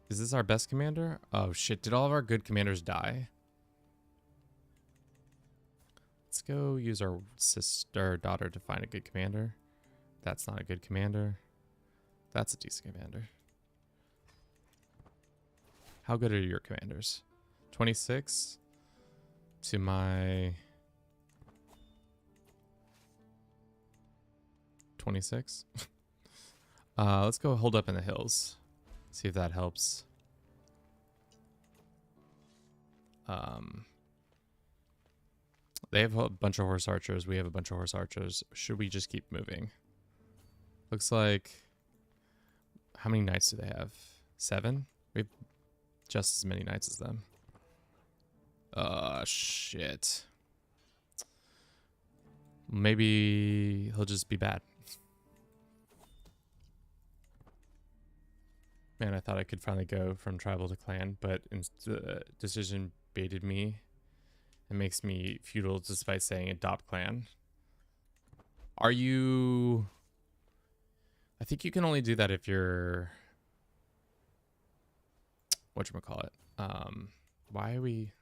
Speaker 1: Is this our best commander? Oh shit, did all of our good commanders die? Let's go use our sister daughter to find a good commander. That's not a good commander. That's a decent commander. How good are your commanders? 26 to my 26. Let's go hold up in the hills. See if that helps. They have a bunch of horse archers. We have a bunch of horse archers. Should we just keep moving? Looks like... How many knights do they have? 7? We have just as many knights as them. Shit. Maybe he'll just be bad. Man, I thought I could finally go from tribal to clan, but the decision baited me. It makes me feudal despite saying adopt clan. Are you... I think you can only do that if you're... Whatchamacallit? Why are we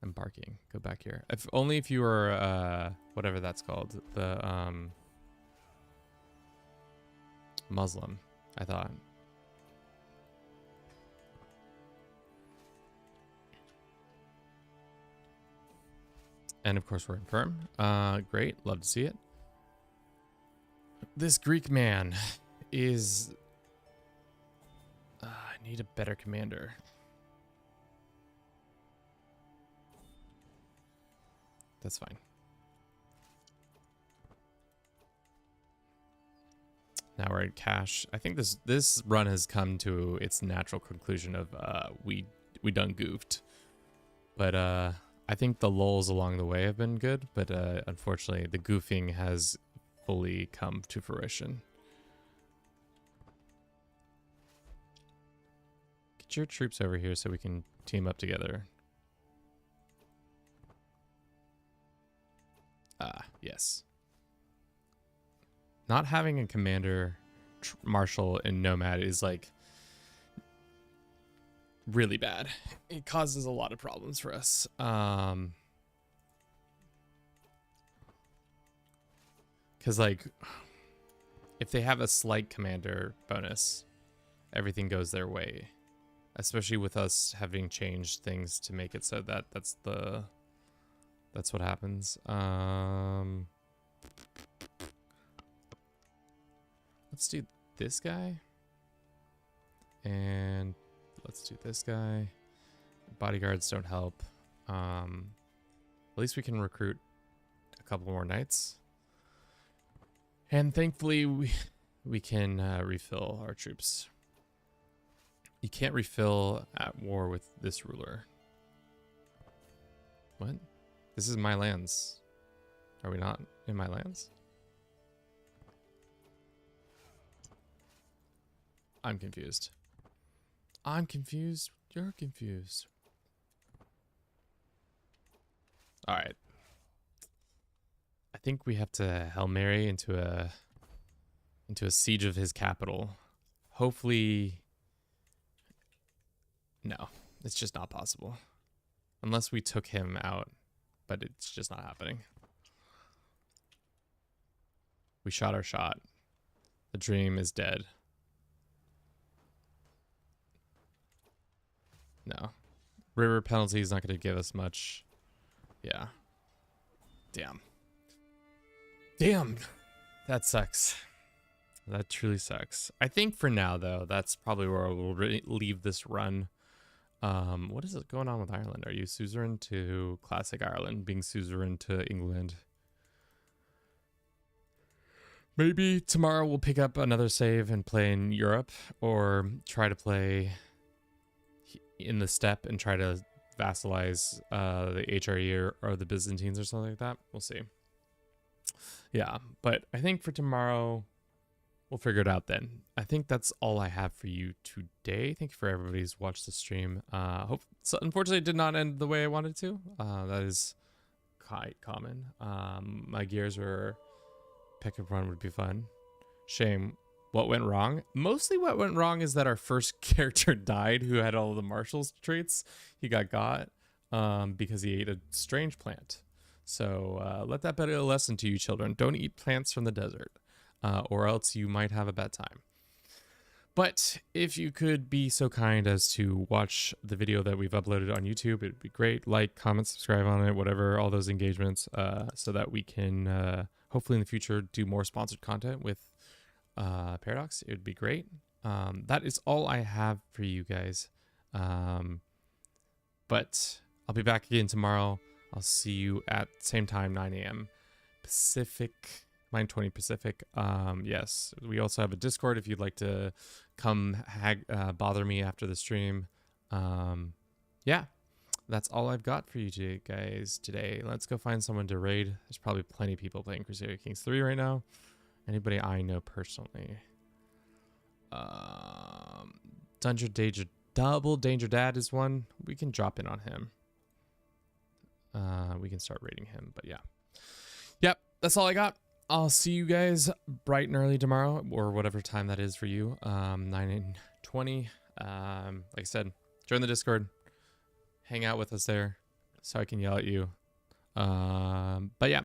Speaker 1: embarking? Go back here. If only if you were, whatever that's called. The, Muslim, I thought. And of course we're infirm. Great, love to see it. This Greek man is... I need a better commander. That's fine. Now we're at cash. I think this run has come to its natural conclusion of we done goofed. But I think the lulls along the way have been good, but unfortunately the goofing has fully come to fruition. Get your troops over here so we can team up together. Ah, yes. Not having a commander marshal in Nomad is like really bad. It causes a lot of problems for us. Because like if they have a slight commander bonus, everything goes their way, especially with us having changed things to make it so that that's what happens. Let's do this guy. And let's do this guy. Bodyguards don't help. At least we can recruit a couple more knights. And thankfully we can refill our troops. You can't refill at war with this ruler. What? This is my lands. Are we not in my lands? I'm confused. I'm confused. You're confused. All right. I think we have to Hail Mary into a siege of his capital. Hopefully, no, it's just not possible. Unless we took him out, but it's just not happening. We shot our shot. The dream is dead. No. River penalty is not going to give us much. Yeah. Damn. Damn. That sucks. That truly sucks. I think for now, though, that's probably where we'll leave this run. What is going on with Ireland? Are you suzerain to Classic Ireland, being suzerain to England? Maybe tomorrow we'll pick up another save and play in Europe, or try to play in the steppe and try to vassalize the HRE or the Byzantines or something like that. We'll see. Yeah, but I think for tomorrow we'll figure it out then. I think that's all I have for you today. Thank you for everybody who's watched the stream. So unfortunately it did not end the way I wanted to. That is quite common. My gears were pick and run would be fun. Shame. What went wrong? Mostly what went wrong is that our first character died who had all of the martial's traits. He got because he ate a strange plant. So let that be a lesson to you children. Don't eat plants from the desert, or else you might have a bad time. But if you could be so kind as to watch the video that we've uploaded on YouTube, it'd be great. Like, comment, subscribe on it, whatever, all those engagements, so that we can hopefully in the future do more sponsored content with Paradox. It would be great. That is all I have for you guys. But I'll be back again tomorrow. I'll see you at same time, 9 a.m. Pacific, 9:20 Pacific. Yes, we also have a Discord if you'd like to come bother me after the stream. Yeah, that's all I've got for you guys today. Let's go find someone to raid. There's probably plenty of people playing Crusader Kings 3 right now. Anybody I know personally. Double Danger Dad is one. We can drop in on him. We can start raiding him, but yeah. Yep, that's all I got. I'll see you guys bright and early tomorrow, or whatever time that is for you. 9:20. Like I said, join the Discord. Hang out with us there so I can yell at you. But yeah,